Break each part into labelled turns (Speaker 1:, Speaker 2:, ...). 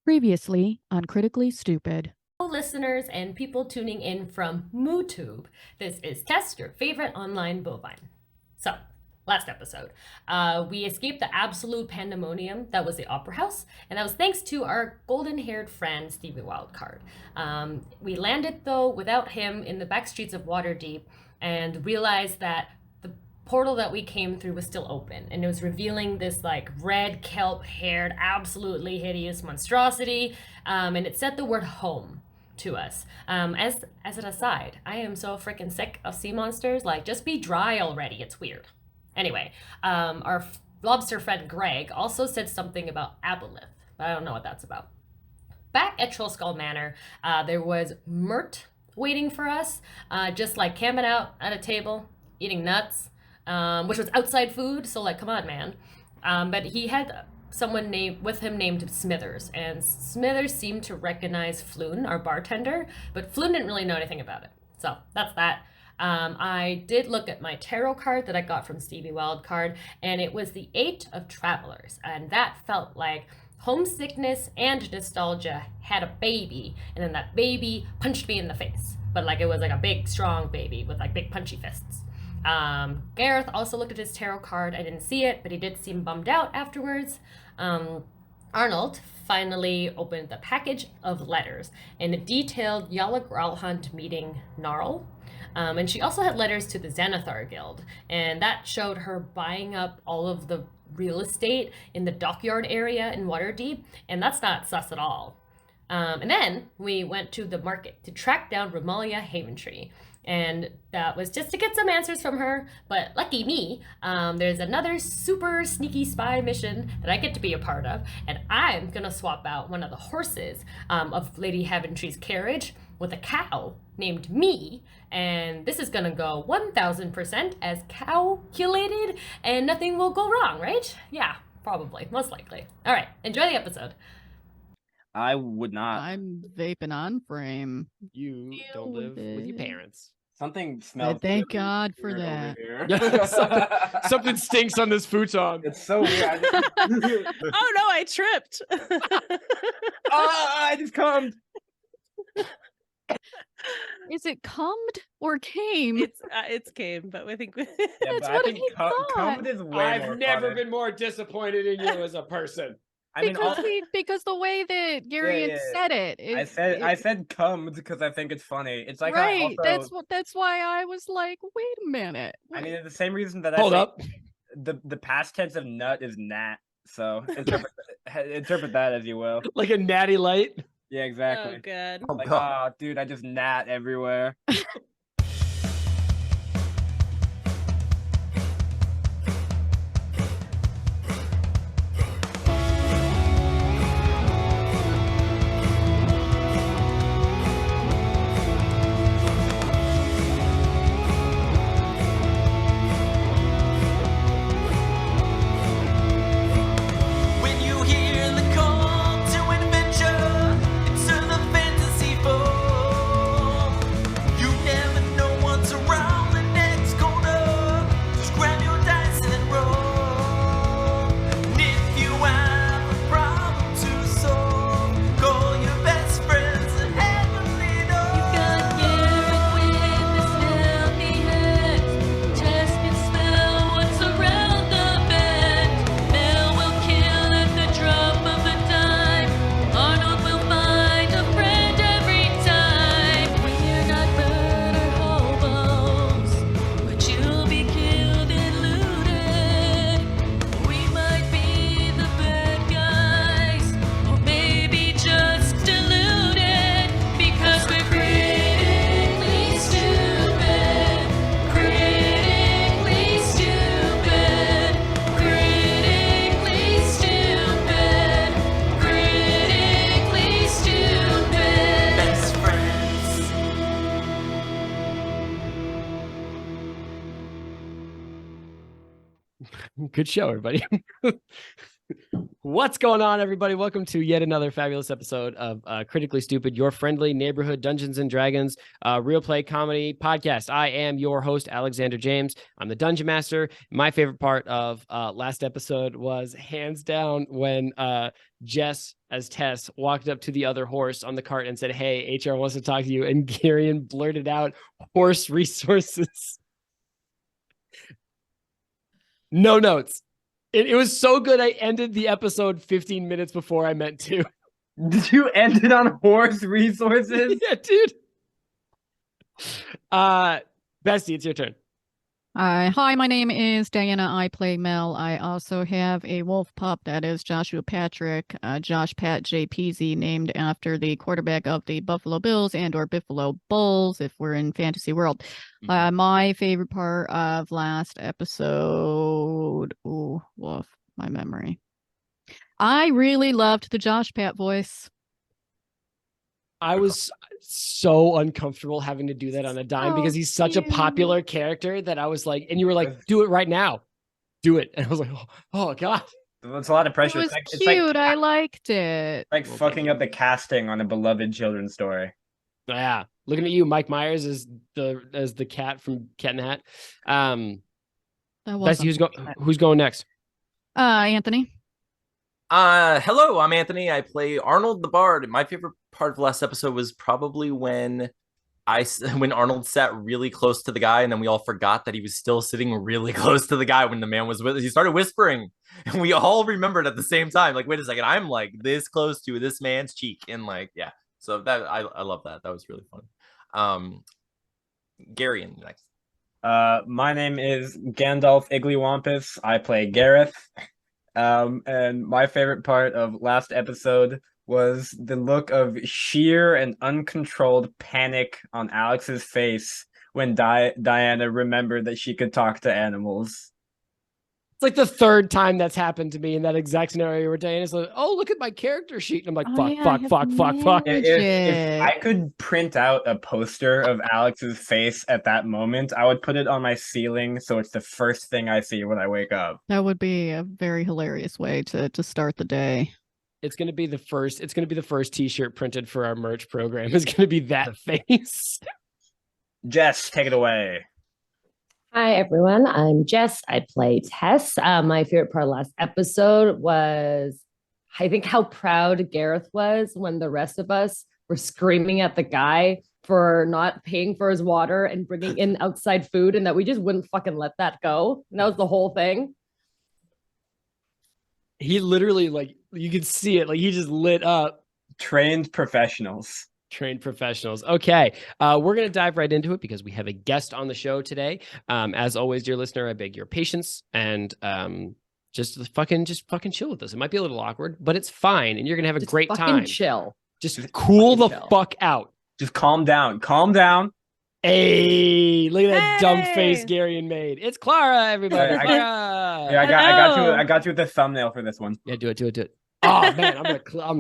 Speaker 1: Previously on Critically Stupid.
Speaker 2: Listeners and people tuning in from MooTube, this is Test, your favorite online bovine. So, last episode, we escaped the absolute pandemonium that was the Opera House, and that was thanks to our golden-haired friend, Stevie Wildcard. We landed, though, without him in the back streets of Waterdeep, and realized that the portal that we came through was still open, and it was revealing this like red kelp-haired, absolutely hideous monstrosity, and it said the word home to us. As an aside, I am so freaking sick of sea monsters. Like, just be dry already. It's weird. Anyway, our lobster friend Greg also said something about aboleth, but I don't know what that's about. Back at Trollskull Manor, there was Mert waiting for us, just like camping out at a table, eating nuts, which was outside food, so like, come on, man. But he had someone with him named Smithers, and Smithers seemed to recognize Floon, our bartender, but Floon didn't really know anything about it. So that's that. I did look at my tarot card that I got from Stevie Wildcard, and it was the 8 of Travelers, and that felt like homesickness and nostalgia had a baby, and then that baby punched me in the face, but like it was like a big, strong baby with like big punchy fists. Gareth also looked at his tarot card. I didn't see it, but he did seem bummed out afterwards. Arnold finally opened the package of letters, and it detailed Yala Gralhunt meeting Gnarl. And she also had letters to the Xanathar Guild, and that showed her buying up all of the real estate in the dockyard area in Waterdeep, and that's not sus at all. And then we went to the market to track down Lady Haventree. And that was just to get some answers from her. But lucky me, there's another super sneaky spy mission that I get to be a part of. And I'm going to swap out one of the horses of Lady Haventree's carriage with a cow named Me. And this is going to go 1000% as calculated. And nothing will go wrong, right? Yeah, probably. Most likely. All right. Enjoy the episode.
Speaker 3: I would not.
Speaker 1: I'm vaping on frame.
Speaker 4: You don't live with your parents.
Speaker 3: Something smells.
Speaker 1: Thank God for that.
Speaker 4: Something stinks on this futon.
Speaker 3: It's so weird.
Speaker 5: Oh no, I tripped.
Speaker 3: I just cummed.
Speaker 1: Is it cummed or came?
Speaker 5: It's came, but I think
Speaker 3: Yeah,
Speaker 1: That's
Speaker 3: but
Speaker 1: what
Speaker 3: I think
Speaker 1: I thought.
Speaker 3: cummed is way more
Speaker 4: I've never
Speaker 3: fun.
Speaker 4: been more disappointed in you as a person.
Speaker 3: I mean,
Speaker 1: Because the way that Garion said it,
Speaker 3: I said cummed because I think it's funny. It's like
Speaker 1: right.
Speaker 3: Also,
Speaker 1: That's why I was like, wait a minute.
Speaker 3: I mean, it's the same reason that
Speaker 4: Hold up.
Speaker 3: The past tense of nut is nat. So interpret that as you will.
Speaker 4: Like a natty light.
Speaker 3: Yeah, exactly.
Speaker 5: Oh god.
Speaker 3: Like, oh, dude, I just nat everywhere.
Speaker 4: Good show, everybody. What's going on, everybody? Welcome to yet another fabulous episode of Critically Stupid, your friendly neighborhood Dungeons and Dragons real play comedy podcast. I am your host, Alexander James. I'm the Dungeon Master. My favorite part of last episode was hands down when Jess, as Tess, walked up to the other horse on the cart and said, "Hey, HR wants to talk to you." And Garion blurted out, "Horse resources." No notes. It was so good. I ended the episode 15 minutes before I meant to.
Speaker 3: Did you end it on horse resources?
Speaker 4: Yeah, dude. Bestie, it's your turn.
Speaker 1: Hi, my name is Dianna. I play Mel. I also have a wolf pup that is Joshua Patrick, Josh Pat J. Peasy, named after the quarterback of the Buffalo Bills and/or Buffalo Bulls, if we're in fantasy world. My favorite part of last episode. Ooh, woof, my memory. I really loved the Josh Pat voice.
Speaker 4: I was so uncomfortable having to do that on a dime because he's such a popular character that I was like, and you were like, "Do it right now, do it," and I was like, "Oh God."
Speaker 3: It's a lot of pressure.
Speaker 1: It was
Speaker 3: it's
Speaker 1: cute. I liked it.
Speaker 3: Like fucking up the casting on a beloved children's story.
Speaker 4: Yeah, looking at you, Mike Myers as the cat from Cat in the Hat. Bestie, who's going next?
Speaker 1: Anthony.
Speaker 6: Hello, I'm Anthony. I play Arnold the Bard. My favorite part of the last episode was probably when Arnold sat really close to the guy, and then we all forgot that he was still sitting really close to the guy when the man was with us. He started whispering, and we all remembered at the same time. Like, wait a second, I'm like this close to this man's cheek, and like, yeah. So that I love that. That was really fun. Garion next.
Speaker 3: My name is Gandalf Igglywampus. I play Gareth. And my favorite part of last episode was the look of sheer and uncontrolled panic on Alex's face when Dianna remembered that she could talk to animals.
Speaker 4: It's like the third time that's happened to me in that exact scenario where Diana's like, "Oh, look at my character sheet." And I'm like, fuck.
Speaker 3: If I could print out a poster of Alex's face at that moment, I would put it on my ceiling so it's the first thing I see when I wake up.
Speaker 1: That would be a very hilarious way to start the day.
Speaker 4: It's gonna be the first T-shirt printed for our merch program. It's gonna be that face.
Speaker 3: Jess, take it away.
Speaker 7: Hi, everyone. I'm Jess. I play Tess. My favorite part of last episode was, I think, how proud Gareth was when the rest of us were screaming at the guy for not paying for his water and bringing in outside food, and that we just wouldn't fucking let that go. And that was the whole thing.
Speaker 4: He literally, like, you could see it. Like, he just lit up.
Speaker 3: Trained professionals.
Speaker 4: Okay. We're going to dive right into it because we have a guest on the show today. As always, dear listener, I beg your patience and just fucking chill with us. It might be a little awkward, but it's fine. And you're going to have a great time.
Speaker 7: Chill.
Speaker 4: Just cool the fuck out.
Speaker 3: Just calm down. Calm down.
Speaker 4: Hey, look at that dumb face Garion made. It's Clara, everybody.
Speaker 3: I got you with the thumbnail for this one.
Speaker 4: Yeah, do it. Oh man, I'm gonna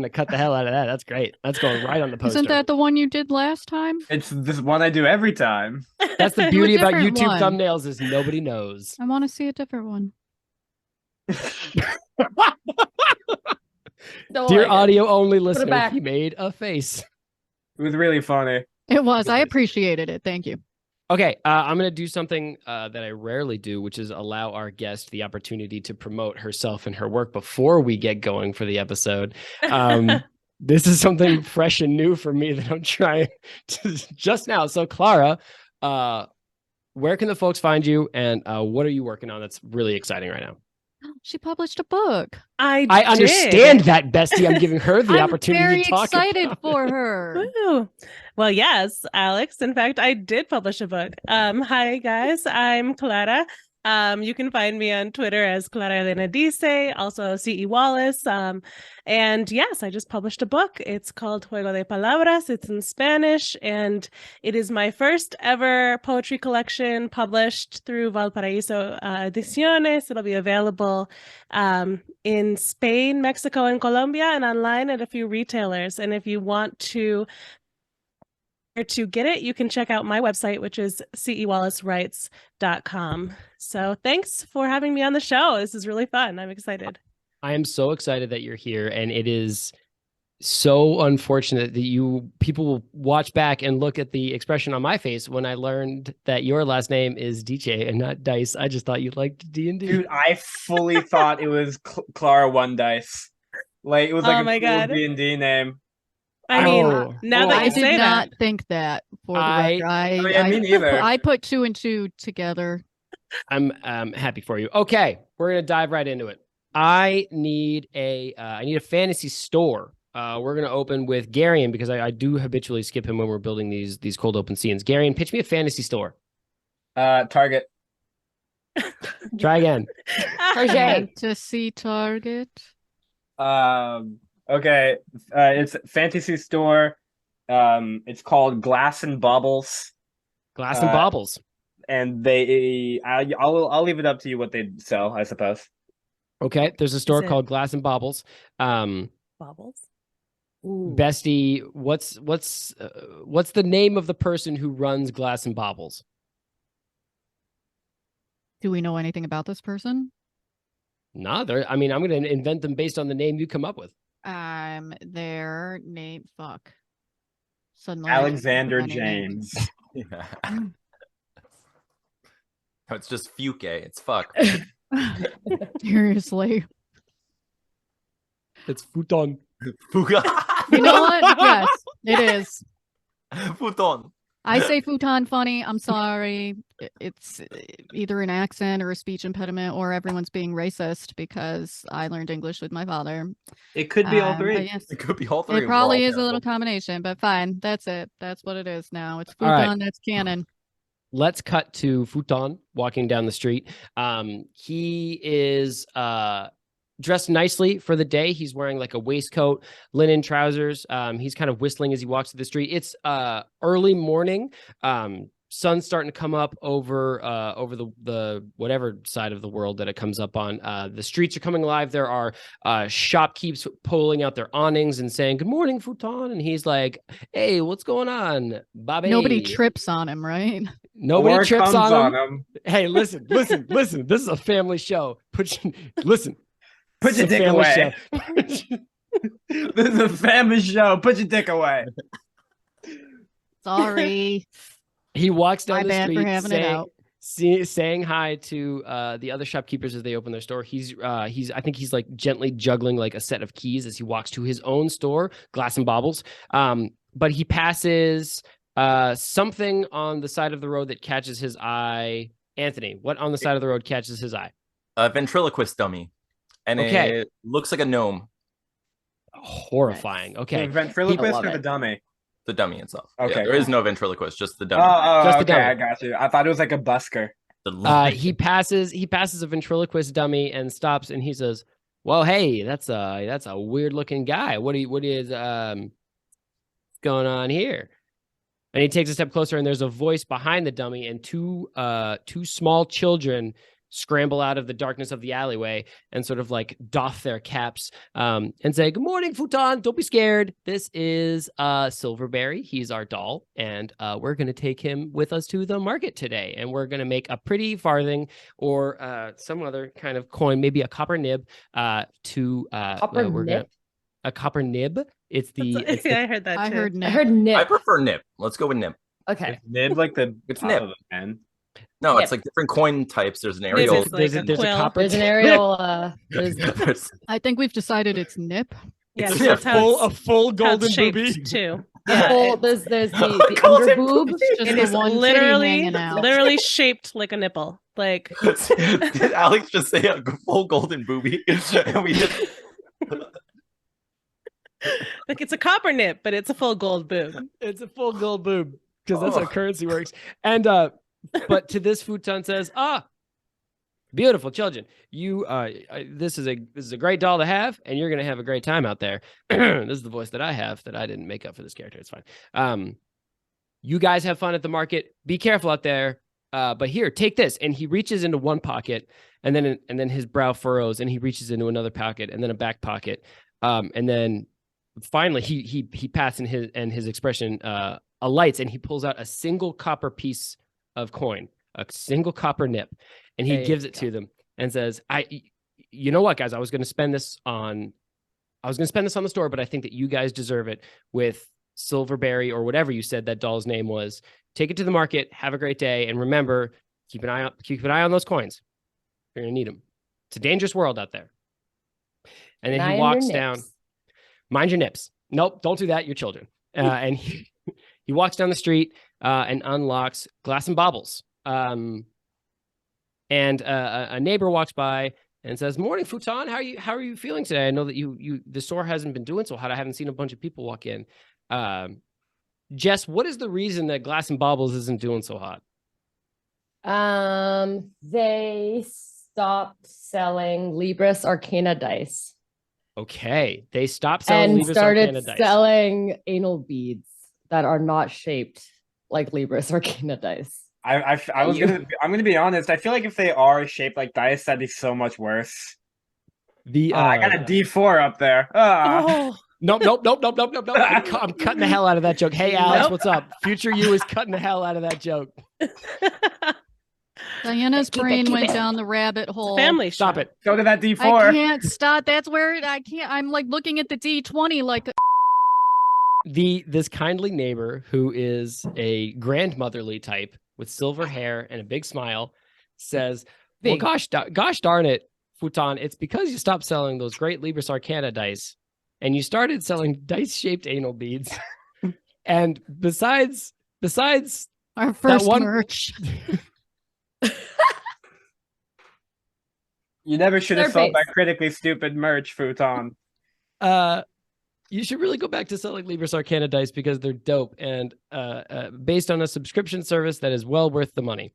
Speaker 4: cut the hell out of that. That's great. That's going right on the poster.
Speaker 1: Isn't that the one you did last time?
Speaker 3: It's this one I do every time.
Speaker 4: That's the beauty about YouTube thumbnails is nobody knows.
Speaker 1: I want to see a different one.
Speaker 4: Dear audio only listener, he made a face.
Speaker 3: It was really funny.
Speaker 1: It was. I appreciated it. Thank you.
Speaker 4: Okay, I'm going to do something that I rarely do, which is allow our guest the opportunity to promote herself and her work before we get going for the episode. This is something fresh and new for me that I'm trying to just now. So, Clara, where can the folks find you, and what are you working on that's really exciting right now?
Speaker 1: She published a book.
Speaker 5: I
Speaker 4: understand that, Bestie. I'm giving her the opportunity to talk.
Speaker 1: I'm very excited for her.
Speaker 5: Woo. Well, yes, Alex. In fact, I did publish a book. Hi, guys. I'm Clara. You can find me on Twitter as Clara Elena Dice, also C.E. Wallace. And yes, I just published a book. It's called Juego de Palabras. It's in Spanish, and it is my first ever poetry collection published through Valparaíso Ediciones. It'll be available in Spain, Mexico, and Colombia, and online at a few retailers. And if you want to get it, you can check out my website, which is cewallacewrites.com. So thanks for having me on the show. This is really fun. I'm excited.
Speaker 4: I am so excited that you're here, and it is so unfortunate that people will watch back and look at the expression on my face when I learned that your last name is DJ and not Dice. I just thought you liked D&D.
Speaker 3: Dude, I fully thought it was Clara One Dice. Like it was like
Speaker 5: Oh my
Speaker 3: a
Speaker 5: God.
Speaker 3: cool D&D name.
Speaker 5: I mean,
Speaker 4: Oh.
Speaker 5: now that
Speaker 1: I
Speaker 5: you
Speaker 1: did
Speaker 5: say
Speaker 1: not
Speaker 5: that,
Speaker 1: think that for the
Speaker 4: I-
Speaker 1: record.
Speaker 3: yeah, me neither.
Speaker 1: I put 2 and 2 together.
Speaker 4: I'm happy for you. Okay, we're gonna dive right into it. I need a fantasy store. We're gonna open with Garion because I do habitually skip him when we're building these cold open scenes. Garion, pitch me a fantasy store.
Speaker 3: Target.
Speaker 4: Try again.
Speaker 1: Fantasy Target.
Speaker 3: Okay. It's fantasy store. It's called Glass and Baubles.
Speaker 4: Glass and Baubles.
Speaker 3: And I'll leave it up to you what they sell, I suppose.
Speaker 4: Okay, there's a store
Speaker 5: it-
Speaker 4: called Glass and Baubles.
Speaker 5: bubbles. Ooh.
Speaker 4: Bestie, what's the name of the person who runs Glass and Baubles?
Speaker 1: Do we know anything about this person?
Speaker 4: No, I'm going to invent them based on the name you come up with.
Speaker 1: Their name. Fuck. Suddenly, I can't
Speaker 3: Alexander
Speaker 1: think of any names.
Speaker 3: James.
Speaker 6: Yeah. No, it's just Fuke. It's fuck.
Speaker 1: Seriously.
Speaker 4: It's Futon.
Speaker 6: Fuga.
Speaker 1: You know what? Yes, it is.
Speaker 6: Futon.
Speaker 1: I say futon funny. I'm sorry. It's either an accent or a speech impediment, or everyone's being racist because I learned English with my father.
Speaker 3: It could be all
Speaker 1: But
Speaker 3: three.
Speaker 1: yes,
Speaker 6: It could be all three.
Speaker 1: it
Speaker 6: We're
Speaker 1: probably
Speaker 6: all
Speaker 1: is a little
Speaker 6: terrible.
Speaker 1: combination, but fine. That's it. That's what it is now. It's
Speaker 4: All right.
Speaker 1: futon. That's canon.
Speaker 4: Let's cut to Futon walking down the street. He is dressed nicely for the day. He's wearing like a waistcoat, linen trousers. He's kind of whistling as he walks through the street. It's early morning. Sun's starting to come up over the whatever side of the world that it comes up on. The streets are coming alive. There are shopkeepers pulling out their awnings and saying, "Good morning, Futon." And he's like, "Hey, what's going on, Bobby?"
Speaker 1: Nobody trips on him, right?
Speaker 4: Nobody
Speaker 3: Or
Speaker 4: trips
Speaker 3: comes
Speaker 4: on him.
Speaker 3: him.
Speaker 4: Hey, listen. This is a family show. Listen.
Speaker 3: Put
Speaker 4: This
Speaker 3: your
Speaker 4: is a
Speaker 3: dick
Speaker 4: family
Speaker 3: away.
Speaker 4: show.
Speaker 3: This is a family show. Put your dick away.
Speaker 1: Sorry.
Speaker 4: He walks down
Speaker 1: My
Speaker 4: the
Speaker 1: bad for
Speaker 4: street
Speaker 1: having it out.
Speaker 4: saying hi to the other shopkeepers as they open their store. I think he's like gently juggling like a set of keys as he walks to his own store, Glass and Baubles. But he passes something on the side of the road that catches his eye. Anthony, what on the side of the road catches his eye?
Speaker 6: A ventriloquist dummy. And
Speaker 4: Okay.
Speaker 6: it looks like a gnome.
Speaker 4: Horrifying. Okay.
Speaker 3: The ventriloquist
Speaker 7: love
Speaker 3: or the
Speaker 7: it.
Speaker 3: dummy?
Speaker 6: The dummy itself.
Speaker 3: Okay,
Speaker 6: Yeah, there is
Speaker 3: cool.
Speaker 6: no ventriloquist, just the dummy.
Speaker 4: Just the
Speaker 3: okay,
Speaker 4: dummy.
Speaker 3: I got you. I thought it was like a busker.
Speaker 4: He passes a ventriloquist dummy and stops and he says, "Well, hey, that's a weird looking guy. What is going on here?" And he takes a step closer and there's a voice behind the dummy and two small children scramble out of the darkness of the alleyway and sort of like doff their caps and say, "Good morning, Futon. Don't be scared. This is Silverberry. He's our doll, and we're going to take him with us to the market today, and we're going to make a pretty farthing or some other kind of coin, maybe a copper nib
Speaker 7: Copper nib?
Speaker 4: a copper nib. It's the
Speaker 5: I heard that.
Speaker 1: I
Speaker 5: too.
Speaker 1: heard
Speaker 7: I
Speaker 1: Nick.
Speaker 7: heard
Speaker 6: I
Speaker 7: nip.
Speaker 6: prefer nip. Let's go with nip.
Speaker 7: Okay.
Speaker 3: Nib like the
Speaker 6: It's
Speaker 3: top
Speaker 6: nib.
Speaker 3: of a pen.
Speaker 6: No,
Speaker 7: Nip.
Speaker 6: it's like different coin types. There's an
Speaker 5: Nib
Speaker 6: Arial.
Speaker 5: is like a
Speaker 4: there's a
Speaker 5: quill.
Speaker 4: copper
Speaker 7: There's an
Speaker 4: tip.
Speaker 7: aerial.
Speaker 6: There's-
Speaker 1: I think we've decided it's Nip.
Speaker 5: Yes,
Speaker 6: It's
Speaker 5: that's
Speaker 6: a
Speaker 5: how
Speaker 4: a
Speaker 5: it's,
Speaker 4: full
Speaker 5: how
Speaker 4: golden
Speaker 5: it's shaped
Speaker 4: booby.
Speaker 5: too.
Speaker 7: There's the
Speaker 6: Golden
Speaker 7: under boob.
Speaker 1: It's just
Speaker 5: It
Speaker 1: the
Speaker 5: is
Speaker 1: one titty
Speaker 5: literally
Speaker 1: hanging out.
Speaker 5: literally shaped like a nipple. Like
Speaker 6: Did Alex just say a full golden booby? And we just
Speaker 5: it's a copper nip, but it's a full gold boob.
Speaker 4: It's a full gold boob because that's
Speaker 6: Oh.
Speaker 4: how currency works. And but to this, Futon says, beautiful children, you this is a great doll to have, and you're gonna have a great time out there." This is the voice that I have that I didn't make up for this character. It's fine. You guys have fun at the market. Be careful out there. But here, take this. And he reaches into one pocket, and then his brow furrows, and he reaches into another pocket, and then a back pocket. And then finally he passes and his expression alights, and he pulls out a single copper piece of coin, a single copper nip, and he
Speaker 7: There
Speaker 4: gives
Speaker 7: you
Speaker 4: it to them and says, you know what, guys? I was going to spend this on the store, but I think that you guys deserve it with Silverberry or whatever you said that doll's name was. Take it to the market. Have a great day, and remember, keep an eye on those coins. You're going to need them. It's a dangerous world out there. And then he walks down. Mind your nips. Nope, don't do that. You're children. And he walks down the street and unlocks Glass and Baubles. And a neighbor walks by and says, "Morning, Futon. How are you feeling today? I know that the store hasn't been doing so hot. I haven't seen a bunch of people walk in." Jess, what is the reason that Glass and Baubles isn't doing so hot?
Speaker 7: They stopped selling Libris Arcana dice.
Speaker 4: Okay, they stopped selling
Speaker 7: and
Speaker 4: Libris
Speaker 7: started
Speaker 4: Arcana dice.
Speaker 7: selling anal beads that are not shaped like Libris Arcana dice.
Speaker 3: I'm gonna be honest. I feel like if they are shaped like dice, that'd be so much worse. I got a D4 up there.
Speaker 4: Nope. I'm cutting the hell out of that joke. Hey, Alex, what's up? Future you is cutting the hell out of that joke.
Speaker 1: Diana's brain went down the rabbit hole.
Speaker 5: Family
Speaker 4: Stop
Speaker 5: show.
Speaker 4: it.
Speaker 3: Go to that D4.
Speaker 1: I can't stop. That's where I can't. I'm like looking at the D20 like.
Speaker 4: This kindly neighbor who is a grandmotherly type with silver hair and a big smile says, "Well, gosh darn it, Futon, it's because you stopped selling those great Libris Arcana dice and you started selling dice-shaped anal beads. And besides
Speaker 1: Our first
Speaker 4: one
Speaker 1: merch.
Speaker 3: You never should have
Speaker 7: They're
Speaker 3: sold that
Speaker 7: based.
Speaker 3: critically stupid merch, Futon.
Speaker 4: You should really go back to selling Libris Arcana dice because they're dope and based on a subscription service that is well worth the money."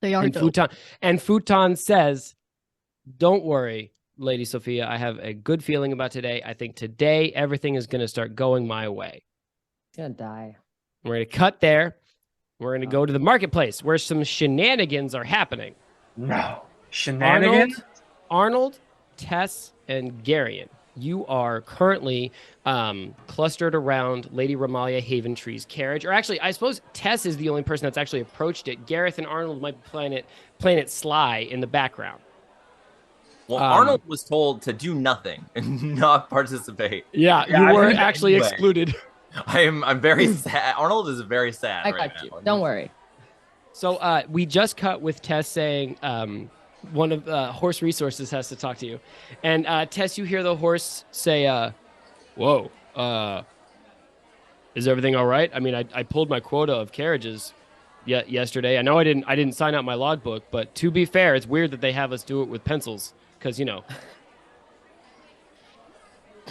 Speaker 1: They are
Speaker 4: And
Speaker 1: dope.
Speaker 4: Futon says, "Don't worry, Lady Sophia. I have a good feeling about today. I think today everything is going to start going my way."
Speaker 7: He's gonna die.
Speaker 4: We're going to cut there. We're going to go to the marketplace where some shenanigans are happening.
Speaker 3: No. Shenanigans?
Speaker 4: Arnold, Tess, and Garion, you are currently clustered around Lady Ramalia Haventree's carriage. Or actually, I suppose Tess is the only person that's actually approached it. Gareth and Arnold might be playing it sly in the background.
Speaker 6: Well, Arnold was told to do nothing and not participate.
Speaker 4: Yeah, you were actually excluded.
Speaker 6: I'm very sad. Arnold is very sad.
Speaker 7: I
Speaker 6: right
Speaker 7: got you.
Speaker 6: now.
Speaker 7: Don't worry.
Speaker 4: So we just cut with Tess saying one of Horse Resources has to talk to you. And Tess, you hear the horse say, "Whoa, is everything all right? I mean, I pulled my quota of carriages yesterday. I know I didn't sign out my logbook, but to be fair, it's weird that they have us do it with pencils because, you know."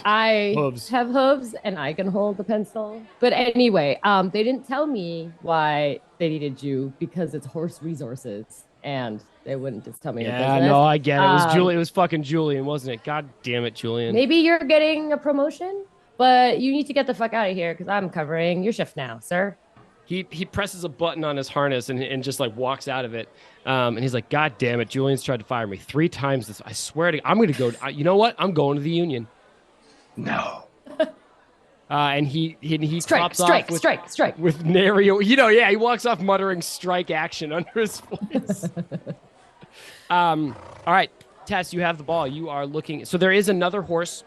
Speaker 7: I
Speaker 4: Hooves.
Speaker 7: have hooves and I can hold the pencil. But anyway, they didn't tell me why they needed you because it's Horse Resources and they wouldn't just tell me.
Speaker 4: Yeah, no, I get it. It was Julian. It was fucking Julian, wasn't it? God damn it, Julian.
Speaker 7: Maybe you're getting a promotion, but you need to get the fuck out of here because I'm covering your shift now, sir.
Speaker 4: He presses a button on his harness and just like walks out of it. And he's like, "God damn it, Julian's tried to fire me 3 times this. I swear to I'm going to go. You know what? I'm going to the union."
Speaker 3: No.
Speaker 4: And he
Speaker 7: Strike,
Speaker 4: pops off with nary, he walks off muttering "strike action" under his voice. All right, Tess, you have the ball. You are looking. So there is another horse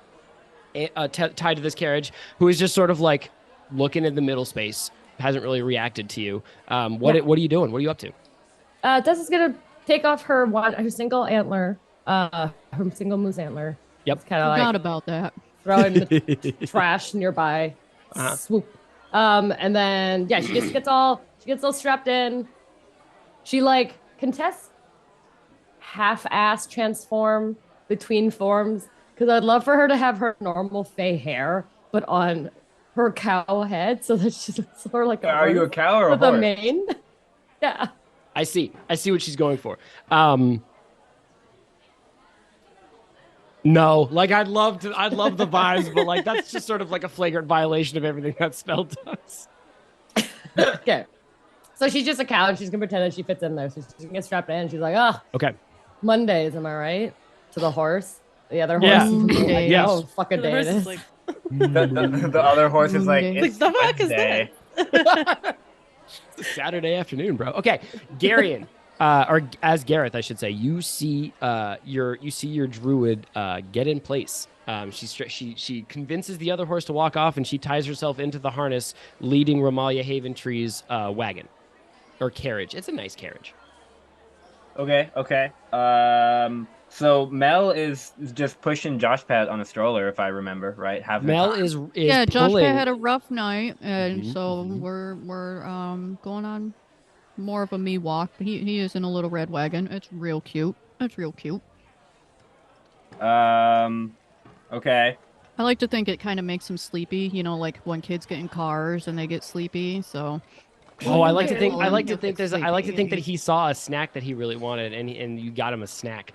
Speaker 4: tied to this carriage who is just sort of like looking in the middle space. Hasn't really reacted to you. What are you doing? What are you up to?
Speaker 7: Tess is gonna take off her single antler, her single moose antler.
Speaker 4: Yep.
Speaker 7: Kind of
Speaker 1: Forgot
Speaker 7: like
Speaker 1: about that.
Speaker 7: throwing the trash nearby. Swoop. And then she just gets all strapped in. She can Tess half-ass transform between forms because I'd love for her to have her normal fae hair, but on her cow head, so that she's sort of like
Speaker 3: Are you a cow or a
Speaker 7: with a
Speaker 3: horse?
Speaker 7: mane? Yeah.
Speaker 4: I see what she's going for. No, like I'd love the vibes, but like that's just sort of like a flagrant violation of everything that spell does.
Speaker 7: Okay. So she's just a cow and she's gonna pretend that she fits in there. So she's gonna get strapped in. She's like,
Speaker 4: Okay.
Speaker 7: Mondays, am I right? To the horse. The other horse.
Speaker 4: Yeah.
Speaker 7: Like,
Speaker 4: Yes.
Speaker 7: oh, fucking
Speaker 5: The
Speaker 7: day
Speaker 5: horse
Speaker 7: it
Speaker 5: is
Speaker 7: is.
Speaker 5: like,
Speaker 3: The other horse is like,
Speaker 1: Like,
Speaker 3: it's
Speaker 5: the fuck is
Speaker 3: Wednesday.
Speaker 4: It's a Saturday afternoon, bro. Okay, Garion, or as Gareth, I should say, you see your druid get in place. She convinces the other horse to walk off, and she ties herself into the harness, leading Ramalia Haventree's wagon or carriage. It's a nice carriage.
Speaker 3: Okay. So Mel is just pushing Josh Pat on a stroller, if I remember right.
Speaker 4: Mel is
Speaker 1: yeah, Josh
Speaker 4: pulling.
Speaker 1: Pat had a rough night, and
Speaker 4: Mhm,
Speaker 1: so
Speaker 4: mhm.
Speaker 1: we're going on more of a me walk. He is in a little red wagon. It's real cute.
Speaker 3: Okay.
Speaker 1: I like to think it kind of makes him sleepy. You know, like when kids get in cars and they get sleepy. So.
Speaker 4: Oh, I like to think.
Speaker 1: Well,
Speaker 4: I like to
Speaker 1: he'll
Speaker 4: think
Speaker 1: get
Speaker 4: I like to think that
Speaker 1: sleepy.
Speaker 4: he saw a snack that he really wanted, and you got him a snack.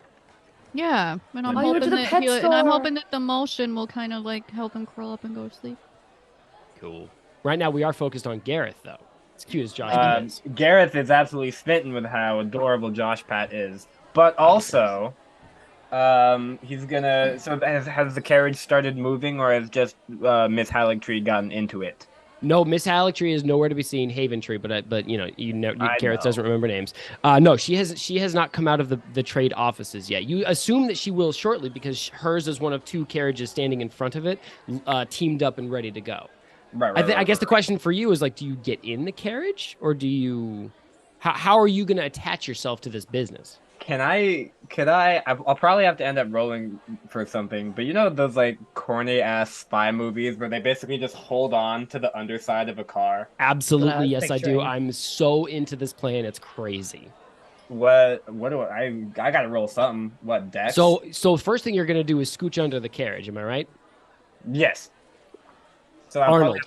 Speaker 1: Yeah, and I'm
Speaker 7: Oh, you went
Speaker 1: hoping
Speaker 7: to the
Speaker 1: that
Speaker 7: pet
Speaker 1: I'm
Speaker 7: store.
Speaker 1: hoping that the motion will kind of like help him curl up and go to sleep.
Speaker 4: Cool. Right now, we are focused on Gareth, though. As cute as Josh is.
Speaker 3: Gareth is absolutely smitten with how adorable Josh Pat is, but also, he's gonna. So has the carriage started moving, or has just Miss Haventree gotten into it?
Speaker 4: No, Miss Haventree is nowhere to be seen. Haventree, but
Speaker 3: I
Speaker 4: Gareth
Speaker 3: know.
Speaker 4: doesn't remember names. No, she has not come out of the trade offices yet. You assume that she will shortly because hers is one of two carriages standing in front of it, teamed up and ready to go.
Speaker 3: Right.
Speaker 4: I guess the question for you is like, do you get in the carriage, or do you? How are you going to attach yourself to this business?
Speaker 3: I'll probably have to end up rolling for something, but you know those like corny ass spy movies where they basically just hold on to the underside of a car?
Speaker 4: Absolutely,
Speaker 7: was
Speaker 4: yes, I do.
Speaker 7: picturing.
Speaker 4: I'm so into this plan, it's crazy.
Speaker 3: What do I gotta roll something. What, Dex?
Speaker 4: So first thing you're going to do is scooch under the carriage. Am I right?
Speaker 3: Yes. So
Speaker 4: Arnold.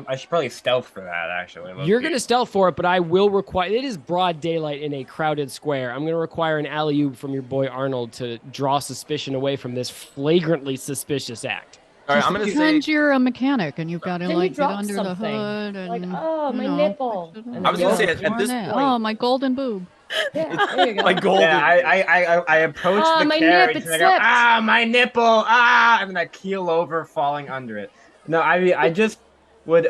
Speaker 3: I should probably stealth for that, actually.
Speaker 4: You're going to stealth for it, but I will require. It is broad daylight in a crowded square. I'm going to require an alley-oop from your boy Arnold to draw suspicion away from this flagrantly suspicious act.
Speaker 6: All right, I'm gonna say
Speaker 1: Pretend you're a mechanic and you've got to
Speaker 7: Then you
Speaker 1: like get
Speaker 7: drop
Speaker 1: under the
Speaker 7: something.
Speaker 1: hood and
Speaker 7: Like, oh, my
Speaker 1: you know,
Speaker 7: nipple.
Speaker 1: fix it
Speaker 7: And
Speaker 1: up.
Speaker 6: I was gonna say,
Speaker 1: Yeah,
Speaker 6: at this
Speaker 1: that.
Speaker 6: point-
Speaker 1: Oh, my golden boob.
Speaker 7: Yeah, there you go.
Speaker 6: my golden.
Speaker 3: Yeah, I approach
Speaker 7: Ah,
Speaker 3: the
Speaker 7: my
Speaker 3: carriage
Speaker 7: nip, it
Speaker 3: and I go,
Speaker 7: slipped.
Speaker 3: ah, my nipple, ah, and then I keel over, falling under it. No, I mean, I just would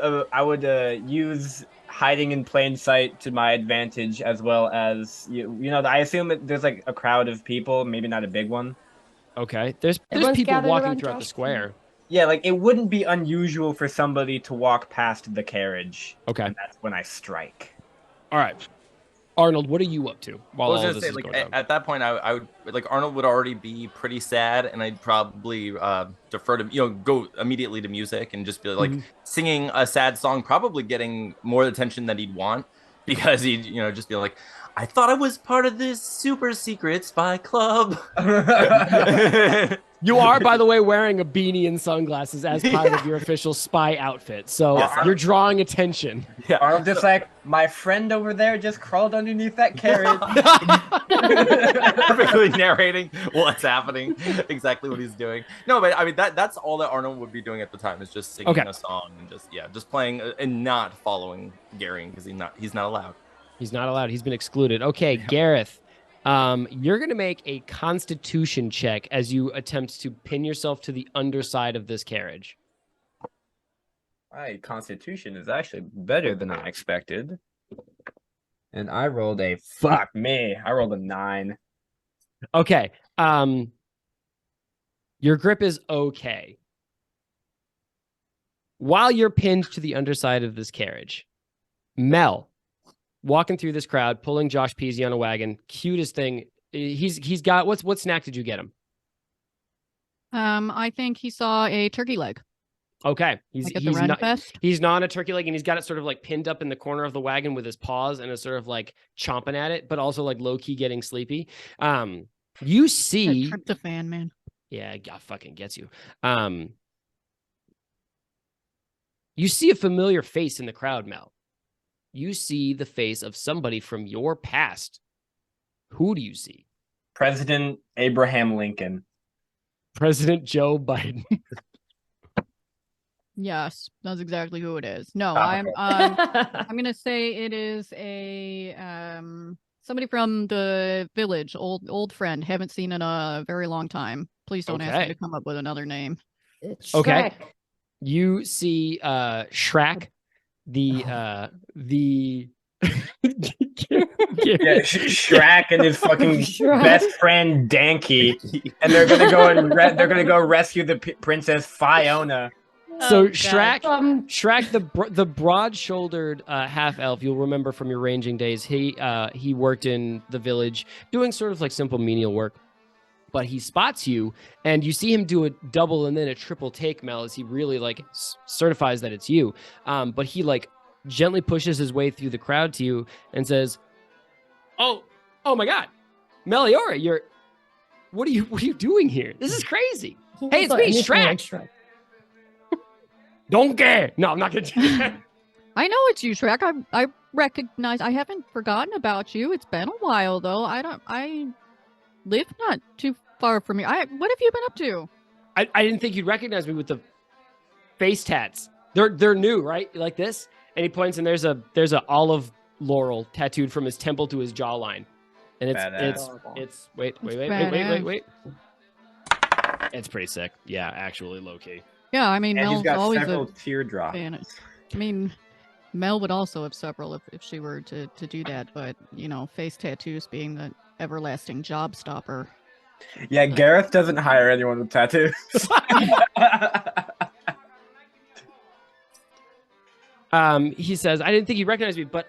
Speaker 3: use hiding in plain sight to my advantage, as well as I assume that there's like a crowd of people, maybe not a big one.
Speaker 4: Okay. There's
Speaker 7: Everyone's
Speaker 4: people
Speaker 7: gathered
Speaker 4: walking
Speaker 7: around
Speaker 4: throughout the
Speaker 7: Josh
Speaker 4: square.
Speaker 3: Yeah, like it wouldn't be unusual for somebody to walk past the carriage.
Speaker 4: Okay.
Speaker 3: And that's when I strike.
Speaker 4: All right. Arnold, what are you up to while
Speaker 6: I was
Speaker 4: all
Speaker 6: gonna
Speaker 4: this
Speaker 6: say,
Speaker 4: is
Speaker 6: like
Speaker 4: going on?
Speaker 6: at that point, I would like Arnold would already be pretty sad, and I'd probably defer to go immediately to music and just be like singing a sad song, probably getting more attention than he'd want, because he'd just be like, I thought I was part of this super secret spy club.
Speaker 4: You are, by the way, wearing a beanie and sunglasses as part of your official spy outfit. So
Speaker 6: Yes,
Speaker 4: you're drawing attention.
Speaker 6: Yeah.
Speaker 3: I'm just like, my friend over there just crawled underneath that carriage.
Speaker 6: Perfectly narrating what's happening, exactly what he's doing. No, but I mean that's all that Arnold would be doing at the time, is just singing a song and just playing and not following Garion, because he's not allowed.
Speaker 4: He's not allowed. He's been excluded. Okay, Gareth, you're going to make a constitution check as you attempt to pin yourself to the underside of this carriage.
Speaker 3: My constitution is actually better than I expected. And I rolled I rolled a 9.
Speaker 4: Okay. Your grip is okay. While you're pinned to the underside of this carriage, Mel, walking through this crowd, pulling Josh Peasy on a wagon, cutest thing. He's got what snack did you get him?
Speaker 1: I think he saw a turkey leg.
Speaker 4: Okay,
Speaker 1: Like at the Ren Fest.
Speaker 4: He's not a turkey leg, and he's got it sort of like pinned up in the corner of the wagon with his paws, and is sort of like chomping at it, but also like low key getting sleepy. You see,
Speaker 1: That tryptophan, man.
Speaker 4: yeah, God fucking gets you. You see a familiar face in the crowd, Mel. You see the face of somebody from your past. Who do you see?
Speaker 3: President Abraham Lincoln.
Speaker 4: President Joe Biden.
Speaker 1: Yes, that's exactly who it is. No,
Speaker 3: Topical.
Speaker 1: I'm gonna say it is a somebody from the village, old friend. Haven't seen in a very long time. Please don't ask me
Speaker 4: Okay.
Speaker 1: to come up with another name.
Speaker 7: It's
Speaker 4: Okay.
Speaker 7: Shrek.
Speaker 4: You see Shrek, the
Speaker 3: Yeah, Shrek and his fucking
Speaker 7: Shrek.
Speaker 3: best friend Danky, and they're gonna go rescue the princess Fiona.
Speaker 4: So
Speaker 5: Oh, God.
Speaker 4: Shrek, the broad-shouldered half elf, you'll remember from your ranging days. He worked in the village doing sort of like simple menial work, but he spots you, and you see him do a double and then a triple take, Mel, as he really like certifies that it's you. But he like gently pushes his way through the crowd to you and says, "Oh my God, Meliora, what are you doing here? This is crazy. Hey, it's me, Shrek." Don't care. No, I'm not gonna do that.
Speaker 1: I know it's you, Shrek. I recognize. I haven't forgotten about you. It's been a while though. I live not too far from you. What have you been up to?
Speaker 4: I didn't think you'd recognize me with the face tats. They're new, right? Like this? And he points, and there's a olive laurel tattooed from his temple to his jawline. And it's wait. It's pretty sick. Yeah, actually low key.
Speaker 1: Yeah, I mean,
Speaker 3: And he's
Speaker 1: Mel's
Speaker 3: got
Speaker 1: always
Speaker 3: several
Speaker 1: a
Speaker 3: teardrops.
Speaker 1: fan. I mean, Mel would also have several if she were to do that, but face tattoos being the everlasting job stopper.
Speaker 3: Yeah, Gareth doesn't hire anyone with tattoos.
Speaker 4: He says, "I didn't think you recognized me, but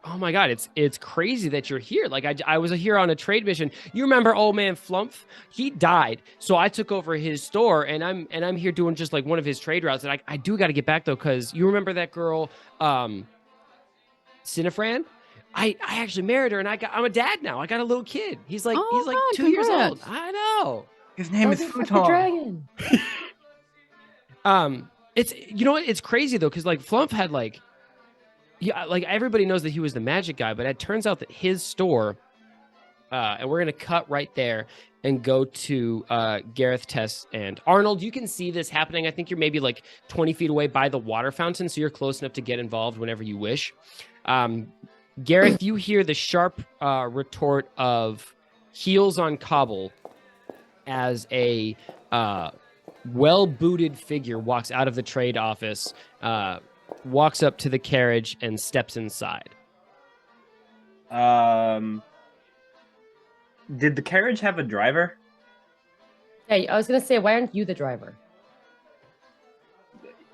Speaker 4: oh my God, it's crazy that you're here. Like I was here on a trade mission. You remember old man Flumph? He died, so I took over his store, and I'm here doing just like one of his trade routes. And I do got to get back though, because you remember that girl, Cinefran? I actually married her, and I'm a dad now. I got a little kid. He's like
Speaker 1: God,
Speaker 4: 2 years old.
Speaker 1: congrats.
Speaker 4: I know.
Speaker 3: His name is Futon.
Speaker 7: Dragon.
Speaker 4: It's it's crazy though, because like Flumph had like. Yeah, like everybody knows that he was the magic guy, but it turns out that his store, and we're gonna cut right there and go to Gareth, Tess, and Arnold. You can see this happening. I think you're maybe like 20 feet away by the water fountain, so you're close enough to get involved whenever you wish. Gareth, you hear the sharp retort of heels on cobble as a well-booted figure walks out of the trade office, walks up to the carriage and steps inside.
Speaker 3: Did the carriage have a driver?
Speaker 7: Yeah, I was gonna say, why aren't you the driver?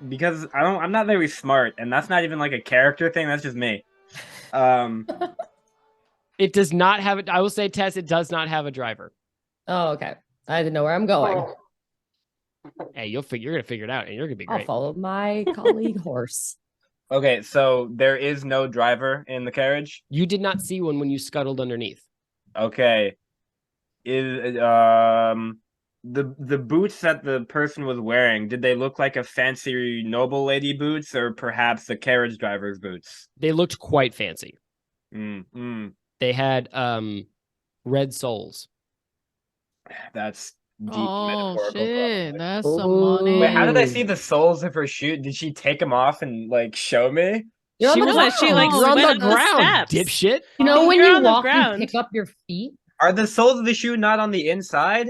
Speaker 3: Because I'm not very smart, and that's not even like a character thing. That's just me.
Speaker 4: It does not have it. I will say, Tess, it does not have a driver.
Speaker 7: Oh, okay. I didn't know where I'm going.
Speaker 4: Hey, you're gonna figure it out, and you're gonna be
Speaker 7: I'll
Speaker 4: great.
Speaker 7: follow my colleague horse.
Speaker 3: Okay, so there is no driver in the carriage.
Speaker 4: You did not see one when you scuttled underneath.
Speaker 3: Okay, is the boots that the person was wearing, did they look like a fancy noble lady boots, or perhaps the carriage driver's boots?
Speaker 4: They looked quite fancy. They had red soles.
Speaker 3: That's deep
Speaker 1: Oh
Speaker 3: metaphorical.
Speaker 1: shit, that's
Speaker 7: Ooh.
Speaker 1: some money.
Speaker 3: Wait, how did I see the soles of her shoe? Did she take them off and like show me?
Speaker 7: You're on
Speaker 5: She
Speaker 7: the
Speaker 5: was like, she like
Speaker 1: ground.
Speaker 4: You're on
Speaker 5: went
Speaker 4: the
Speaker 5: up the
Speaker 4: ground,
Speaker 5: steps.
Speaker 4: dipshit.
Speaker 7: You know when
Speaker 5: You're
Speaker 7: you
Speaker 5: on the
Speaker 7: walk, you
Speaker 5: ground.
Speaker 7: pick up your feet?
Speaker 3: Are the soles of the shoe not on the inside?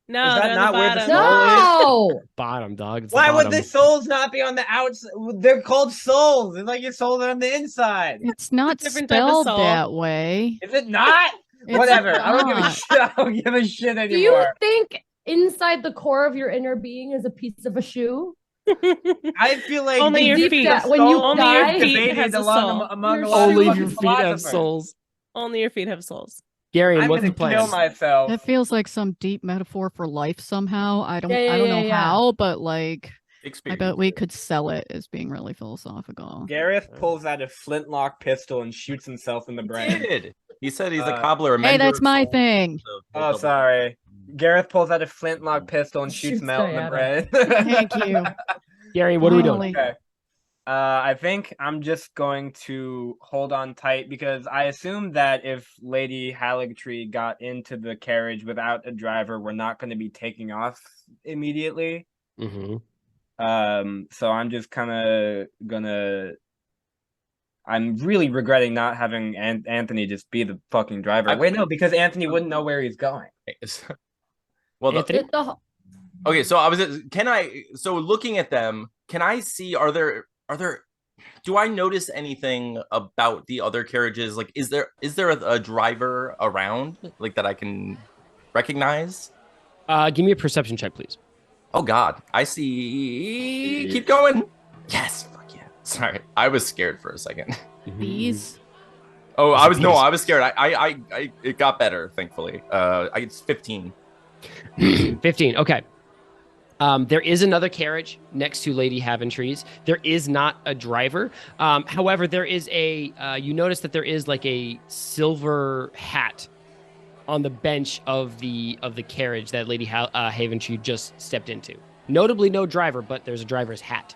Speaker 5: No,
Speaker 3: Is that
Speaker 5: they're
Speaker 3: not
Speaker 5: on
Speaker 3: where
Speaker 5: the
Speaker 3: the
Speaker 5: bottom.
Speaker 3: sole
Speaker 7: No.
Speaker 4: Bottom, dog. It's
Speaker 3: Why
Speaker 4: the
Speaker 3: would
Speaker 4: bottom.
Speaker 3: the soles not be on the outside? They're called soles. It's like your soles are on the inside.
Speaker 1: It's not
Speaker 5: Different type of
Speaker 1: spelled
Speaker 5: soul.
Speaker 1: that way.
Speaker 3: Is it not?
Speaker 1: It's
Speaker 3: Whatever. I don't give a
Speaker 1: not.
Speaker 3: shit. I don't give a shit
Speaker 7: Do you
Speaker 3: anymore.
Speaker 7: think inside the core of your inner being is a piece of a shoe?
Speaker 3: I feel like
Speaker 5: Only
Speaker 3: the
Speaker 5: your
Speaker 3: deep
Speaker 5: feet.
Speaker 3: that
Speaker 7: When you
Speaker 3: soul
Speaker 5: Only
Speaker 7: die,
Speaker 5: your feet
Speaker 3: debated
Speaker 5: has a
Speaker 3: along
Speaker 5: soul.
Speaker 3: among
Speaker 7: Your
Speaker 3: a lot of
Speaker 4: Only
Speaker 3: fucking
Speaker 4: your feet have
Speaker 3: philosophers.
Speaker 4: soles.
Speaker 5: Only your feet have souls.
Speaker 4: Garion,
Speaker 3: I'm
Speaker 4: what's
Speaker 3: gonna
Speaker 4: the plan?
Speaker 3: kill myself.
Speaker 1: That feels like some deep metaphor for life somehow. I don't
Speaker 7: Yeah,
Speaker 1: know
Speaker 7: yeah.
Speaker 1: how, but like I
Speaker 6: Experience.
Speaker 1: bet we could sell it as being really philosophical.
Speaker 3: Gareth pulls out a flintlock pistol and shoots himself in the
Speaker 6: He
Speaker 3: brain.
Speaker 6: did. He said he's a
Speaker 3: Uh,
Speaker 6: cobbler. a
Speaker 1: Hey,
Speaker 6: mender
Speaker 1: that's
Speaker 6: of
Speaker 1: my
Speaker 6: souls.
Speaker 1: thing.
Speaker 6: So-
Speaker 3: Oh, sorry. Gareth pulls out a flintlock pistol and shoots
Speaker 7: Shoots
Speaker 3: Mel in the
Speaker 7: Diana.
Speaker 3: brain.
Speaker 1: Thank you.
Speaker 4: Garion, what are we doing?
Speaker 1: Finally.
Speaker 3: Okay. I think I'm just going to hold on tight because I assume that if Lady Haventree got into the carriage without a driver, we're not going to be taking off immediately.
Speaker 4: Mm-hmm.
Speaker 3: So I'm just kind of gonna. I'm really regretting not having Anthony just be the fucking driver. Wait, no, because Anthony wouldn't know where he's going.
Speaker 6: Well,
Speaker 4: Anthony?
Speaker 6: okay. So I was. So looking at them, can I see? Are there Do I notice anything about the other carriages? Like, is there a driver around like that I can recognize?
Speaker 4: Give me a perception check, please.
Speaker 6: Oh God, I see. Keep going. Yes, fuck yeah. Sorry, I was scared for a second.
Speaker 1: Bees.
Speaker 6: Oh, I was scared. I it got better, thankfully. It's 15.
Speaker 4: 15. Okay. There is another carriage next to Lady Haventree's. There is not a driver. However, there is you notice that there is like a silver hat on the bench of the carriage that Lady Haventree just stepped into. Notably, no driver, but there's a driver's hat.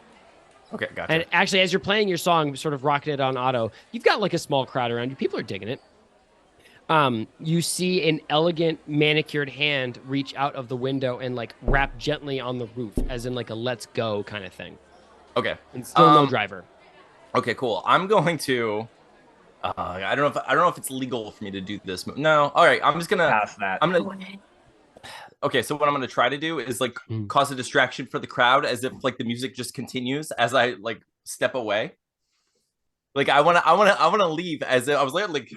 Speaker 6: Okay, gotcha.
Speaker 4: And actually, as you're playing your song, sort of rocking it on auto, you've got like a small crowd around you. People are digging it. You see an elegant manicured hand reach out of the window and like rap gently on the roof, as in like a let's go kind of thing.
Speaker 6: Okay.
Speaker 4: And still no driver.
Speaker 6: Okay, cool. I'm going to. I don't know if it's legal for me to do this. No. All right. I'm just gonna
Speaker 3: pass that.
Speaker 6: Okay, so what I'm gonna try to do is like cause a distraction for the crowd, as if like the music just continues as I like step away. Like I wanna leave as if I was like,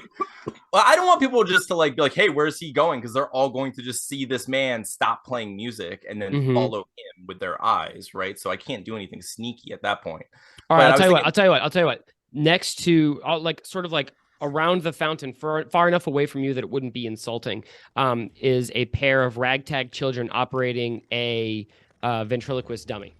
Speaker 6: well, I don't want people just to like be like, hey, where's he going? Because they're all going to just see this man stop playing music and then follow him with their eyes, right? So I can't do anything sneaky at that point.
Speaker 4: All right, I'll tell you what. Next to like sort of like around the fountain, far enough away from you that it wouldn't be insulting, is a pair of ragtag children operating a ventriloquist dummy.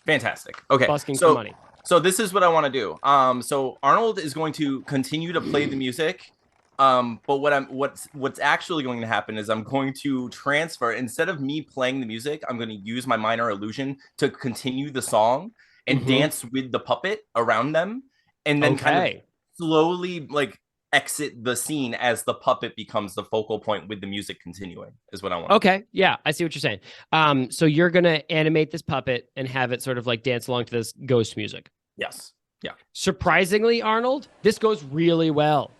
Speaker 6: Fantastic. Okay,
Speaker 4: busking for money.
Speaker 6: So this is what I want to do. So Arnold is going to continue to play the music. But what's actually going to happen is I'm going to transfer, instead of me playing the music, I'm going to use my minor illusion to continue the song and dance with the puppet around them, and then kind of slowly like exit the scene as the puppet becomes the focal point with the music continuing is what I want.
Speaker 4: Okay. Yeah, I see what you're saying. So you're going to animate this puppet and have it sort of like dance along to this ghost music.
Speaker 6: Yes. Yeah.
Speaker 4: Surprisingly, Arnold, this goes really well.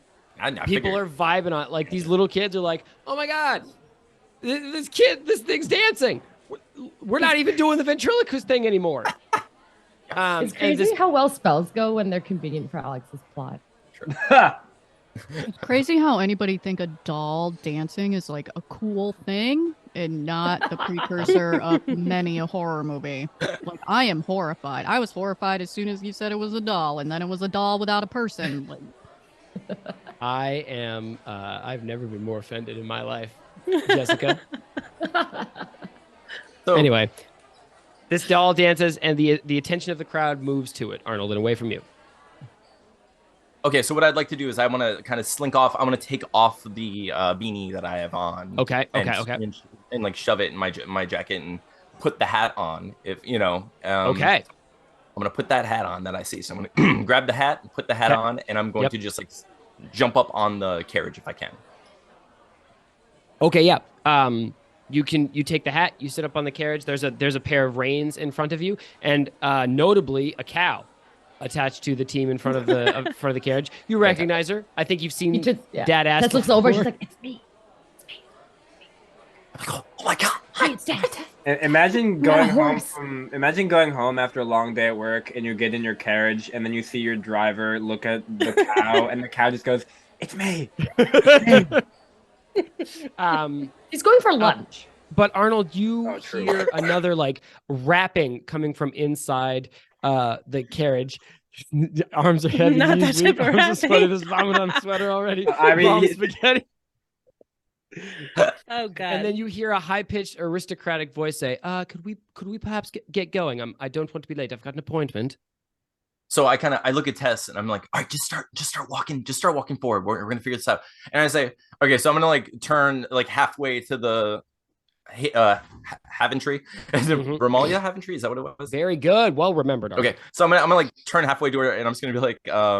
Speaker 6: I
Speaker 4: People are vibing on it. Like these little kids are like, oh my God, this thing's dancing. We're not even doing the ventriloquist thing anymore.
Speaker 7: It's crazy how well spells go when they're convenient for Alex's plot.
Speaker 1: It's crazy how anybody think a doll dancing is like a cool thing and not the precursor of many a horror movie. Like, I am horrified. I was horrified as soon as you said it was a doll, and then it was a doll without a person. Like,
Speaker 4: I am. I've never been more offended in my life, Jessica. So anyway, this doll dances, and the attention of the crowd moves to it, Arnold, and away from you.
Speaker 6: Okay, so what I'd like to do is I want to kind of slink off. I want to take off the beanie that I have on.
Speaker 4: Okay.
Speaker 6: And like shove it in my jacket and put the hat on. If you know.
Speaker 4: Okay.
Speaker 6: I'm gonna put that hat on that I see. So I'm gonna grab the hat, put the hat on, and I'm going to just like jump up on the carriage if I can.
Speaker 4: Okay. Yeah. You take the hat. You sit up on the carriage. There's a pair of reins in front of you, and notably a cow attached to the team in front of the carriage. You recognize her. I think you've seen Dad ask.
Speaker 7: Tess looks over. She's like, "It's me. It's me.
Speaker 6: It's me." Oh my God!
Speaker 7: Hi, it's Dad.
Speaker 3: Imagine going home after a long day at work, and you get in your carriage, and then you see your driver look at the cow, and the cow just goes, "It's me."
Speaker 7: He's going for lunch.
Speaker 4: But Arnold, you hear another like rapping coming from inside the carriage. Arms are heavy.
Speaker 5: Not that type of rapping.
Speaker 4: There's vomit on the sweater already.
Speaker 3: I mean,
Speaker 4: spaghetti.
Speaker 5: Oh God!
Speaker 4: And then you hear a high-pitched, aristocratic voice say, "Could we perhaps get going? I don't want to be late. I've got an appointment."
Speaker 6: So I look at Tess and I'm like, all right, just start walking forward. We're gonna figure this out. And I say, okay, so I'm gonna like turn like halfway to the Haventree. Is it Romalia Haventree? Is that what it was?
Speaker 4: Very good. Well remembered.
Speaker 6: Okay, so I'm gonna like turn halfway to her and I'm just gonna be like, so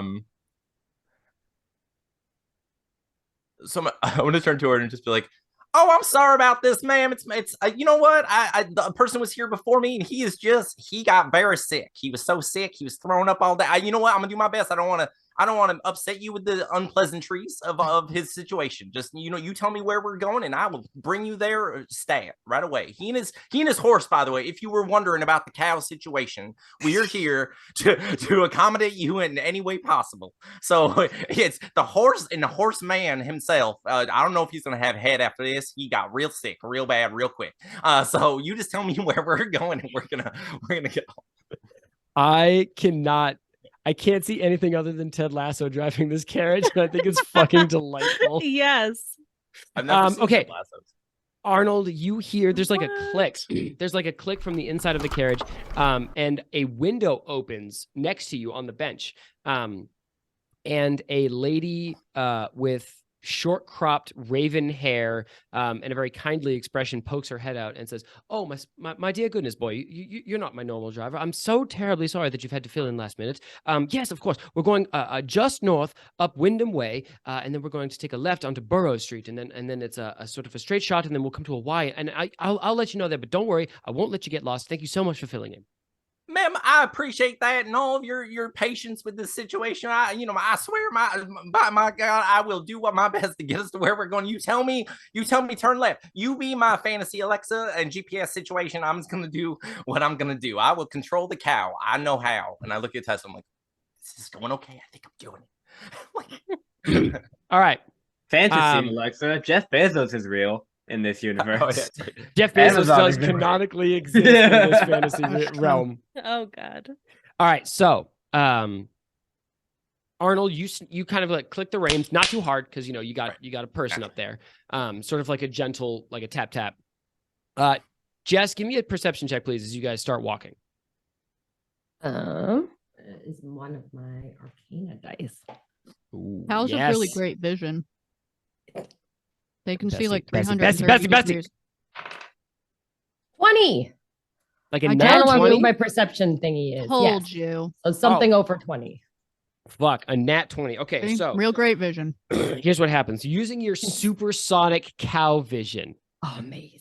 Speaker 6: I'm gonna turn to her and just be like, oh, I'm sorry about this, ma'am. It's you know what? The person was here before me, and he got very sick. He was so sick, he was throwing up all day. You know what? I'm gonna do my best. I don't want to upset you with the unpleasantries of his situation. Just, you tell me where we're going and I will bring you there stat right away. He and his horse, by the way, if you were wondering about the cow situation, we are here to accommodate you in any way possible. So it's the horse and the horseman himself. I don't know if he's going to have head after this. He got real sick, real bad, real quick. So you just tell me where we're going and we're gonna go.
Speaker 4: I can't see anything other than Ted Lasso driving this carriage, and I think it's fucking delightful.
Speaker 5: Yes.
Speaker 6: I've never seen
Speaker 4: okay.
Speaker 6: Ted Lassos.
Speaker 4: Arnold, you hear there's like a click. There's like a click from the inside of the carriage, and a window opens next to you on the bench. And a lady with short cropped raven hair and a very kindly expression pokes her head out and says, "Oh, my dear goodness, boy, you're not my normal driver. I'm so terribly sorry that you've had to fill in last minute. Yes, of course. We're going just north up Wyndham Way, and then we're going to take a left onto Burrows Street, and then it's a sort of a straight shot, and then we'll come to a Y. And I'll let you know there, but don't worry, I won't let you get lost. Thank you so much for filling in."
Speaker 6: Ma'am, I appreciate that and all of your patience with this situation. I swear, by my God, I will do my best to get us to where we're going. You tell me, turn left. You be my fantasy Alexa and GPS situation. I'm just gonna do what I'm gonna do. I will control the cow. I know how. And I look at Tessa. I'm like, this is going okay. I think I'm doing it.
Speaker 4: All right,
Speaker 3: Fantasy, Alexa. Jeff Bezos is real in this universe.
Speaker 6: Oh, yeah.
Speaker 4: Jeff Bezos
Speaker 3: Amazon
Speaker 4: does
Speaker 3: is
Speaker 4: canonically exist in this fantasy realm.
Speaker 5: Oh God.
Speaker 4: All right, so Arnold, you kind of like click the reins, not too hard because you got a person up there, sort of like a gentle, like a tap tap. Jess, give me a perception check, please, as you guys start walking.
Speaker 7: Is one of my Arcana dice.
Speaker 4: Ooh,
Speaker 1: Cows
Speaker 4: yes.
Speaker 1: have really great vision. They can see like
Speaker 4: Bessie,
Speaker 1: 330
Speaker 4: Bessie.
Speaker 1: degrees.
Speaker 7: 20.
Speaker 4: Like a
Speaker 1: I
Speaker 7: I
Speaker 4: nat
Speaker 7: don't know what
Speaker 4: 20?
Speaker 7: my perception thingy is.
Speaker 1: Told
Speaker 7: Yes.
Speaker 1: you.
Speaker 7: So something over 20.
Speaker 4: Fuck, a nat 20. Okay,
Speaker 1: See?
Speaker 4: so
Speaker 1: Real great vision.
Speaker 4: here's what happens. Using your supersonic cow vision,
Speaker 7: Oh, amazing.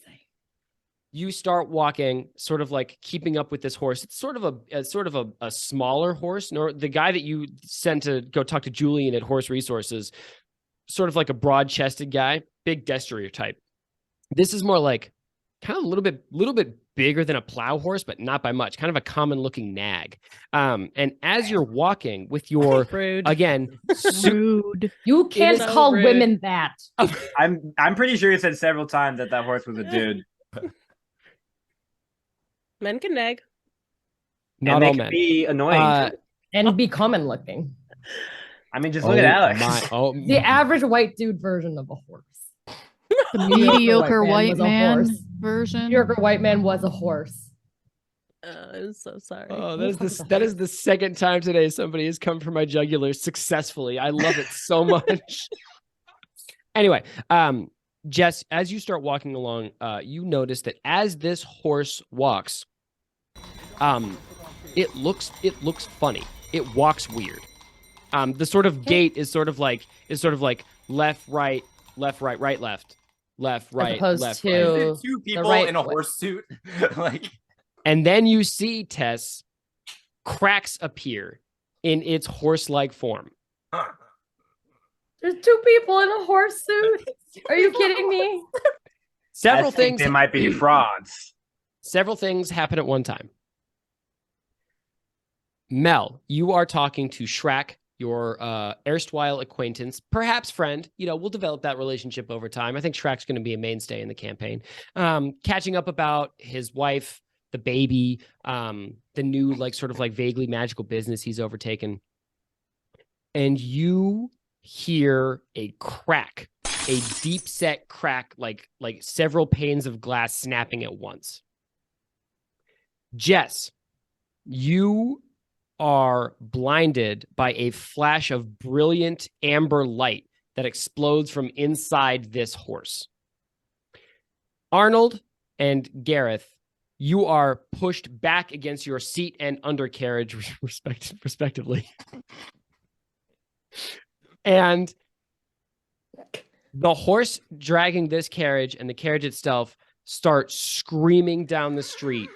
Speaker 4: you start walking, sort of like keeping up with this horse. It's sort of a smaller horse. The guy that you sent to go talk to Julian at Horse Resources, sort of like a broad-chested guy, big destrier type. This is more like kind of a little bit bigger than a plow horse, but not by much. Kind of a common-looking nag. And as you're walking with your
Speaker 5: Rude.
Speaker 4: again,
Speaker 1: Rude.
Speaker 7: You can't
Speaker 5: so
Speaker 7: call
Speaker 5: rude.
Speaker 7: women that.
Speaker 3: I'm pretty sure you said several times that horse was a dude.
Speaker 5: Men can nag.
Speaker 4: not
Speaker 3: and they
Speaker 4: all
Speaker 3: can
Speaker 4: men.
Speaker 3: be annoying. Too.
Speaker 7: And be common looking.
Speaker 3: I mean, just look at Alex.
Speaker 7: The average white dude version of a horse.
Speaker 1: The mediocre
Speaker 7: white
Speaker 1: white
Speaker 7: man was a
Speaker 1: man
Speaker 7: horse.
Speaker 1: version.
Speaker 7: Mediocre white man was a horse.
Speaker 5: I'm so sorry.
Speaker 4: Oh, that is the second time today somebody has come for my jugular successfully. I love it so much. Anyway, Jess, as you start walking along, you notice that as this horse walks, it looks funny. It walks weird. The sort of gait is sort of like left, right, right, left, right,
Speaker 7: opposed
Speaker 4: left,
Speaker 7: to-
Speaker 4: right.
Speaker 6: Two people
Speaker 7: right
Speaker 6: in a
Speaker 7: way.
Speaker 6: horse suit. Like,
Speaker 4: And then you see, Tess, cracks appear in its horse-like form.
Speaker 7: There's two people in a horse suit. Are you kidding me?
Speaker 4: Several
Speaker 3: I think
Speaker 4: things
Speaker 3: they might be frauds.
Speaker 4: Several things happen at one time. Mel, you are talking to Shrek, your erstwhile acquaintance, perhaps friend. We'll develop that relationship over time. I think Shrek's going to be a mainstay in the campaign. Catching up about his wife, the baby, the new sort of vaguely magical business he's overtaken. And you hear a crack, a deep set crack, like several panes of glass snapping at once. Jess, you are blinded by a flash of brilliant amber light that explodes from inside this horse. Arnold and Gareth, you are pushed back against your seat and undercarriage, respectively. And the horse dragging this carriage and the carriage itself start screaming down the street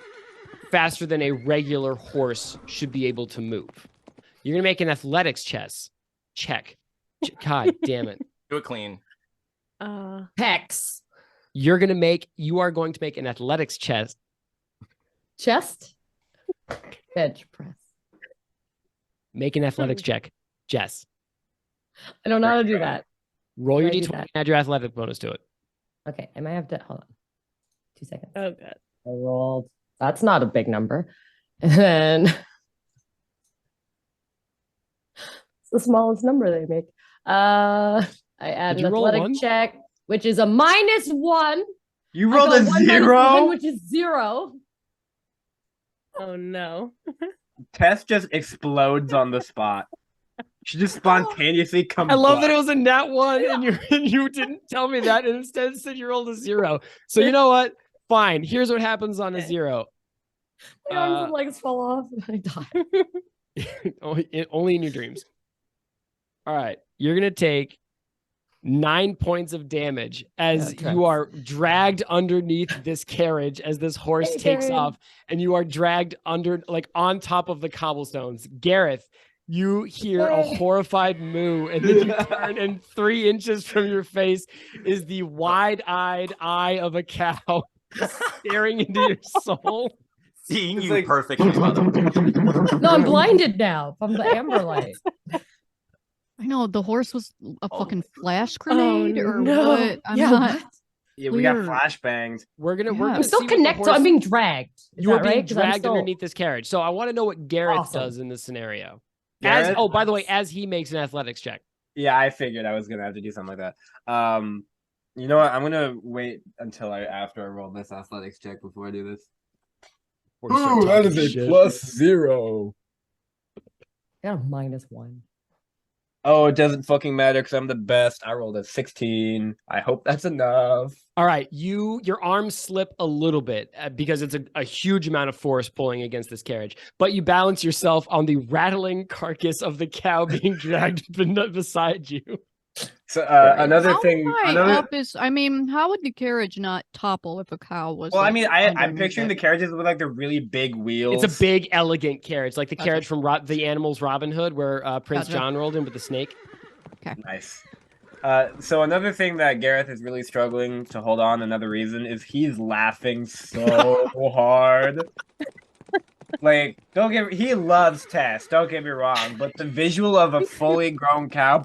Speaker 4: faster than a regular horse should be able to move. You're going to make an athletics check check. God damn it.
Speaker 6: Do it clean.
Speaker 7: Pecs.
Speaker 4: You are going to make an athletics chest.
Speaker 7: Chest. Bench press.
Speaker 4: Make an athletics check. Jess.
Speaker 7: I don't know how to do that.
Speaker 4: Roll your
Speaker 7: How do I do
Speaker 4: d20
Speaker 7: that?
Speaker 4: and add your athletic bonus to it.
Speaker 7: Okay, I might have to hold on. 2 seconds.
Speaker 5: Oh, good.
Speaker 7: I rolled. That's not a big number. And then it's the smallest number they make. I add
Speaker 4: Did
Speaker 7: an
Speaker 4: you roll a
Speaker 7: athletic
Speaker 4: one?
Speaker 7: check, which is a -1.
Speaker 3: You
Speaker 7: I
Speaker 3: rolled
Speaker 7: got
Speaker 3: a
Speaker 7: 1 minus
Speaker 3: 0.
Speaker 7: 1, which is 0.
Speaker 5: Oh no.
Speaker 3: Tess just explodes on the spot. She just spontaneously comes.
Speaker 4: I love that it was a nat 1 and you didn't tell me that and instead said you rolled a 0. So you know what? Fine. Here's what happens on a 0.
Speaker 7: My arms and legs fall off and I die.
Speaker 4: Only in your dreams. All right. You're going to take 9 points of damage as
Speaker 7: Yeah,
Speaker 4: you are dragged underneath this carriage as this horse
Speaker 7: Hey,
Speaker 4: takes
Speaker 7: Garion.
Speaker 4: off and you are dragged under, like on top of the cobblestones. Gareth, you hear a
Speaker 7: Hey.
Speaker 4: horrified moo and then you turn and 3 inches from your face is the wide-eyed eye of a cow staring into your soul.
Speaker 6: Seeing
Speaker 3: It's
Speaker 6: you
Speaker 3: like-
Speaker 6: perfectly, by the way.
Speaker 7: No, I'm blinded now from the amber light.
Speaker 1: I know the horse was a
Speaker 6: Oh
Speaker 1: fucking flash grenade or
Speaker 5: no.
Speaker 1: what? I'm
Speaker 7: Yeah,
Speaker 1: not.
Speaker 7: what?
Speaker 3: Yeah, we got
Speaker 1: Clear.
Speaker 3: flashbangs.
Speaker 4: We're gonna
Speaker 1: Yeah.
Speaker 7: I'm
Speaker 4: see
Speaker 7: still
Speaker 4: what the
Speaker 7: connected, so I'm
Speaker 4: horse-
Speaker 7: being dragged. Is
Speaker 4: You are
Speaker 7: that
Speaker 4: being
Speaker 7: right? 'Cause I'm
Speaker 4: dragged
Speaker 7: still-
Speaker 4: underneath this carriage. So I want to know what Gareth
Speaker 7: Awesome.
Speaker 4: does in this scenario.
Speaker 3: Gareth?
Speaker 4: By the way, as he makes an athletics check.
Speaker 3: Yeah, I figured I was gonna have to do something like that. You know what? I'm gonna wait until after I roll this athletics check before I do this.
Speaker 4: Before you start talking shit.
Speaker 3: 0.
Speaker 7: I got a -1.
Speaker 3: Oh, it doesn't fucking matter because I'm the best. I rolled a 16. I hope that's enough.
Speaker 4: All right, your arms slip a little bit because it's a huge amount of force pulling against this carriage, but you balance yourself on the rattling carcass of the cow being dragged beside you.
Speaker 3: So
Speaker 7: Right.
Speaker 3: another
Speaker 1: How
Speaker 3: thing,
Speaker 1: high
Speaker 3: another.
Speaker 1: up is? I mean, how would the carriage not topple if a cow was?
Speaker 3: Well, I
Speaker 1: like,
Speaker 3: mean, I'm
Speaker 1: underneath
Speaker 3: picturing the
Speaker 1: it?
Speaker 3: carriages with like the really big wheels.
Speaker 4: It's a big, elegant carriage, like the
Speaker 1: Gotcha.
Speaker 4: carriage from the Animals Robin Hood, where Prince
Speaker 1: Gotcha.
Speaker 4: John rolled in with the snake.
Speaker 3: Nice. So another thing that Gareth is really struggling to hold on, another reason, is he's laughing so hard. Like, he loves Tess, don't get me wrong, but the visual of a fully grown cow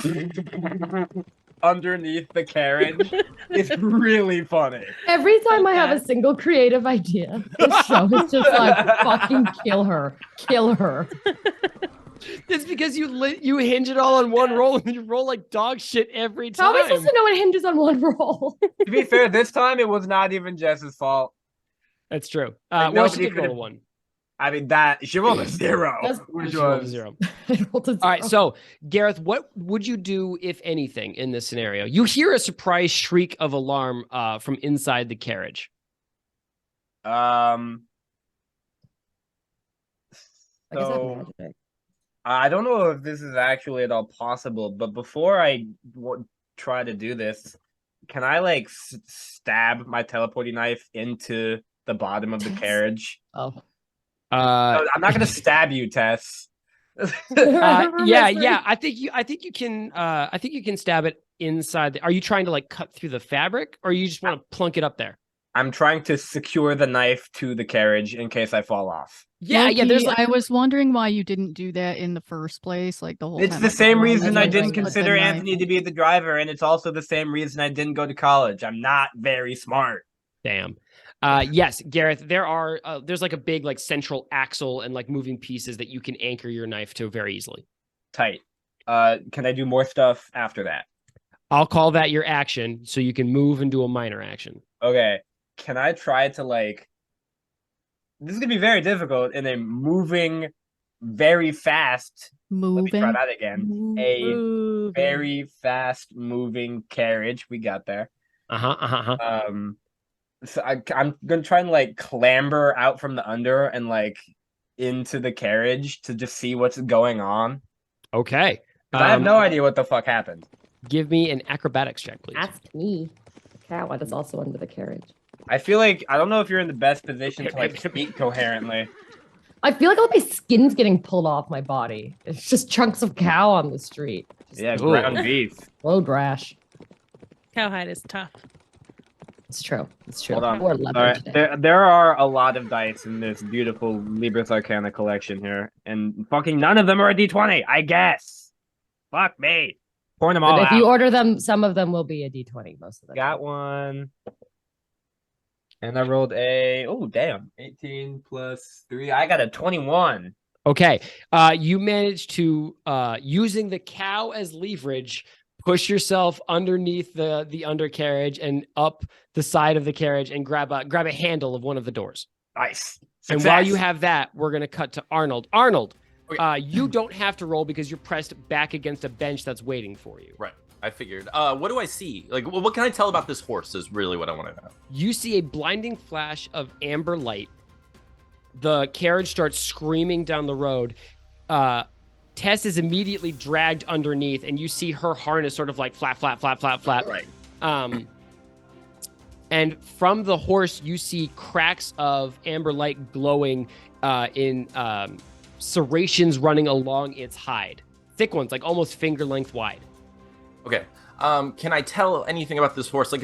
Speaker 3: underneath the carriage is really funny.
Speaker 7: Every time I have a single creative idea, the show is just like, fucking kill her. Kill her.
Speaker 4: It's because you hinge it all on one roll and you roll like dog shit every time.
Speaker 7: How am I supposed to know it hinges on one roll?
Speaker 3: To be fair, this time it was not even Jess's fault.
Speaker 4: That's true.
Speaker 3: Like,
Speaker 4: Well, she
Speaker 3: nobody
Speaker 4: did roll a
Speaker 3: could've-
Speaker 4: 1.
Speaker 3: I mean, she rolled a 0.
Speaker 7: That's-
Speaker 3: which
Speaker 4: She rolled a
Speaker 3: was
Speaker 4: 0.
Speaker 7: I rolled a
Speaker 4: All right,
Speaker 7: 0.
Speaker 4: so Gareth, what would you do if anything in this scenario? You hear a surprise shriek of alarm from inside the carriage.
Speaker 7: I guess I have
Speaker 3: So
Speaker 7: magic.
Speaker 3: I don't know if this is actually at all possible, but before I try to do this, can I like stab my teleporting knife into the bottom of the carriage?
Speaker 7: Oh.
Speaker 3: No, I'm not gonna stab you, Tess.
Speaker 4: Yeah. I think you can stab it inside. Are you trying to like cut through the fabric, or you just want to plunk it up there?
Speaker 3: I'm trying to secure the knife to the carriage in case I fall off.
Speaker 4: Yeah. There's
Speaker 1: Low-key,
Speaker 4: like
Speaker 1: I was wondering why you didn't do that in the first place. Like the whole.
Speaker 3: It's
Speaker 1: time
Speaker 3: the
Speaker 1: I
Speaker 3: same
Speaker 1: followed,
Speaker 3: reason I
Speaker 1: like,
Speaker 3: didn't
Speaker 1: put the
Speaker 3: consider
Speaker 1: knife
Speaker 3: Anthony to
Speaker 1: in.
Speaker 3: be the driver, and it's also the same reason I didn't go to college. I'm not very smart.
Speaker 4: damn. Yes, Gareth. There's like a big like central axle and like moving pieces that you can anchor your knife to very easily.
Speaker 3: Tight. Can I do more stuff after that?
Speaker 4: I'll call that your action, so you can move and do a minor action.
Speaker 3: Okay. Can I try to like? This is gonna be very difficult in a moving, very fast. Let me try
Speaker 1: Moving.
Speaker 3: that again. A
Speaker 5: Moving.
Speaker 3: very fast moving carriage. We got there. So I'm gonna try and like clamber out from the under and like into the carriage to just see what's going on.
Speaker 4: Okay.
Speaker 3: 'Cause I have no idea what the fuck happened.
Speaker 4: Give me an acrobatics check, please.
Speaker 7: Ask me. The cat is also under the carriage.
Speaker 3: I feel like I don't know if you're in the best position to like speak coherently.
Speaker 7: I feel like all my skin's getting pulled off my body. It's just chunks of cow on the street.
Speaker 3: Yeah,
Speaker 4: Ooh.
Speaker 3: ground beef.
Speaker 7: Road rash.
Speaker 5: Cowhide is tough.
Speaker 7: It's true. It's true.
Speaker 3: Hold on.
Speaker 7: More
Speaker 3: All
Speaker 7: leverage
Speaker 3: right. There are a lot of dice in this beautiful Libris Arcana collection here, and fucking none of them are a D20, I guess. Fuck me. Pouring them all
Speaker 7: But if
Speaker 3: out.
Speaker 7: you order them, some of them will be a D20. Most of them.
Speaker 3: Got one. And I rolled a, oh, damn. 18 plus 3. I got a 21.
Speaker 4: Okay. You managed to, using the cow as leverage, push yourself underneath the undercarriage and up the side of the carriage and grab a handle of one of the doors.
Speaker 3: Nice.
Speaker 4: And while you have that, we're going to cut to Arnold. Arnold, you don't have to roll because you're pressed back against a bench that's waiting for you.
Speaker 6: Right. I figured. What do I see? Like, what can I tell about this horse is really what I want to know.
Speaker 4: You see a blinding flash of amber light. The carriage starts screaming down the road. Tess is immediately dragged underneath, and you see her harness sort of like flap.
Speaker 3: Right.
Speaker 4: And from the horse, you see cracks of amber light glowing in serrations running along its hide. Thick ones, like almost finger length wide.
Speaker 6: Okay. Can I tell anything about this horse? Like,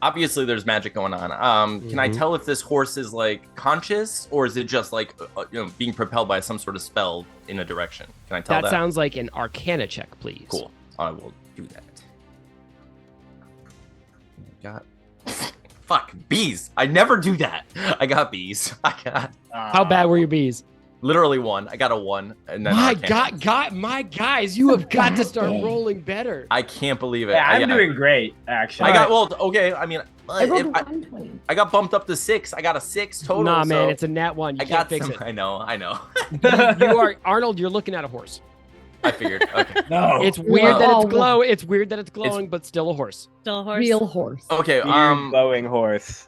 Speaker 6: obviously there's magic going on. Can I tell if this horse is like conscious, or is it just like being propelled by some sort of spell in a direction? Can I tell that?
Speaker 4: That sounds like an Arcana check, please.
Speaker 6: Cool. I will do that. Fuck, bees. I never do that. I got bees.
Speaker 4: How bad were your bees?
Speaker 6: Literally 1. I got a 1. And then
Speaker 4: My guys, you have got to start rolling better.
Speaker 6: I can't believe it.
Speaker 3: Yeah, I'm doing great, actually.
Speaker 6: I mean,
Speaker 7: I rolled a 120.
Speaker 6: I got bumped up to 6. I got a 6 total.
Speaker 4: Nah, man,
Speaker 6: so
Speaker 4: it's a nat 1. You
Speaker 6: I
Speaker 4: can't
Speaker 6: got
Speaker 4: fix
Speaker 6: some.
Speaker 4: it.
Speaker 6: I know.
Speaker 4: You are Arnold. You're looking at a horse.
Speaker 6: I figured. Okay.
Speaker 3: No.
Speaker 4: It's weird that
Speaker 7: Whoa.
Speaker 4: it's glow. It's weird that it's glowing, but still a horse.
Speaker 5: Still a horse.
Speaker 7: Real horse.
Speaker 6: Okay.
Speaker 3: Glowing horse.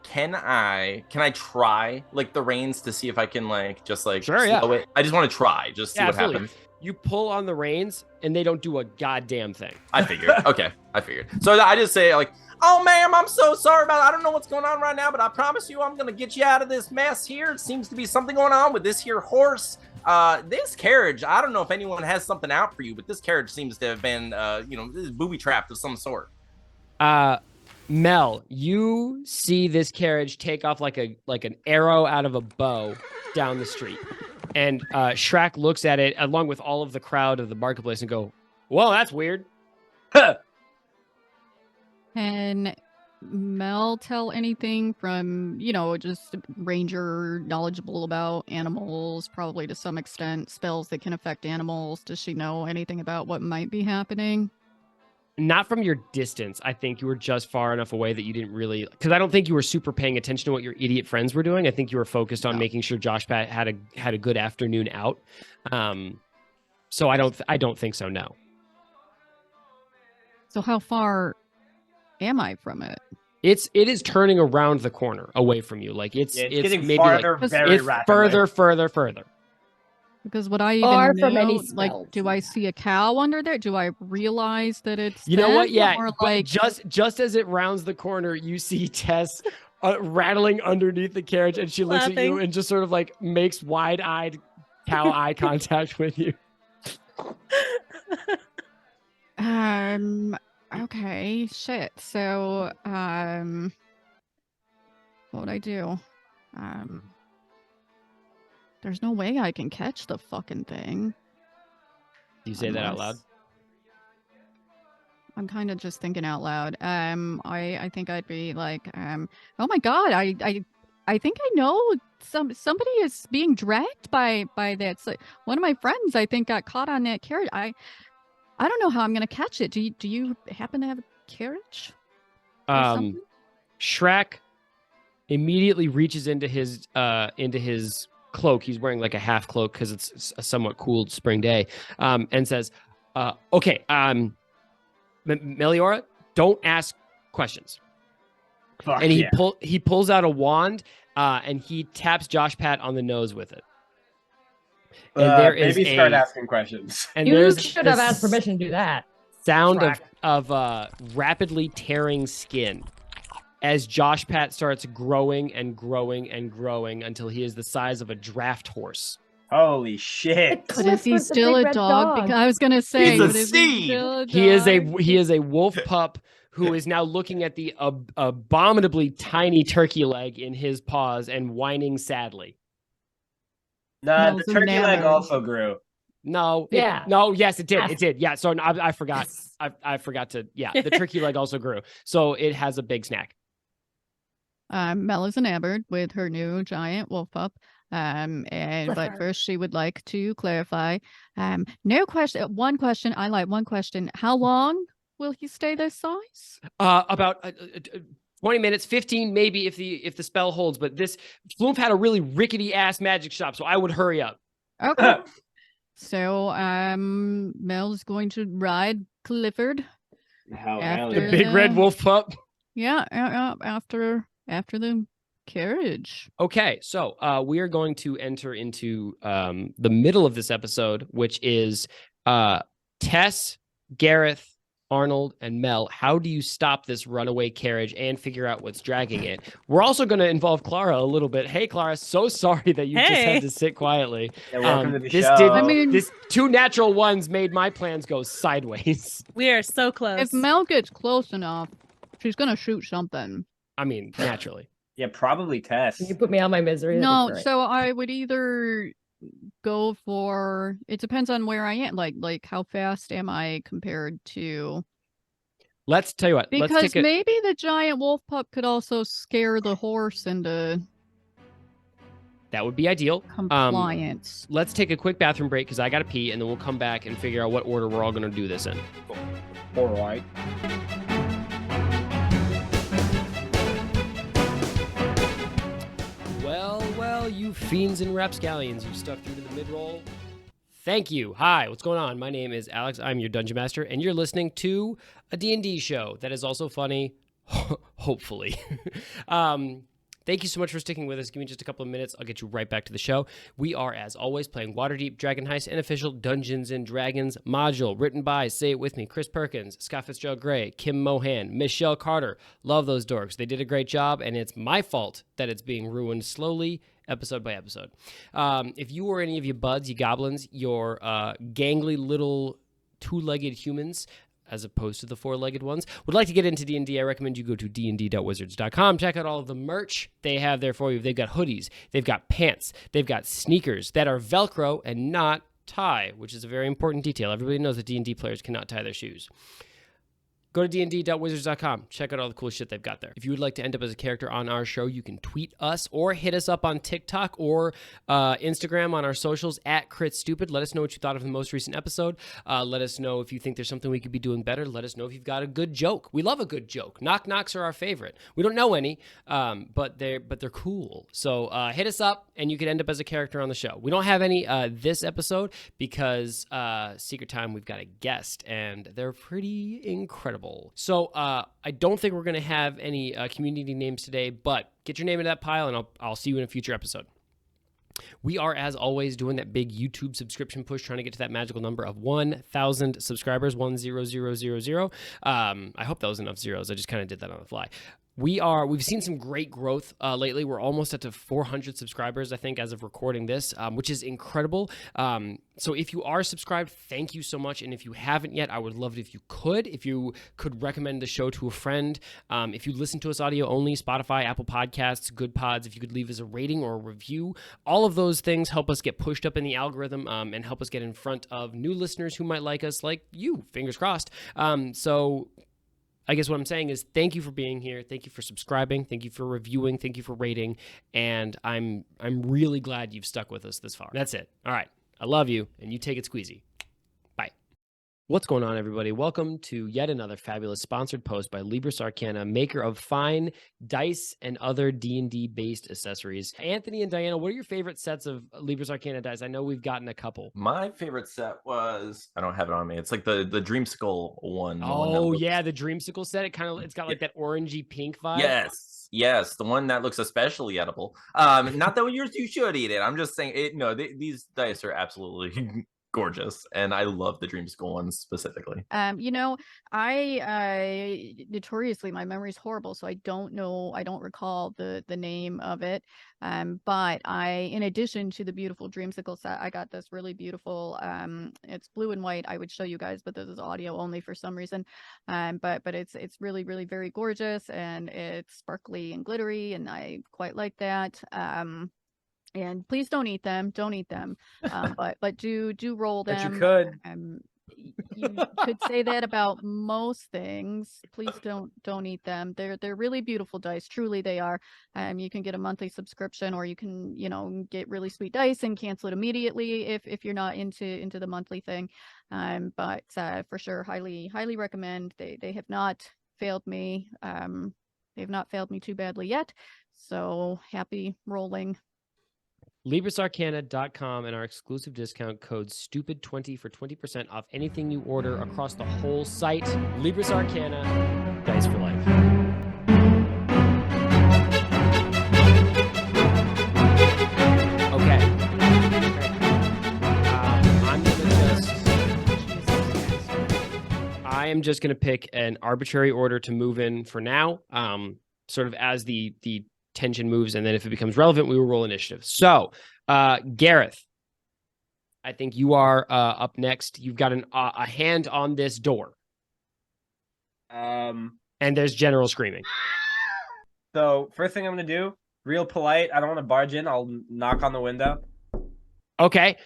Speaker 6: Can I try like the reins to see if I can
Speaker 4: Sure, yeah.
Speaker 6: slow it? I just want to try, just see what
Speaker 4: absolutely.
Speaker 6: happens.
Speaker 4: You pull on the reins, and they don't do a goddamn thing.
Speaker 6: I figured. Okay, I figured. So I just say like, "Oh, ma'am, I'm so sorry about it. I don't know what's going on right now, but I promise you, I'm gonna get you out of this mess here. It seems to be something going on with this here horse. This carriage. I don't know if anyone has something out for you, but this carriage seems to have been, this is booby trapped of some sort."
Speaker 4: Mel, you see this carriage take off like an arrow out of a bow down the street. And Shrek looks at it along with all of the crowd of the marketplace and go, "Well, that's weird."
Speaker 1: Can Mel tell anything from, just ranger knowledgeable about animals, probably to some extent, spells that can affect animals? Does she know anything about what might be happening?
Speaker 4: Not from your distance. I think you were just far enough away that you didn't really, because I don't think you were super paying attention to what your idiot friends were doing. I think you were focused on making sure Josh Pat had a good afternoon out. So I don't think so. No.
Speaker 1: So how far am I from it?
Speaker 4: It is turning around the corner away from you. Like it's
Speaker 3: getting
Speaker 4: maybe
Speaker 3: farther,
Speaker 4: like
Speaker 3: very
Speaker 4: it's
Speaker 3: rapidly.
Speaker 4: further.
Speaker 1: Because would I even
Speaker 7: Or
Speaker 1: know,
Speaker 7: from any
Speaker 1: like,
Speaker 7: spells.
Speaker 1: do I see a cow under there? Do I realize that it's
Speaker 4: You know what?
Speaker 1: them?
Speaker 4: Yeah.
Speaker 1: Or
Speaker 4: but
Speaker 1: like,
Speaker 4: just as it rounds the corner, you see Tess rattling underneath the carriage, and she looks at you
Speaker 5: Laughing.
Speaker 4: and just sort of like makes wide-eyed cow eye contact with you.
Speaker 1: okay, shit. So, what would I do? There's no way I can catch the fucking thing.
Speaker 4: Do you say that out loud?
Speaker 1: Unless- I'm kind of just thinking out loud. I think I'd be like, oh my god, I think I know somebody is being dragged by that. So one of my friends, I think, got caught on that carriage. I don't know how I'm gonna catch it. Do you happen to have a carriage? Or something?
Speaker 4: Shrek immediately reaches into his cloak. He's wearing like a half cloak because it's a somewhat cool spring day, and says, "Okay, Meliora, don't ask questions."
Speaker 3: Fuck
Speaker 4: And
Speaker 3: yeah.
Speaker 4: he pulls out a wand, and he taps Josh Pat on the nose with it. And there is
Speaker 3: maybe start asking questions.
Speaker 4: And
Speaker 7: You
Speaker 4: there's
Speaker 7: should have
Speaker 4: this
Speaker 7: asked permission to do that.
Speaker 4: sound
Speaker 3: Track.
Speaker 4: of rapidly tearing skin as Josh Pat starts growing and growing and growing until he is the size of a draft horse.
Speaker 3: Holy shit.
Speaker 1: But is he still a dog? Because I was gonna say,
Speaker 6: He's a
Speaker 1: but is
Speaker 6: seed.
Speaker 1: he still a dog?
Speaker 4: He is a wolf pup who is now looking at the abominably tiny turkey leg in his paws and whining sadly.
Speaker 3: Nah, the
Speaker 1: Smells
Speaker 3: turkey leg
Speaker 1: enamored.
Speaker 3: also grew.
Speaker 4: No.
Speaker 7: Yeah.
Speaker 4: Yes, it did.
Speaker 7: Yes.
Speaker 4: It did. Yeah. So I forgot.
Speaker 7: Yes.
Speaker 4: I forgot to. Yeah. The turkey leg also grew. So it has a big snack.
Speaker 1: Mel is enamored with her new giant wolf pup. But
Speaker 7: Clifford.
Speaker 1: first she would like to clarify. No question. One question. I like one question. How long will he stay this size?
Speaker 4: About 20 minutes, 15 maybe if the spell holds. But this Flumph had a really rickety ass magic shop, so I would hurry up.
Speaker 1: Okay. So Mel's going to ride Clifford.
Speaker 3: How
Speaker 1: After
Speaker 4: The big red wolf pup.
Speaker 1: Yeah, after the carriage.
Speaker 4: Okay, so we are going to enter into the middle of this episode, which is Tess, Gareth, Arnold, and Mel. How do you stop this runaway carriage and figure out what's dragging it? We're also going to involve Clara a little bit. Hey, Clara, so sorry that you just had to sit quietly.
Speaker 3: Yeah, welcome to the
Speaker 4: this
Speaker 3: show.
Speaker 4: This two natural ones made my plans go sideways.
Speaker 5: We are so close.
Speaker 1: If Mel gets close enough, she's gonna shoot something.
Speaker 4: I mean, naturally.
Speaker 3: Yeah, probably Tess.
Speaker 7: Can you put me on my misery? That'd be
Speaker 1: No,
Speaker 7: great.
Speaker 1: so I would either go for. It depends on where I am. Like how fast am I compared to?
Speaker 4: Let's tell you what. Let's
Speaker 1: Because
Speaker 4: take a,
Speaker 1: maybe the giant wolf pup could also scare the horse into
Speaker 4: that would be ideal.
Speaker 1: compliance.
Speaker 4: Let's take a quick bathroom break because I got to pee, and then we'll come back and figure out what order we're all going to do this in.
Speaker 3: All right.
Speaker 4: Well, you fiends and rapscallions, you stuck through to the mid-roll. Thank you. Hi, what's going on? My name is Alex. I'm your Dungeon Master, and you're listening to a D&D show that is also funny, hopefully. Thank you so much for sticking with us. Give me just a couple of minutes. I'll get you right back to the show. We are, as always, playing Waterdeep, Dragon Heist, and official Dungeons & Dragons module. Written by, say it with me, Chris Perkins, Scott Fitzgerald Gray, Kim Mohan, Michelle Carter. Love those dorks. They did a great job, and it's my fault that it's being ruined slowly, episode by episode. If you or any of you buds, you goblins, your gangly little two-legged humans, as opposed to the four-legged ones, would like to get into D&D, I recommend you go to dnd.wizards.com. Check out all of the merch they have there for you. They've got hoodies, they've got pants, they've got sneakers that are Velcro and not tie, which is a very important detail. Everybody knows that D&D players cannot tie their shoes. Go to dnd.wizards.com. Check out all the cool shit they've got there. If you would like to end up as a character on our show, you can tweet us or hit us up on TikTok or Instagram on our socials at CritStupid. Let us know what you thought of the most recent episode. Let us know if you think there's something we could be doing better. Let us know if you've got a good joke. We love a good joke. Knock knocks are our favorite. We don't know any, but they're cool. So hit us up, and you can end up as a character on the show. We don't have any this episode because Secret Time we've got a guest, and they're pretty incredible. So I don't think we're going to have any community names today, but get your name in that pile, and I'll see you in a future episode. We are, as always, doing that big YouTube subscription push, trying to get to that magical number of 1,000 subscribers, 10000. I hope that was enough zeros. I just kind of did that on the fly. We've seen some great growth lately. We're almost at to 400 subscribers, I think, as of recording this, which is incredible. So if you are subscribed, thank you so much. And if you haven't yet, I would love it if you could recommend the show to a friend. If you listen to us audio only, Spotify, Apple Podcasts, Good Pods, if you could leave us a rating or a review, all of those things help us get pushed up in the algorithm and help us get in front of new listeners who might like us, like you, fingers crossed. So I guess what I'm saying is thank you for being here. Thank you for subscribing. Thank you for reviewing. Thank you for rating. And I'm really glad you've stuck with us this far. That's it. All right. I love you, and you take it squeezy. Bye. What's going on, everybody? Welcome to yet another fabulous sponsored post by Libris Arcana, maker of fine dice and other D&D based accessories. Anthony and Diana, what are your favorite sets of Libris Arcana dice? I know we've gotten a couple.
Speaker 6: My favorite set was, I don't have it on me. It's like the Dreamsicle one.
Speaker 4: Oh yeah, the Dreamsicle set. It's got like that orangey pink vibe.
Speaker 6: Yes, the one that looks especially edible. Not that yours you should eat it. I'm just saying it. No, these dice are absolutely gorgeous, and I love the dreamsicle ones specifically.
Speaker 1: You know, I notoriously my memory's horrible, so I don't recall the name of it. But in addition to the beautiful dreamsicle set, I got this really beautiful. It's blue and white. I would show you guys, but this is audio only for some reason. But it's really very gorgeous, and it's sparkly and glittery, and I quite like that. And please don't eat them. Don't eat them. But do roll them.
Speaker 3: But you could.
Speaker 1: You could say that about most things. Please don't eat them. They're really beautiful dice. Truly they are. You can get a monthly subscription, or you can, get really sweet dice and cancel it immediately if you're not into the monthly thing. But for sure, highly recommend. They have not failed me. They've not failed me too badly yet. So happy rolling.
Speaker 4: LibrisArcana.com and our exclusive discount code STUPID20 for 20% off anything you order across the whole site. Libris Arcana, dice for life. Okay. I am just going to pick an arbitrary order to move in for now, sort of as the tension moves, and then if it becomes relevant, we will roll initiative. So, Gareth, I think you are up next. You've got a hand on this door. And there's general screaming.
Speaker 3: So first thing I'm gonna do, real polite. I don't want to barge in. I'll knock on the window.
Speaker 4: Okay.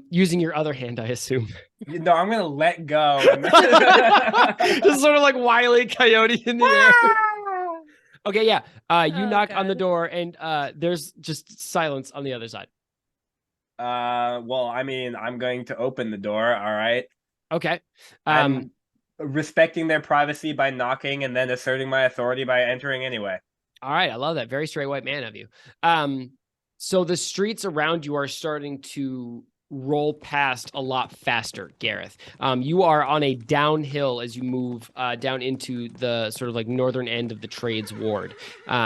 Speaker 4: Using your other hand, I assume.
Speaker 3: No, I'm gonna let go.
Speaker 4: Just sort of like Wile E. Coyote in the air. Okay, yeah. You knock on the door, and there's just silence on the other side.
Speaker 3: Well, I mean, I'm going to open the door. All right.
Speaker 4: Okay.
Speaker 3: I'm respecting their privacy by knocking, and then asserting my authority by entering anyway.
Speaker 4: All right, I love that. Very straight white man of you. So the streets around you are starting to roll past a lot faster, Gareth. You are on a downhill as you move down into the sort of like northern end of the trades ward.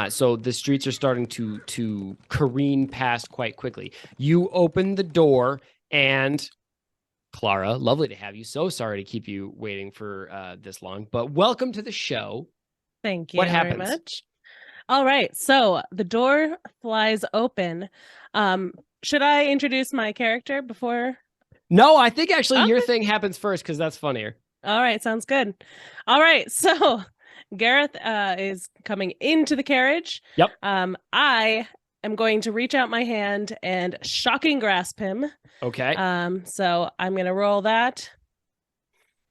Speaker 4: So the streets are starting to careen past quite quickly. You open the door, and Clara, lovely to have you. So sorry to keep you waiting for this long, but welcome to the show.
Speaker 5: Thank you
Speaker 4: What
Speaker 5: very
Speaker 4: happens?
Speaker 5: much. All right, so the door flies open. Should I introduce my character before?
Speaker 4: No, I think actually your
Speaker 5: Okay.
Speaker 4: thing happens first because that's funnier.
Speaker 5: All right, sounds good. All right, so Gareth is coming into the carriage.
Speaker 4: Yep.
Speaker 5: I am going to reach out my hand and shocking grasp him.
Speaker 4: Okay.
Speaker 5: So I'm going to roll that.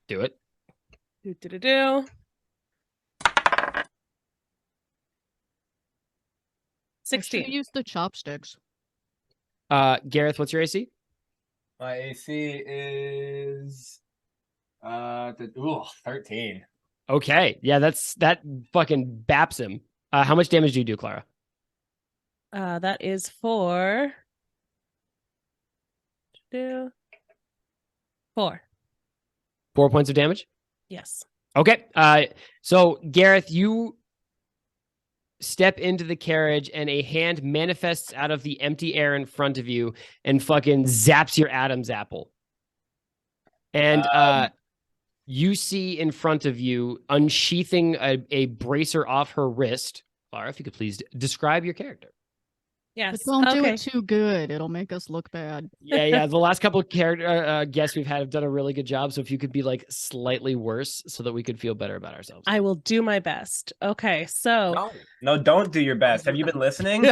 Speaker 4: Do it.
Speaker 5: Do. 16.
Speaker 1: Use the chopsticks.
Speaker 4: Gareth, what's your AC?
Speaker 3: My AC is 13.
Speaker 4: Okay. Yeah, that fucking baps him. How much damage do you do, Clara?
Speaker 5: That is for 4.
Speaker 4: 4 points of damage?
Speaker 5: Yes.
Speaker 4: Okay. So Gareth, you step into the carriage, and a hand manifests out of the empty air in front of you and fucking zaps your Adam's apple. And you see in front of you, unsheathing a bracer off her wrist. Clara, if you could please describe your character.
Speaker 5: Yes.
Speaker 1: But don't do
Speaker 5: Okay.
Speaker 1: it too good. It'll make us look bad.
Speaker 4: Yeah. The last couple of character guests we've had have done a really good job. So if you could be like slightly worse so that we could feel better about ourselves.
Speaker 5: I will do my best. Okay, so
Speaker 3: No, don't do your best. Have you been listening?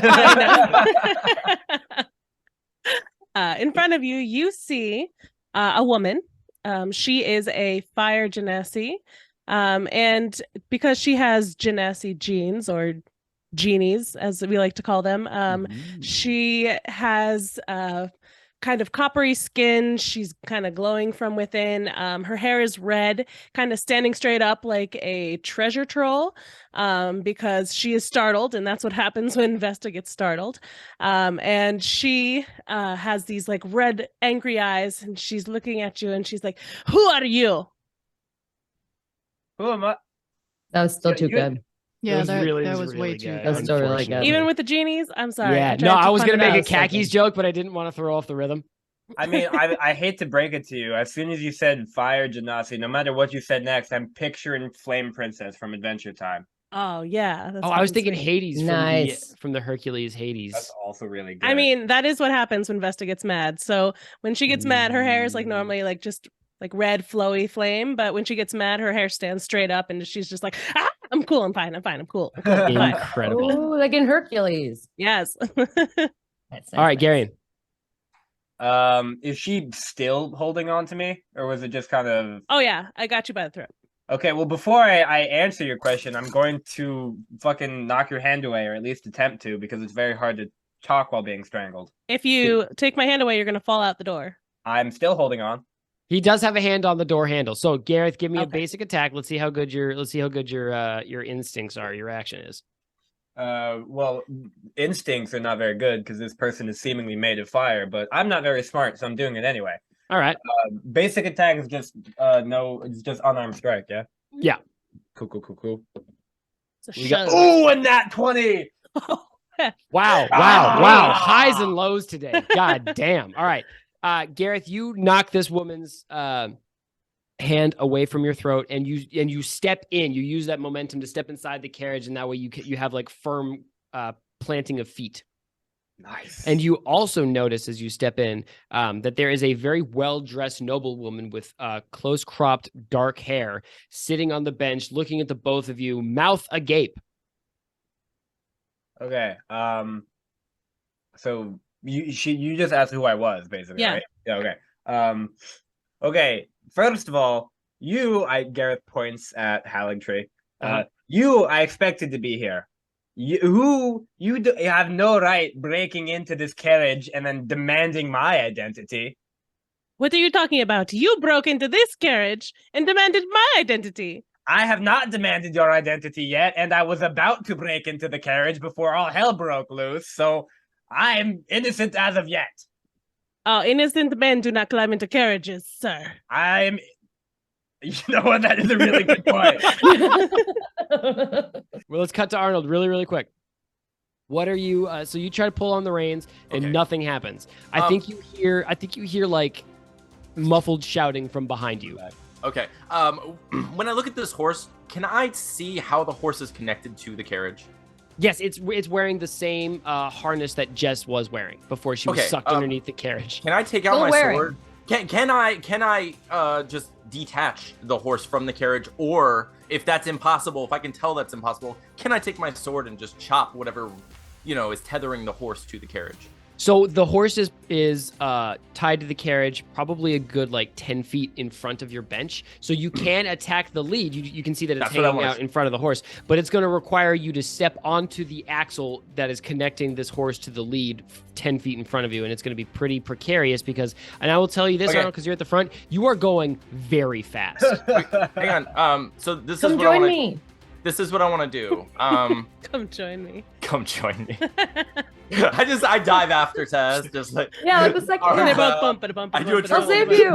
Speaker 5: in front of you, you see a woman. She is a fire genasi. And because she has genasi genes, or genies, as we like to call them, she has kind of coppery skin. She's kind of glowing from within. Her hair is red, kind of standing straight up like a treasure troll, because she is startled, and that's what happens when Vesta gets startled. And she has these like red, angry eyes, and she's looking at you, and she's like, "Who are you?"
Speaker 3: Who am I?
Speaker 7: That was still
Speaker 3: Yeah,
Speaker 7: too
Speaker 3: you-
Speaker 7: good.
Speaker 1: Yeah, that
Speaker 4: really
Speaker 1: was way
Speaker 4: good,
Speaker 1: too
Speaker 7: That's still really
Speaker 4: unfortunately.
Speaker 7: good.
Speaker 5: Even with the genies? I'm sorry.
Speaker 4: Yeah,
Speaker 5: I tried
Speaker 4: no,
Speaker 5: to
Speaker 4: I was
Speaker 5: fun
Speaker 4: going to
Speaker 5: it
Speaker 4: make a
Speaker 5: out.
Speaker 7: second.
Speaker 4: khakis joke, but I didn't want to throw off the rhythm.
Speaker 3: I mean, I hate to break it to you. As soon as you said fire genasi, no matter what you said next, I'm picturing Flame Princess from Adventure Time.
Speaker 5: Oh yeah. That's
Speaker 4: I was
Speaker 5: fucking
Speaker 4: thinking
Speaker 5: sweet.
Speaker 4: Hades
Speaker 7: Nice.
Speaker 4: from the Hercules Hades.
Speaker 3: That's also really good.
Speaker 5: I mean, that is what happens when Vesta gets mad. So when she gets mad, her hair is like normally like just like red flowy flame, but when she gets mad, her hair stands straight up and she's just like, I'm cool, I'm fine, I'm fine, I'm cool. I'm cool, I'm fine.
Speaker 4: Incredible.
Speaker 7: Oh, like in Hercules.
Speaker 5: Yes.
Speaker 7: That's
Speaker 4: All right,
Speaker 7: nice.
Speaker 4: Garion.
Speaker 3: Is she still holding on to me, or was it just kind of?
Speaker 5: Oh yeah, I got you by the throat.
Speaker 3: Okay, well, before I answer your question, I'm going to fucking knock your hand away, or at least attempt to, because it's very hard to talk while being strangled.
Speaker 5: If you take my hand away, you're gonna fall out the door.
Speaker 3: I'm still holding on.
Speaker 4: He does have a hand on the door handle. So Gareth, give me a
Speaker 5: Okay.
Speaker 4: basic attack. Let's see how good your instincts are, your action is.
Speaker 3: Well, instincts are not very good because this person is seemingly made of fire, but I'm not very smart, so I'm doing it anyway.
Speaker 4: All right.
Speaker 3: Basic attack is just it's just unarmed strike, yeah?
Speaker 4: Yeah.
Speaker 3: Cool.
Speaker 5: It's a
Speaker 4: We got-
Speaker 5: shove.
Speaker 3: Oh, and that 20!
Speaker 4: Wow. Highs and lows today. God damn. All right. Gareth, you knock this woman's hand away from your throat and you step in. You use that momentum to step inside the carriage, and that way you have like firm planting of feet.
Speaker 3: Nice.
Speaker 4: And you also notice as you step in that there is a very well-dressed noblewoman with close-cropped dark hair sitting on the bench looking at the both of you, mouth agape.
Speaker 3: Okay. So you just asked who I was, basically,
Speaker 5: Yeah.
Speaker 3: right? Yeah. Okay. Okay. First of all, Gareth points at Haventree. You, I expected to be here. You have no right breaking into this carriage and then demanding my identity.
Speaker 5: What are you talking about? You broke into this carriage and demanded my identity.
Speaker 3: I have not demanded your identity yet, and I was about to break into the carriage before all hell broke loose, so I'm innocent as of yet.
Speaker 5: Oh, innocent men do not climb into carriages, sir.
Speaker 3: You know what? That is a really good point.
Speaker 4: Well, let's cut to Arnold really, really quick. What are you? So you try to pull on the reins, and
Speaker 6: Okay.
Speaker 4: nothing happens. I think you hear like muffled shouting from behind you.
Speaker 6: Okay. When I look at this horse, can I see how the horse is connected to the carriage?
Speaker 4: Yes, it's wearing the same harness that Jess was wearing before she was
Speaker 6: Okay,
Speaker 4: sucked underneath the carriage.
Speaker 6: Can I take out
Speaker 7: Still
Speaker 6: my
Speaker 7: wearing.
Speaker 6: sword? Can I just detach the horse from the carriage, or if that's impossible, if I can tell that's impossible, can I take my sword and just chop whatever, is tethering the horse to the carriage?
Speaker 4: So the horse is tied to the carriage, probably a good like 10 feet in front of your bench. So you can attack the lead. You can see that it's
Speaker 6: That's what I
Speaker 4: hanging
Speaker 6: wanna
Speaker 4: out in front of the horse, but it's going to require you to step onto the axle that is connecting this horse to the lead 10 feet in front of you. And it's going to be pretty precarious because, and I will tell you this,
Speaker 6: Okay.
Speaker 4: Arnold, because you're at the front, you are going very fast.
Speaker 6: Hang on. So this
Speaker 7: Come
Speaker 6: is what I
Speaker 7: join
Speaker 6: want.
Speaker 7: me.
Speaker 6: This is what I want to do.
Speaker 5: Come join me.
Speaker 6: Come join me. I dive after Tess, just like
Speaker 7: Yeah, like the second
Speaker 6: All
Speaker 5: And they
Speaker 6: right.
Speaker 7: half.
Speaker 5: both bump it, bump it.
Speaker 6: I do a
Speaker 7: I'll save you.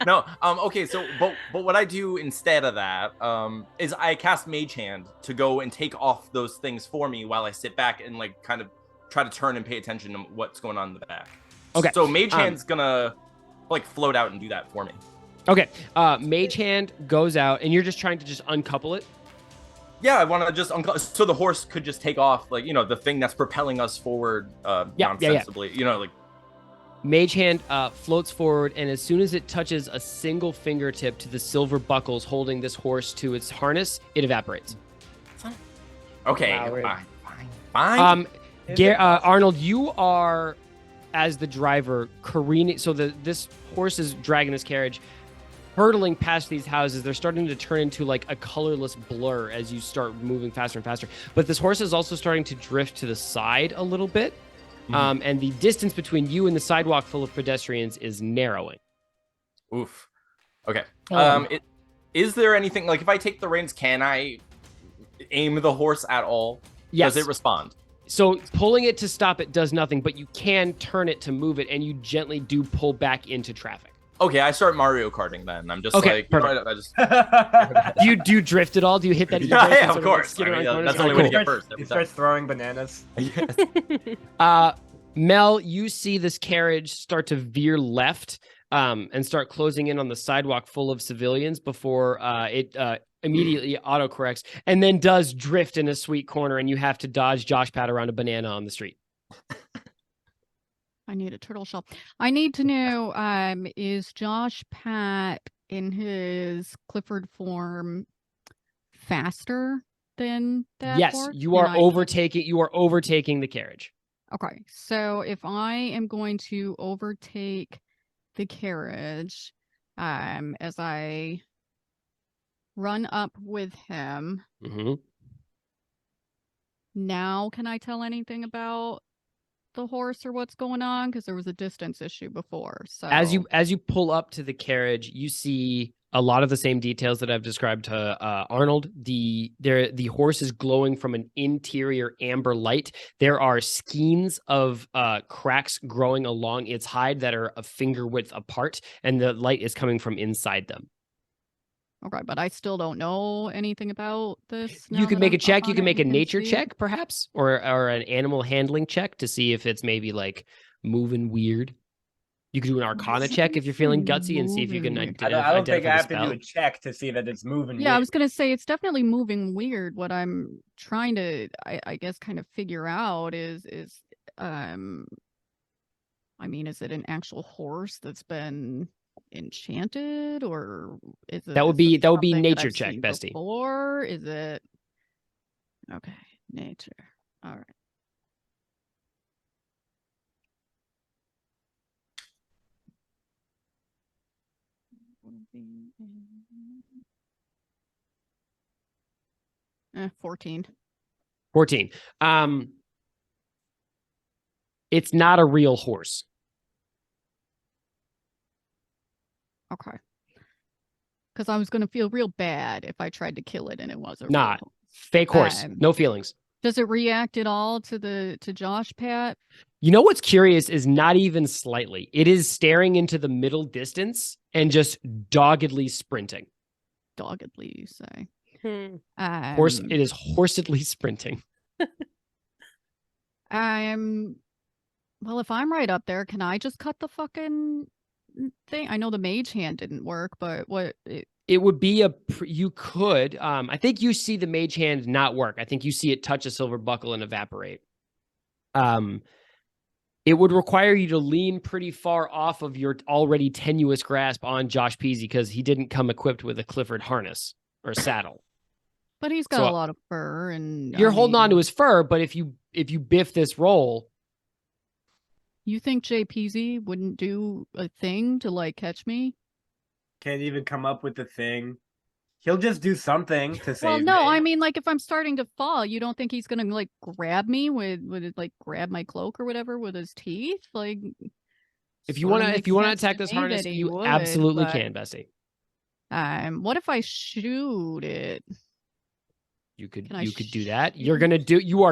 Speaker 6: No. Okay. So, but what I do instead of that is I cast Mage Hand to go and take off those things for me while I sit back and like kind of try to turn and pay attention to what's going on in the back.
Speaker 4: Okay.
Speaker 6: So Mage Hand's gonna like float out and do that for me.
Speaker 4: Okay. Mage Hand goes out and you're just trying to just uncouple it.
Speaker 6: Yeah, I want to just so the horse could just take off, like the thing that's propelling us forward, nonsensibly. Like
Speaker 4: Mage Hand floats forward, and as soon as it touches a single fingertip to the silver buckles holding this horse to its harness, it evaporates.
Speaker 6: okay,
Speaker 7: Wow, weird.
Speaker 6: fine.
Speaker 4: Arnold, you are, as the driver, careening. So this horse is dragging this carriage, hurtling past these houses. They're starting to turn into like a colorless blur as you start moving faster and faster. But this horse is also starting to drift to the side a little bit. And the distance between you and the sidewalk full of pedestrians is narrowing.
Speaker 6: Oof. Okay.
Speaker 7: Oh.
Speaker 6: Is there anything like if I take the reins, can I aim the horse at all?
Speaker 4: Yes.
Speaker 6: Does it respond?
Speaker 4: So pulling it to stop it does nothing, but you can turn it to move it, and you gently do pull back into traffic.
Speaker 6: Okay, I start Mario Karting then. I'm just
Speaker 4: Okay,
Speaker 6: like,
Speaker 4: perfect.
Speaker 6: I just
Speaker 4: Do you drift at all? Do you hit that?
Speaker 6: yeah,
Speaker 4: E-brake and
Speaker 6: of
Speaker 4: sort like
Speaker 6: course.
Speaker 4: skid
Speaker 6: I mean,
Speaker 4: around corners?
Speaker 6: that's the only
Speaker 4: Alright,
Speaker 6: way to
Speaker 4: cool.
Speaker 6: get first.
Speaker 3: He
Speaker 6: Every time.
Speaker 3: starts throwing bananas.
Speaker 6: Yes.
Speaker 4: Mel, you see this carriage start to veer left and start closing in on the sidewalk full of civilians before it immediately autocorrects and then does drift in a sweet corner, and you have to dodge Josh Pat around a banana on the street.
Speaker 1: I need a turtle shell. I need to know, is Josh Pat in his Clifford form faster than that
Speaker 4: Yes,
Speaker 1: horse?
Speaker 4: you are overtaking the carriage.
Speaker 1: Okay, so if I am going to overtake the carriage, as I run up with him,
Speaker 4: Mm-hmm.
Speaker 1: now can I tell anything about the horse or what's going on? Because there was a distance issue before. So
Speaker 4: As you pull up to the carriage, you see a lot of the same details that I've described to Arnold. The horse is glowing from an interior amber light. There are skeins of cracks growing along its hide that are a finger width apart, and the light is coming from inside them.
Speaker 1: Okay, but I still don't know anything about this.
Speaker 4: You could make a check. You can make a nature
Speaker 1: check.
Speaker 4: check, perhaps, or an animal handling check to see if it's maybe like moving weird. You could do an Arcana check if you're feeling gutsy and see if you can
Speaker 1: Moving weird.
Speaker 3: I don't think I have to
Speaker 4: spell.
Speaker 3: do a check to see that it's moving.
Speaker 1: Yeah, I
Speaker 3: weird.
Speaker 1: was gonna say it's definitely moving weird. What I'm trying to, I guess, kind of figure out is, I mean, is it an actual horse that's been enchanted, or is it?
Speaker 4: That would be
Speaker 1: something that
Speaker 4: nature
Speaker 1: I've
Speaker 4: check,
Speaker 1: seen
Speaker 4: bestie.
Speaker 1: Or is it? Okay, nature. All right. Would be 14.
Speaker 4: 14. It's not a real horse.
Speaker 1: Okay. Because I was going to feel real bad if I tried to kill it and it wasn't.
Speaker 4: Not fake horse. No feelings.
Speaker 1: Does it react at all to Josh Pat?
Speaker 4: You know what's curious is not even slightly. It is staring into the middle distance and just doggedly sprinting.
Speaker 1: Doggedly, you say.
Speaker 4: It is horsedly sprinting.
Speaker 1: Well, if I'm right up there, can I just cut the fucking thing? I know the mage hand didn't work, but what?
Speaker 4: It would be you could. I think you see the mage hand not work. I think you see it touch a silver buckle and evaporate. It would require you to lean pretty far off of your already tenuous grasp on Josh Peasy because he didn't come equipped with a Clifford harness or saddle.
Speaker 1: But he's got a lot of fur, and
Speaker 4: you're holding on to his fur. But if you biff this roll,
Speaker 1: you think JPZ wouldn't do a thing to like catch me?
Speaker 3: Can't even come up with the thing. He'll just do something to save
Speaker 1: Well, no,
Speaker 3: me.
Speaker 1: I mean, like, if I'm starting to fall, you don't think he's gonna like grab me with like grab my cloak or whatever with his teeth? Like,
Speaker 4: if you want to attack this harness, you absolutely can, Bessie.
Speaker 1: What if I shoot it?
Speaker 4: You could do that. You are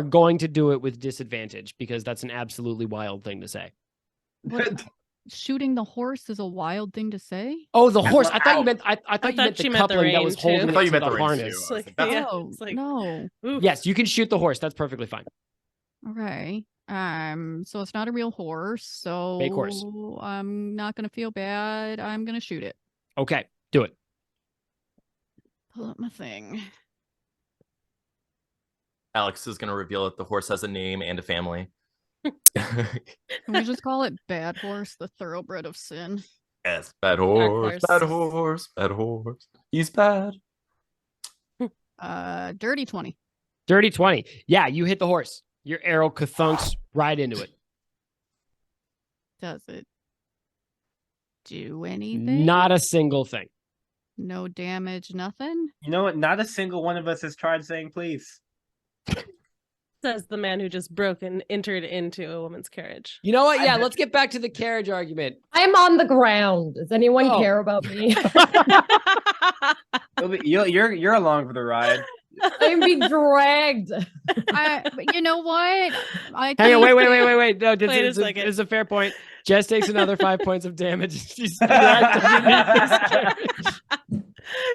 Speaker 4: going to do it with disadvantage because that's an absolutely wild thing to say.
Speaker 1: What? Shooting the horse is a wild thing to say?
Speaker 4: Oh, the horse. I thought you meant the coupling that was holding
Speaker 6: I thought you
Speaker 4: it to
Speaker 6: meant
Speaker 4: the
Speaker 6: the
Speaker 4: harness.
Speaker 1: No.
Speaker 4: Yes, you can shoot the horse. That's perfectly fine.
Speaker 1: Okay. So it's not a real horse. So
Speaker 4: fake horse.
Speaker 1: I'm not gonna feel bad. I'm gonna shoot it.
Speaker 4: Okay, do it.
Speaker 1: Pull up my thing.
Speaker 6: Alex is going to reveal that the horse has a name and a family.
Speaker 1: Can we just call it Bad Horse, the thoroughbred of sin?
Speaker 6: Yes, bad horse, bad horse, bad horse. He's bad.
Speaker 1: Dirty 20.
Speaker 4: Dirty 20. Yeah, you hit the horse. Your arrow kathunks right into it.
Speaker 1: Does it do anything?
Speaker 4: Not a single thing.
Speaker 1: No damage, nothing?
Speaker 3: You know what? Not a single one of us has tried saying please.
Speaker 5: Says the man who just entered into a woman's carriage.
Speaker 4: You know what? Yeah, let's get back to the carriage argument.
Speaker 7: I'm on the ground. Does anyone care about me?
Speaker 3: You're along for the ride.
Speaker 7: I'm being dragged.
Speaker 1: You know what?
Speaker 4: Hang on, wait. No,
Speaker 5: Wait a
Speaker 4: this
Speaker 5: second.
Speaker 4: is a fair point. Jess takes another 5 points of damage. She's dragged underneath this carriage.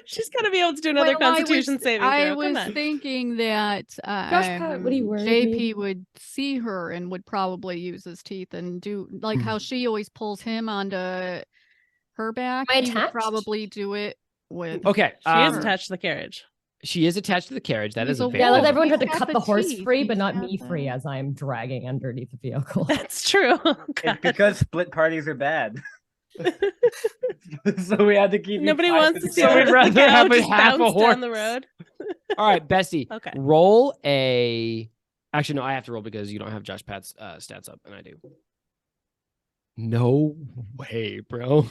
Speaker 5: She's gonna be able to do another Constitution saving throw.
Speaker 1: I
Speaker 5: Come
Speaker 1: was
Speaker 5: on.
Speaker 1: thinking that
Speaker 7: Pat, what are you worried,
Speaker 1: JP
Speaker 7: maybe?
Speaker 1: would see her and would probably use his teeth and do like how she always pulls him onto her back.
Speaker 7: Am I
Speaker 1: He would
Speaker 7: attached?
Speaker 1: probably do it with.
Speaker 4: Okay.
Speaker 5: She is attached to the carriage.
Speaker 4: She is attached to the carriage. That
Speaker 1: He's
Speaker 4: is a
Speaker 1: a
Speaker 4: very
Speaker 7: Yeah,
Speaker 1: wolf.
Speaker 7: like everyone
Speaker 1: He's
Speaker 7: tried to
Speaker 1: got
Speaker 7: cut
Speaker 1: the
Speaker 7: the horse
Speaker 1: teeth.
Speaker 7: free, but
Speaker 1: He's
Speaker 7: not
Speaker 1: got
Speaker 7: me free
Speaker 1: the-
Speaker 7: as I'm dragging underneath the vehicle.
Speaker 5: That's true. Oh,
Speaker 3: It's
Speaker 5: God.
Speaker 3: because split parties are bad. So we had to keep. you
Speaker 5: Nobody
Speaker 3: five
Speaker 5: wants to see
Speaker 3: together.
Speaker 4: we'd rather
Speaker 5: the cow
Speaker 4: have a
Speaker 5: just
Speaker 4: half a
Speaker 5: bounce down the
Speaker 4: horse.
Speaker 5: road.
Speaker 4: All right, Bessie.
Speaker 5: Okay.
Speaker 4: Roll a. Actually, no, I have to roll because you don't have Josh Pat's stats up, and I do. No way, bro.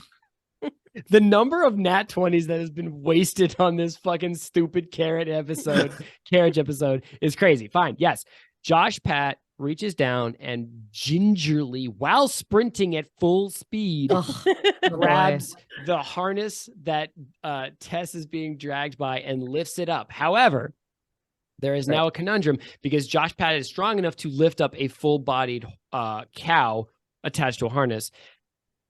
Speaker 4: The number of nat 20s that has been wasted on this fucking stupid carriage episode is crazy. Fine. Yes. Josh Pat reaches down and gingerly, while sprinting at full speed, grabs the harness that Tess is being dragged by and lifts it up. However, there is now a conundrum because Josh Pat is strong enough to lift up a full-bodied cow attached to a harness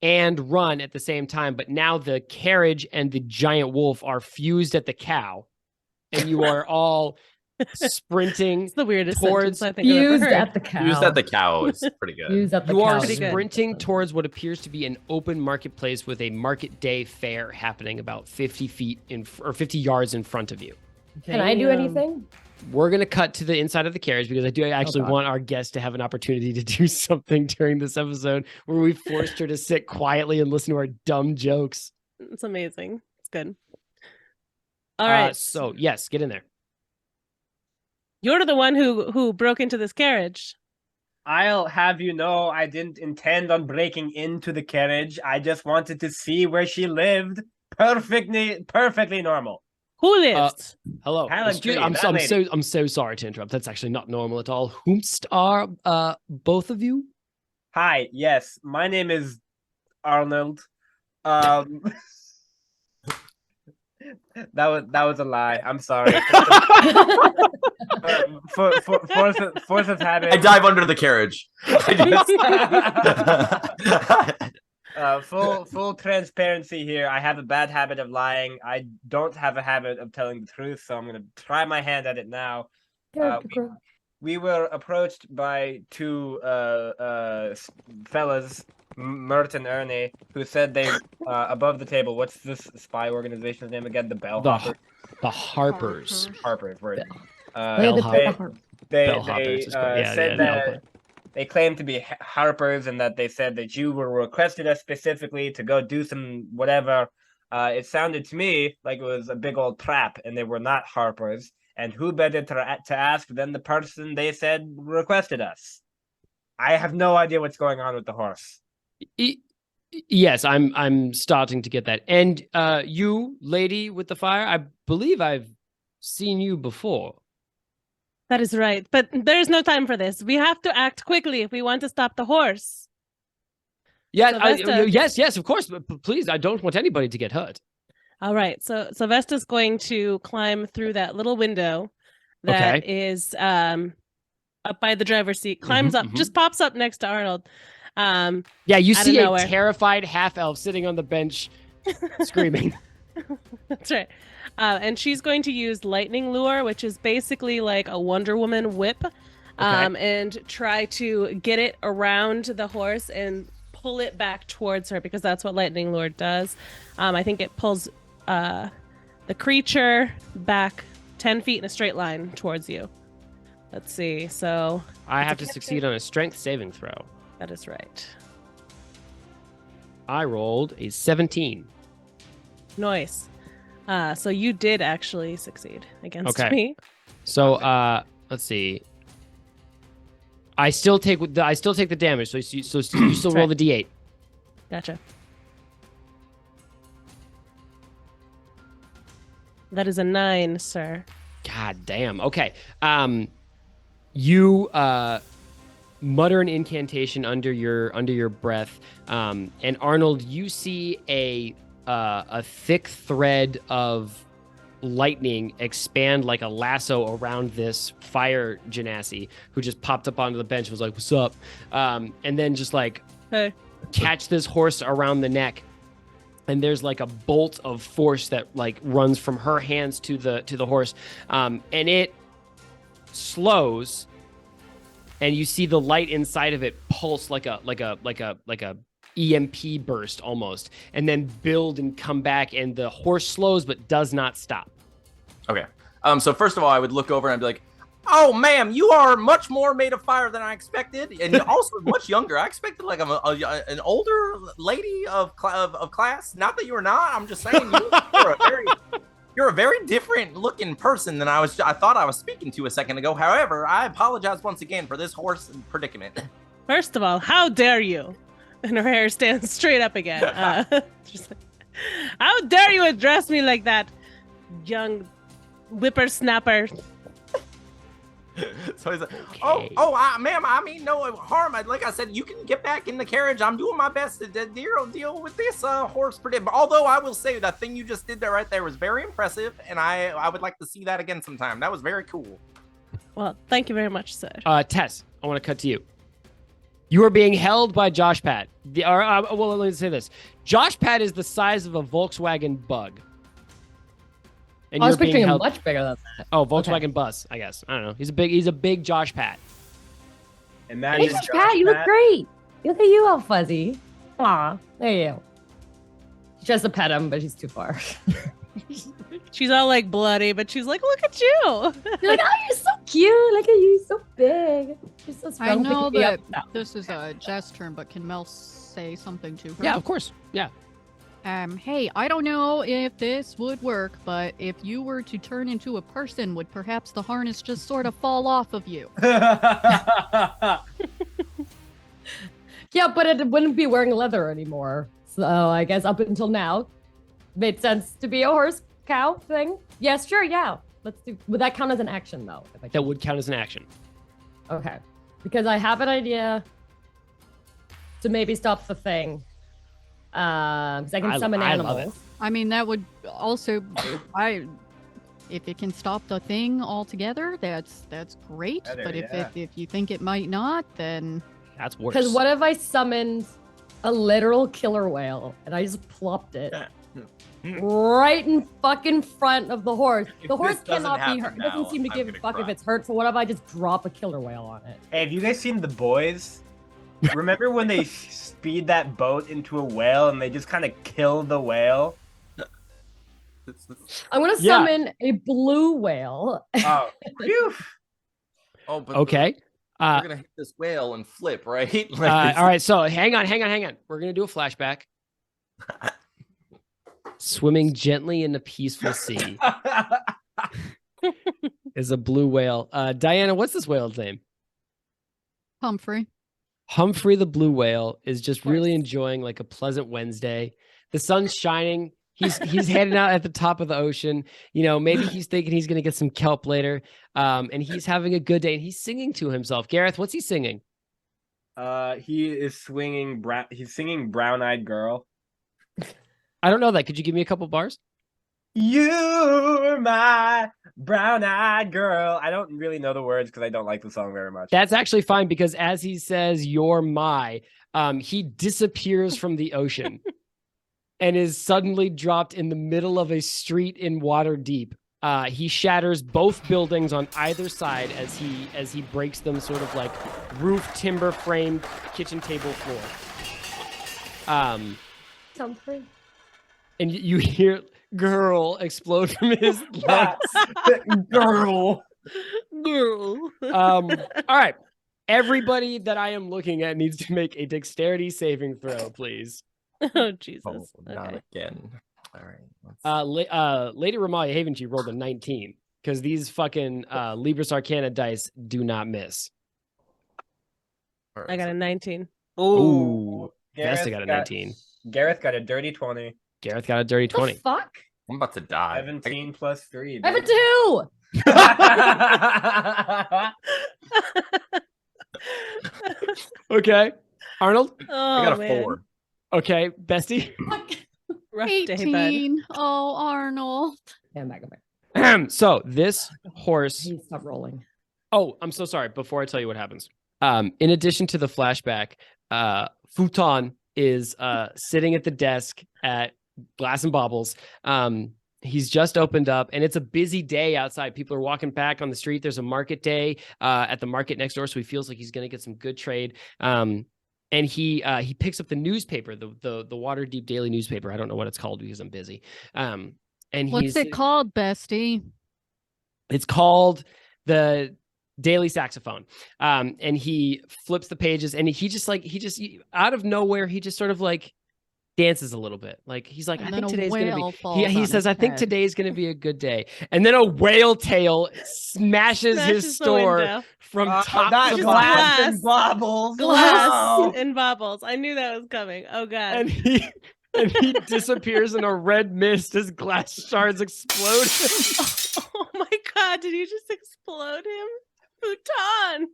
Speaker 4: and run at the same time. But now the carriage and the giant wolf are fused at the cow, and you are all sprinting
Speaker 5: It's the weirdest
Speaker 4: towards
Speaker 5: sentence I think I've ever
Speaker 7: Fused
Speaker 5: heard.
Speaker 7: at the cow.
Speaker 6: Used at the cow is pretty good.
Speaker 7: Fused at the
Speaker 4: You are
Speaker 7: cow.
Speaker 5: Pretty good.
Speaker 4: sprinting towards what appears to be an open marketplace with a market day fair happening about 50 feet or 50 yards in front of you.
Speaker 7: Can I do anything?
Speaker 4: We're going to cut to the inside of the carriage because I do actually
Speaker 7: God.
Speaker 4: want our guest to have an opportunity to do something during this episode where we forced her to sit quietly and listen to our dumb jokes.
Speaker 5: It's amazing. It's good. All right.
Speaker 4: So yes, get in there.
Speaker 5: You're the one who broke into this carriage.
Speaker 3: I'll have you know, I didn't intend on breaking into the carriage. I just wanted to see where she lived. Perfectly normal.
Speaker 5: Who lived?
Speaker 4: Hello.
Speaker 3: Haventree,
Speaker 4: I'm so sorry to interrupt. That's actually not normal at all. Whomst are both of you?
Speaker 3: Hi, yes, my name is Arnold. That was a lie. I'm sorry. Force of habit.
Speaker 6: I dive under the carriage.
Speaker 3: Full transparency here. I have a bad habit of lying. I don't have a habit of telling the truth, so I'm gonna try my hand at it now. We were approached by two fellas, Mert and Ernie, who said they above the table. What's this spy organization's name again? The Bellhoppers.
Speaker 4: The Harpers.
Speaker 3: Harpers. Word.
Speaker 4: Bellhoppers.
Speaker 3: They
Speaker 4: Bellhoppers is correct.
Speaker 3: said that they claimed to be Harpers, and that they said that you were requested us specifically to go do some whatever. It sounded to me like it was a big old trap, and they were not Harpers. And who better to ask than the person they said requested us? I have no idea what's going on with the horse.
Speaker 4: Yes, I'm starting to get that. And you, lady with the fire, I believe I've seen you before.
Speaker 5: That is right. But there's no time for this. We have to act quickly if we want to stop the horse.
Speaker 4: Yeah,
Speaker 5: Sylvester.
Speaker 4: yes, of course. But please, I don't want anybody to get hurt.
Speaker 5: All right. So Sylvester's going to climb through that little window that is up by the driver's seat, climbs up, just pops up next to Arnold.
Speaker 4: Yeah, you see a
Speaker 5: nowhere.
Speaker 4: terrified half-elf sitting on the bench screaming.
Speaker 5: That's right. And she's going to use lightning lure, which is basically like a Wonder Woman whip, and try to get it around the horse and pull it back towards her, because that's what lightning lure does. I think it pulls the creature back 10 feet in a straight line towards you. Let's see. So
Speaker 4: I have to succeed on a strength saving throw.
Speaker 5: that is right.
Speaker 4: I rolled a 17.
Speaker 5: Nice. So you did actually succeed against me.
Speaker 4: So let's see. I still take the damage. So you still roll the d8.
Speaker 5: Gotcha. That is a 9, sir.
Speaker 4: God damn. Okay. You mutter an incantation under your breath, and Arnold, you see a thick thread of lightning expand like a lasso around this fire genasi who just popped up onto the bench and was like, "What's up?" And then just like
Speaker 5: Hey.
Speaker 4: catch this horse around the neck and there's like a bolt of force that like runs from her hands to the horse, and it slows, and you see the light inside of it pulse like a EMP burst almost, and then build and come back, and the horse slows but does not stop.
Speaker 6: Okay. So first of all, I would look over and I'd be like, "Oh, ma'am, you are much more made of fire than I expected, and you're also much younger. I expected like an older lady of class. Not that you are not. I'm just saying you're a very different looking person than I thought I was speaking to a second ago. However, I apologize once again for this horse predicament."
Speaker 5: First of all, how dare you? And her hair stands straight up again. Just like, how dare you address me like that, young whippersnapper?
Speaker 6: So he's like,
Speaker 4: Okay.
Speaker 6: ma'am, I mean no harm. Like I said, you can get back in the carriage. I'm doing my best to deal with this horse predicament. Although I will say that thing you just did there right there was very impressive, and I would like to see that again sometime. That was very cool.
Speaker 5: Well, thank you very much, sir.
Speaker 4: Tess, I want to cut to you. You are being held by Josh Pat. Well, let me say this. Josh Pat is the size of a Volkswagen Bug. And
Speaker 7: I was
Speaker 4: you're being
Speaker 7: picturing him
Speaker 4: held...
Speaker 7: much bigger than that.
Speaker 4: Oh, Volkswagen Bus, I guess. I don't know. He's a big Josh Pat.
Speaker 3: Imagine
Speaker 7: Hey, Josh Pat, you look great. Look at you, all fuzzy. Aw, there you go. She tries to pet him, but she's too far.
Speaker 5: She's all like bloody, but she's like, look at you.
Speaker 7: You're like, oh, you're so cute. Look at you, so big. You're so strong.
Speaker 1: I know
Speaker 7: picking me
Speaker 1: that
Speaker 7: up.
Speaker 1: this is a Jess turn, but can Mel say something to her?
Speaker 4: Yeah, of course. Yeah.
Speaker 1: Hey, I don't know if this would work, but if you were to turn into a person, would perhaps the harness just sort of fall off of you?
Speaker 7: Yeah, but it wouldn't be wearing leather anymore. So I guess up until now, made sense to be a horse cow thing. Yes, sure, yeah. Let's do. Would that count as an action though? If I
Speaker 4: That would count as an action.
Speaker 7: Okay, because I have an idea to maybe stop the thing. Because I can summon
Speaker 4: I love
Speaker 7: animals.
Speaker 1: I mean, that would also, if it can stop the thing altogether, that's great.
Speaker 3: Better,
Speaker 1: But
Speaker 3: yeah.
Speaker 1: if you think it might not, then
Speaker 4: That's worse.
Speaker 7: Because what if I summoned a literal killer whale and I just plopped it right in fucking front of the horse?
Speaker 6: If
Speaker 7: The horse
Speaker 6: this doesn't
Speaker 7: cannot be
Speaker 6: happen
Speaker 7: hurt. It
Speaker 6: now,
Speaker 7: doesn't seem to
Speaker 6: I'm
Speaker 7: give a
Speaker 6: gonna
Speaker 7: fuck if
Speaker 6: cry.
Speaker 7: it's hurt. So what if I just drop a killer whale on it?
Speaker 3: Hey, have you guys seen The Boys? Remember when they speed that boat into a whale and they just kind of kill the whale?
Speaker 7: I'm gonna
Speaker 4: Yeah.
Speaker 7: summon a blue whale.
Speaker 3: Oh, phew.
Speaker 6: Oh, but
Speaker 4: Okay.
Speaker 6: we're gonna hit this whale and flip, right?
Speaker 4: All right, so hang on. We're going to do a flashback. Swimming gently in the peaceful sea is a blue whale. Diana, what's this whale's name?
Speaker 1: Humphry.
Speaker 4: Humphry the blue whale is just
Speaker 7: course.
Speaker 4: really enjoying like a pleasant Wednesday. The sun's shining. He's heading out at the top of the ocean. You know, maybe he's thinking he's going to get some kelp later. And he's having a good day and he's singing to himself. Gareth, what's he singing?
Speaker 3: He is swinging. He's singing "Brown Eyed Girl."
Speaker 4: I don't know that. Could you give me a couple bars?
Speaker 3: You're my brown-eyed girl. I don't really know the words because I don't like the song very much.
Speaker 4: That's actually fine because as he says, "You're my," he disappears from the ocean and is suddenly dropped in the middle of a street in Waterdeep. He shatters both buildings on either side as he breaks them, sort of like roof, timber frame, kitchen table floor.
Speaker 7: Humphrey.
Speaker 4: And you hear "girl" explode from his legs.
Speaker 3: Girl.
Speaker 5: Girl.
Speaker 4: All right. Everybody that I am looking at needs to make a dexterity saving throw, please.
Speaker 5: Oh, Jesus.
Speaker 6: Oh, not
Speaker 5: Okay.
Speaker 6: again. All right.
Speaker 4: Lady Haventree rolled a 19 because these fucking Libris Arcana dice do not miss.
Speaker 5: I got a 19.
Speaker 4: Ooh.
Speaker 3: Gareth
Speaker 4: Vesta got a 19.
Speaker 3: Gareth got a dirty 20.
Speaker 4: Gareth got a dirty 20.
Speaker 7: The fuck?
Speaker 6: I'm about to die.
Speaker 3: 17 plus 3.
Speaker 7: I have a 2.
Speaker 4: Okay. Arnold?
Speaker 5: Oh,
Speaker 6: I got a
Speaker 5: man.
Speaker 6: 4.
Speaker 4: Okay. Bestie?
Speaker 5: Rough day, bud.
Speaker 1: 18. Oh, Arnold.
Speaker 7: Yeah, I'm back.
Speaker 4: So this horse...
Speaker 7: Please stop rolling.
Speaker 4: Oh, I'm so sorry. Before I tell you what happens. In addition to the flashback, Futon is sitting at the desk at Glass and Baubles. He's just opened up, and it's a busy day outside. People are walking back on the street. There's a market day at the market next door, so he feels like he's going to get some good trade. And he picks up the newspaper, the Waterdeep daily newspaper. I don't know what it's called because I'm busy. And
Speaker 1: What's it called, bestie?
Speaker 4: It's called the Daily Saxophone. And he flips the pages, and he just out of nowhere, he just sort of like dances a little bit. Like he's like, I think today's gonna be. He says, I think today's gonna be a good day. And then a whale tail smashes his store from top to
Speaker 3: Glass and Baubles.
Speaker 5: Glass and Baubles. I knew that was coming. Oh god.
Speaker 4: And he disappears in a red mist as glass shards explode.
Speaker 5: Oh my god! Did you just explode him, Futon?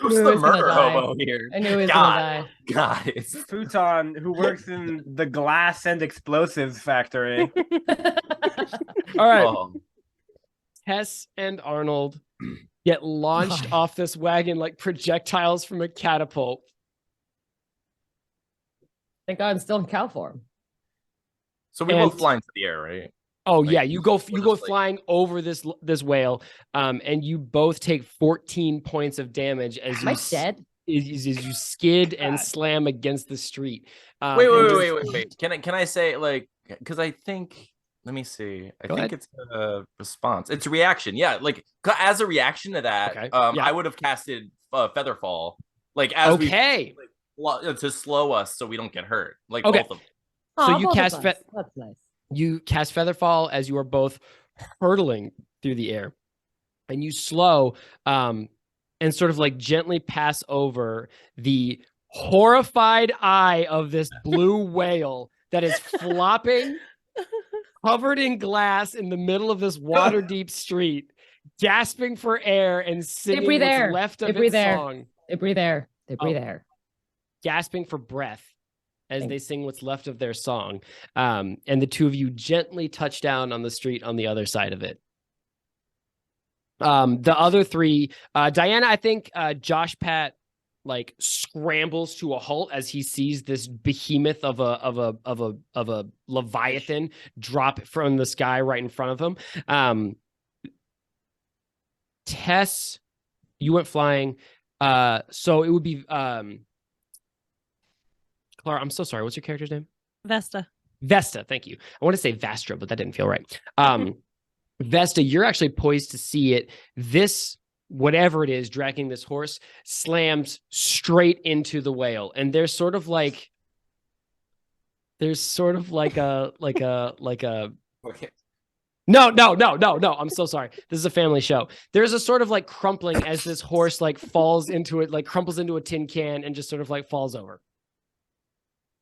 Speaker 6: Who's the murder hobo here?
Speaker 7: I knew he was gonna die.
Speaker 6: Guys.
Speaker 3: Futon, who works in the glass and explosives factory.
Speaker 4: All right. Tess and Arnold get launched off this wagon like projectiles from a catapult.
Speaker 7: Thank God I'm still in cow form.
Speaker 6: So we both fly into the air, right?
Speaker 4: Oh yeah, you go flying over this whale, and you both take 14 points of damage as
Speaker 7: Am I dead?
Speaker 4: As you skid and slam against the street.
Speaker 6: Wait. Can I say, like, because I think, let me see. I think it's a response. It's a reaction. Yeah, like as a reaction to that,
Speaker 4: okay.
Speaker 6: I would have casted Featherfall, like as to slow us so we don't get hurt. Like both of them.
Speaker 4: So you cast
Speaker 7: that's nice.
Speaker 4: You cast Featherfall as you are both hurtling through the air, and you slow and sort of like gently pass over the horrified eye of this blue whale that is flopping, covered in glass in the middle of this Waterdeep street, gasping for air and singing what's left of its song.
Speaker 7: They breathe air. They breathe air.
Speaker 4: Gasping for breath as they sing what's left of their song. And the two of you gently touch down on the street on the other side of it. The other three, Dianna, I think Josh Pat like scrambles to a halt as he sees this behemoth of a Leviathan drop from the sky right in front of him. Tess, you went flying. So it would be Clara, I'm so sorry. What's your character's name?
Speaker 5: Vesta.
Speaker 4: Thank you. I want to say Vastra, but that didn't feel right. Vesta, you're actually poised to see it. This, whatever it is, dragging this horse, slams straight into the whale. And there's sort of like a
Speaker 6: Okay.
Speaker 4: No. I'm so sorry. This is a family show. There's a sort of like crumpling as this horse like falls into it, like crumples into a tin can and just sort of like falls over.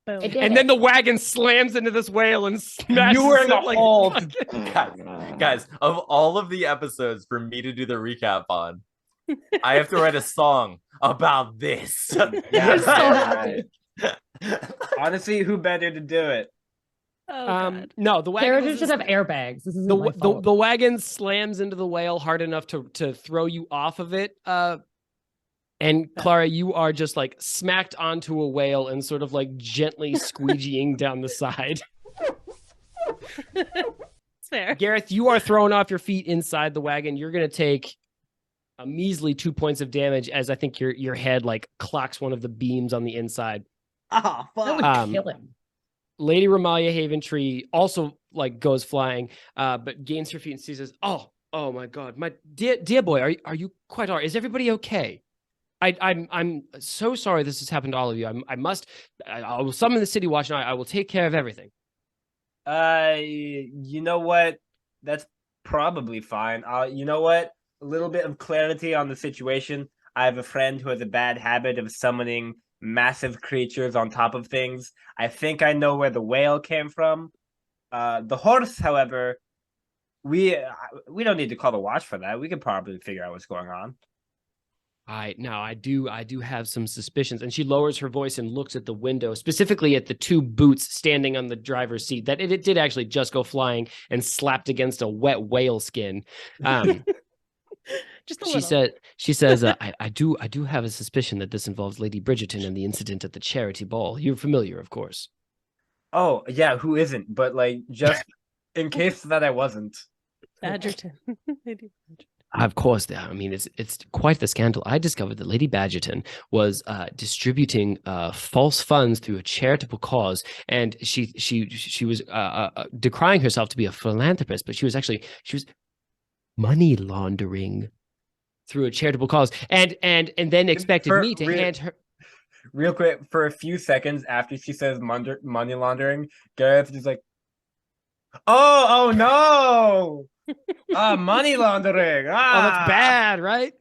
Speaker 4: And then the wagon slams into this whale and smashes.
Speaker 3: You were in the hole.
Speaker 6: Guys, of all of the episodes for me to do the recap on, I have to write a song about this.
Speaker 3: Yes. Honestly, who better to do it?
Speaker 4: No, the wagon
Speaker 7: Carriages just have airbags. This is
Speaker 4: the wagon slams into the whale hard enough to throw you off of it. And Clara, you are just like smacked onto a whale and sort of like gently squeegeeing down the side.
Speaker 5: It's fair.
Speaker 4: Gareth, you are thrown off your feet inside the wagon. You're going to take a measly 2 points of damage as I think your head like clocks one of the beams on the inside.
Speaker 3: Oh, fuck.
Speaker 7: That would kill him.
Speaker 4: Lady Haventree also like goes flying, but gains her feet and says, "Oh my God, my dear boy, are you quite all right? Is everybody okay? I'm so sorry this has happened to all of you. I will summon the city watch and I will take care of everything."
Speaker 3: You know what? That's probably fine. You know what? A little bit of clarity on the situation. I have a friend who has a bad habit of summoning massive creatures on top of things. I think I know where the whale came from. The horse, however, we don't need to call the watch for that. We could probably figure out what's going on.
Speaker 4: I do have some suspicions. And she lowers her voice and looks at the window, specifically at the two boots standing on the driver's seat that it did actually just go flying and slapped against a wet whale skin.
Speaker 5: Just a little.
Speaker 4: She says, I do have a suspicion that this involves Lady Bridgerton and the incident at the charity ball. You're familiar, of course.
Speaker 3: Oh, yeah, who isn't? But like, just in case that I wasn't.
Speaker 5: Badgerton.
Speaker 4: Of course, I mean it's quite the scandal. I discovered that Lady Badgerton was distributing false funds through a charitable cause, and she was decrying herself to be a philanthropist, but she was money laundering through a charitable cause, and then expected me to hand her.
Speaker 3: Real quick, for a few seconds after she says money laundering, Gareth is just like, oh no! Money laundering.
Speaker 4: Oh, that's bad, right?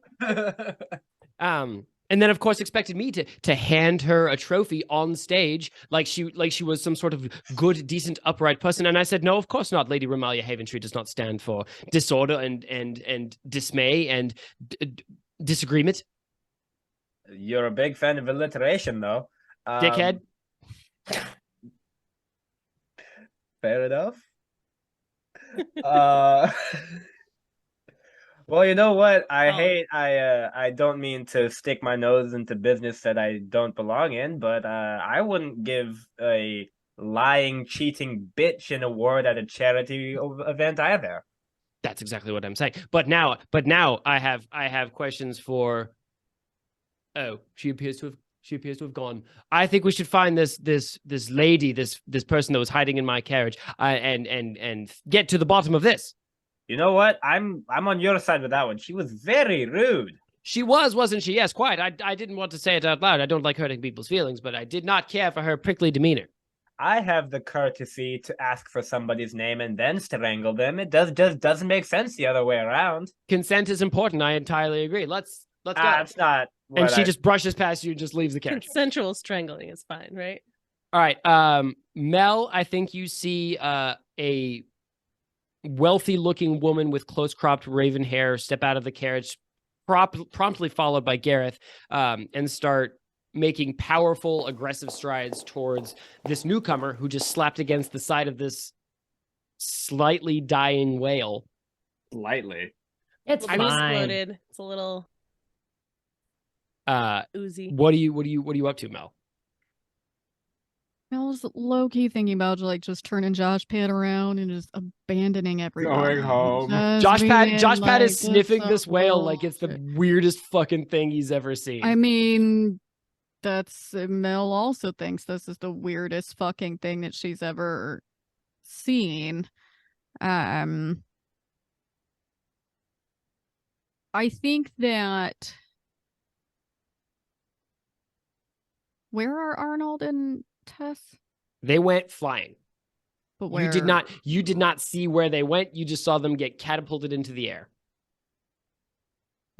Speaker 4: And then of course expected me to hand her a trophy on stage, like she was some sort of good, decent, upright person. And I said, no, of course not. Lady Haventree does not stand for disorder and dismay and disagreement.
Speaker 3: You're a big fan of alliteration, though.
Speaker 4: Dickhead.
Speaker 3: Fair enough. Well, you know what? I don't mean to stick my nose into business that I don't belong in, but I wouldn't give a lying, cheating bitch an award at a charity event either.
Speaker 4: That's exactly what I'm saying. But now I have questions for. Oh, she appears to have gone. I think we should find this lady, this person that was hiding in my carriage, and get to the bottom of this.
Speaker 3: You know what? I'm on your side with that one. She was very rude.
Speaker 4: She was, wasn't she? Yes, quite. I didn't want to say it out loud. I don't like hurting people's feelings, but I did not care for her prickly demeanor.
Speaker 3: I have the courtesy to ask for somebody's name and then strangle them. It doesn't make sense the other way around.
Speaker 4: Consent is important. I entirely agree. Let's go.
Speaker 3: It's not.
Speaker 4: And she just brushes past you and just leaves the carriage.
Speaker 5: Consensual strangling is fine, right?
Speaker 4: All right. Mel, I think you see a wealthy-looking woman with close-cropped raven hair step out of the carriage, promptly followed by Gareth, and start making powerful, aggressive strides towards this newcomer who just slapped against the side of this slightly dying whale.
Speaker 3: Slightly.
Speaker 7: It's fine.
Speaker 5: Exploded. It's a little oozy.
Speaker 4: What are you up to, Mel?
Speaker 1: Mel's low-key thinking about just turning Josh Pad around and just abandoning everyone.
Speaker 3: Going home.
Speaker 4: Josh Pad is sniffing this whale like it's the weirdest fucking thing he's ever seen.
Speaker 1: I mean, that's Mel also thinks this is the weirdest fucking thing that she's ever seen. I think that where are Arnold and Tess?
Speaker 4: They went flying.
Speaker 1: But where?
Speaker 4: You did not see where they went. You just saw them get catapulted into the air.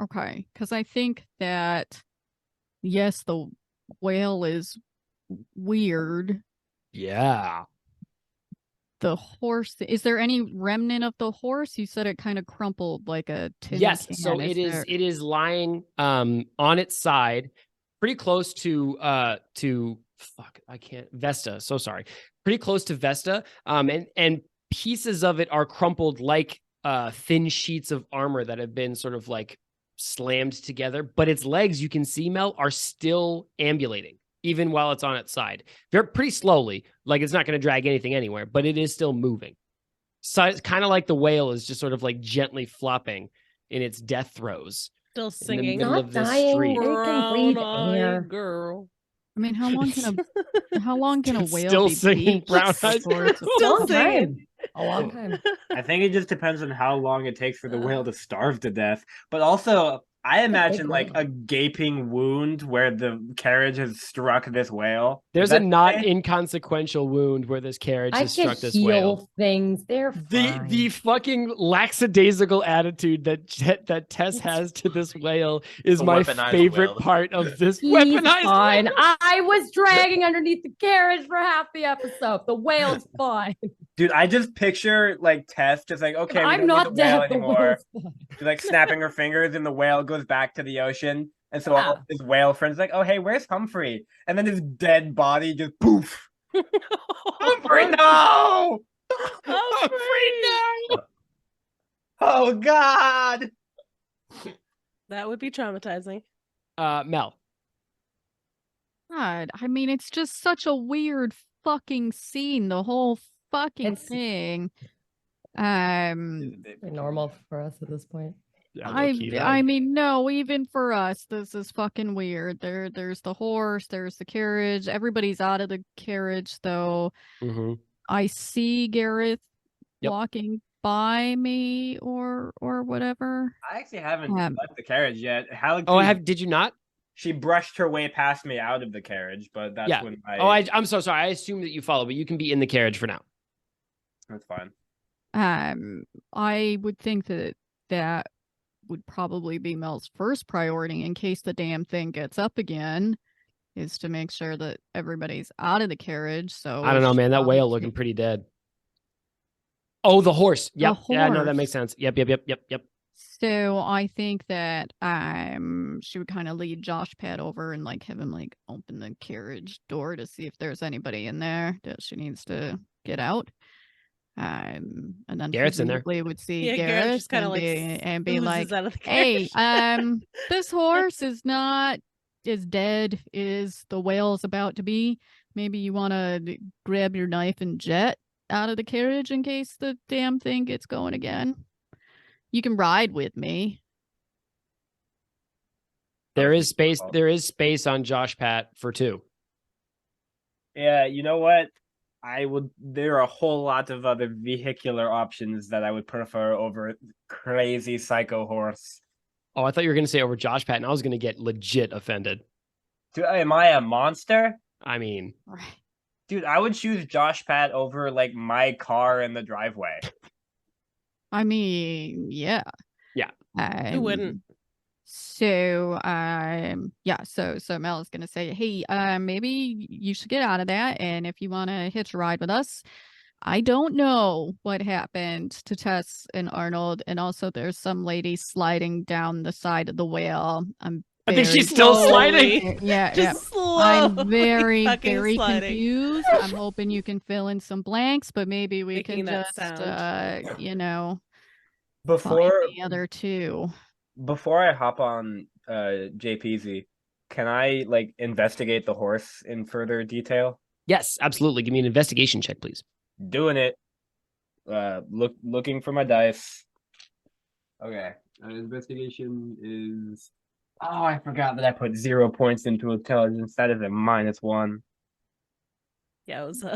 Speaker 1: Okay, because I think that yes, the whale is weird.
Speaker 4: Yeah.
Speaker 1: The horse, is there any remnant of the horse? You said it kind of crumpled like a tin
Speaker 4: Yes,
Speaker 1: can.
Speaker 4: so it is lying on its side, pretty close to Vesta. So sorry. Pretty close to Vesta. And pieces of it are crumpled like thin sheets of armor that have been sort of like slammed together, but its legs, you can see, Mel, are still ambulating even while it's on its side. They're pretty slowly, like it's not going to drag anything anywhere, but it is still moving. So it's kind of like the whale is just sort of like gently flopping in its death throes.
Speaker 5: Still singing.
Speaker 4: In the middle of this
Speaker 7: dying.
Speaker 4: street.
Speaker 7: They can breathe air.
Speaker 5: Girl.
Speaker 1: I mean, how long can a whale
Speaker 4: Still
Speaker 1: be
Speaker 4: singing
Speaker 1: beached
Speaker 4: Brown Eyes
Speaker 1: before it's
Speaker 7: A long
Speaker 5: singing.
Speaker 7: time. A long time.
Speaker 3: I think it just depends on how long it takes for the whale to starve to death. But also, I imagine like a gaping wound where the carriage has struck this whale.
Speaker 4: There's a not inconsequential wound where this carriage has struck this whale.
Speaker 7: Things. They're fine.
Speaker 4: The fucking lackadaisical attitude that Tess has to this whale is
Speaker 6: The
Speaker 4: my
Speaker 6: weaponized
Speaker 4: favorite
Speaker 6: whale.
Speaker 4: part of this
Speaker 7: He's
Speaker 4: weaponized
Speaker 7: fine.
Speaker 4: whale.
Speaker 7: I was dragging underneath the carriage for half the episode. The whale's fine.
Speaker 3: Dude, I just picture like Tess just like, okay, we
Speaker 7: I'm
Speaker 3: don't
Speaker 7: not
Speaker 3: need the whale
Speaker 7: dead. The
Speaker 3: anymore.
Speaker 7: whale's fine.
Speaker 3: She's like snapping her fingers and the whale goes back to the ocean. And so all his whale friends like, oh hey, where's Humphry? And then his dead body just poof. Humphry, no! Humphry, no! Oh God!
Speaker 5: That would be traumatizing.
Speaker 4: Mel.
Speaker 1: God, I mean, it's just such a weird fucking scene, the whole fucking
Speaker 7: It's-
Speaker 1: thing.
Speaker 7: Normal for us at this point.
Speaker 4: Yeah,
Speaker 1: I mean, no, even for us, this is fucking weird. There's the horse, there's the carriage. Everybody's out of the carriage, though.
Speaker 4: Mm-hmm.
Speaker 1: I see Gareth
Speaker 4: Yep.
Speaker 1: walking by me or whatever.
Speaker 3: I actually haven't
Speaker 1: Um,
Speaker 3: left the carriage yet.
Speaker 4: Did you not?
Speaker 3: She brushed her way past me out of the carriage, but that's
Speaker 4: Yeah.
Speaker 3: when
Speaker 4: I'm so sorry. I assume that you follow, but you can be in the carriage for now.
Speaker 3: That's fine.
Speaker 1: I would think that would probably be Mel's first priority in case the damn thing gets up again, is to make sure that everybody's out of the carriage. So
Speaker 4: I don't know, man. That whale looking pretty dead. Oh, the horse. Yep. Yeah, no, that
Speaker 1: horse.
Speaker 4: makes sense. Yep.
Speaker 1: So I think that she would kind of lead Josh Pad over and like have him like open the carriage door to see if there's anybody in there that she needs to get out. And then
Speaker 4: Garrett's in there.
Speaker 1: presumably would see
Speaker 5: Yeah, Garrett
Speaker 1: Garrett
Speaker 5: just kind of
Speaker 1: and be
Speaker 5: oozes
Speaker 1: like,
Speaker 5: out of the
Speaker 1: hey,
Speaker 5: carriage.
Speaker 1: this horse is dead, is the whale's about to be. Maybe you want to grab your knife and jet out of the carriage in case the damn thing gets going again. You can ride with me.
Speaker 4: There is space on Josh Pat for 2.
Speaker 3: Yeah, you know what? There are a whole lot of other vehicular options that I would prefer over crazy psycho horse.
Speaker 4: Oh, I thought you were going to say over Josh Pat, and I was going to get legit offended.
Speaker 3: Am I a monster?
Speaker 4: I mean,
Speaker 1: Right.
Speaker 3: Dude, I would choose Josh Pat over like my car in the driveway.
Speaker 1: I mean, yeah.
Speaker 4: Yeah.
Speaker 5: Who wouldn't?
Speaker 1: So so Mel is gonna say, hey, maybe you should get out of that, and if you want to hitch a ride with us. I don't know what happened to Tess and Arnold, and also there's some lady sliding down the side of the whale.
Speaker 4: I think she's still sliding.
Speaker 1: Yeah,
Speaker 5: Just slow.
Speaker 1: I'm very
Speaker 5: fucking sliding.
Speaker 1: confused. I'm hoping you can fill in some blanks, but maybe we
Speaker 5: Making
Speaker 1: can
Speaker 5: that
Speaker 1: just
Speaker 5: sound.
Speaker 1: find
Speaker 3: Before
Speaker 1: the other two.
Speaker 3: Before I hop on JPZ, can I like investigate the horse in further detail?
Speaker 4: Yes, absolutely. Give me an investigation check, please.
Speaker 3: Doing it. Looking for my dice. Okay. Investigation is. Oh, I forgot that I put 0 points into intelligence. That is a -1.
Speaker 5: Yeah, it was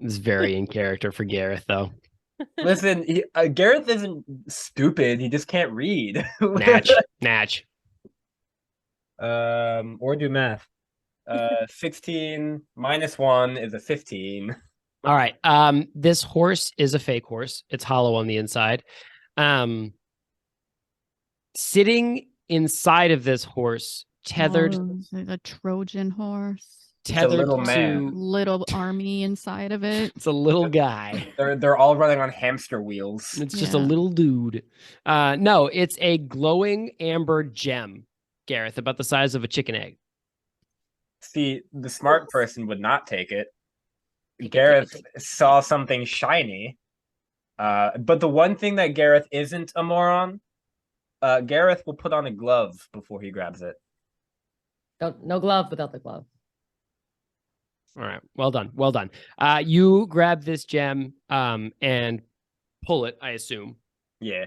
Speaker 4: It's very in character for Gareth, though.
Speaker 3: Listen, Gareth isn't stupid. He just can't read.
Speaker 4: Natch.
Speaker 3: Or do math. 16 -1 is a 15.
Speaker 4: All right. This horse is a fake horse. It's hollow on the inside. Sitting inside of this horse, tethered
Speaker 1: a Trojan horse.
Speaker 4: Tethered
Speaker 3: little
Speaker 4: to
Speaker 3: man.
Speaker 1: Little army inside of it.
Speaker 4: It's a little guy.
Speaker 3: They're all running on hamster wheels.
Speaker 4: It's just a little dude. No, it's a glowing amber gem, Gareth, about the size of a chicken egg.
Speaker 3: See, the smart person would not take it. Gareth saw something shiny. But the one thing that Gareth isn't a moron, Gareth will put on a glove before he grabs it.
Speaker 7: No glove without the glove.
Speaker 4: All right. Well done. You grab this gem and pull it, I assume.
Speaker 3: Yeah.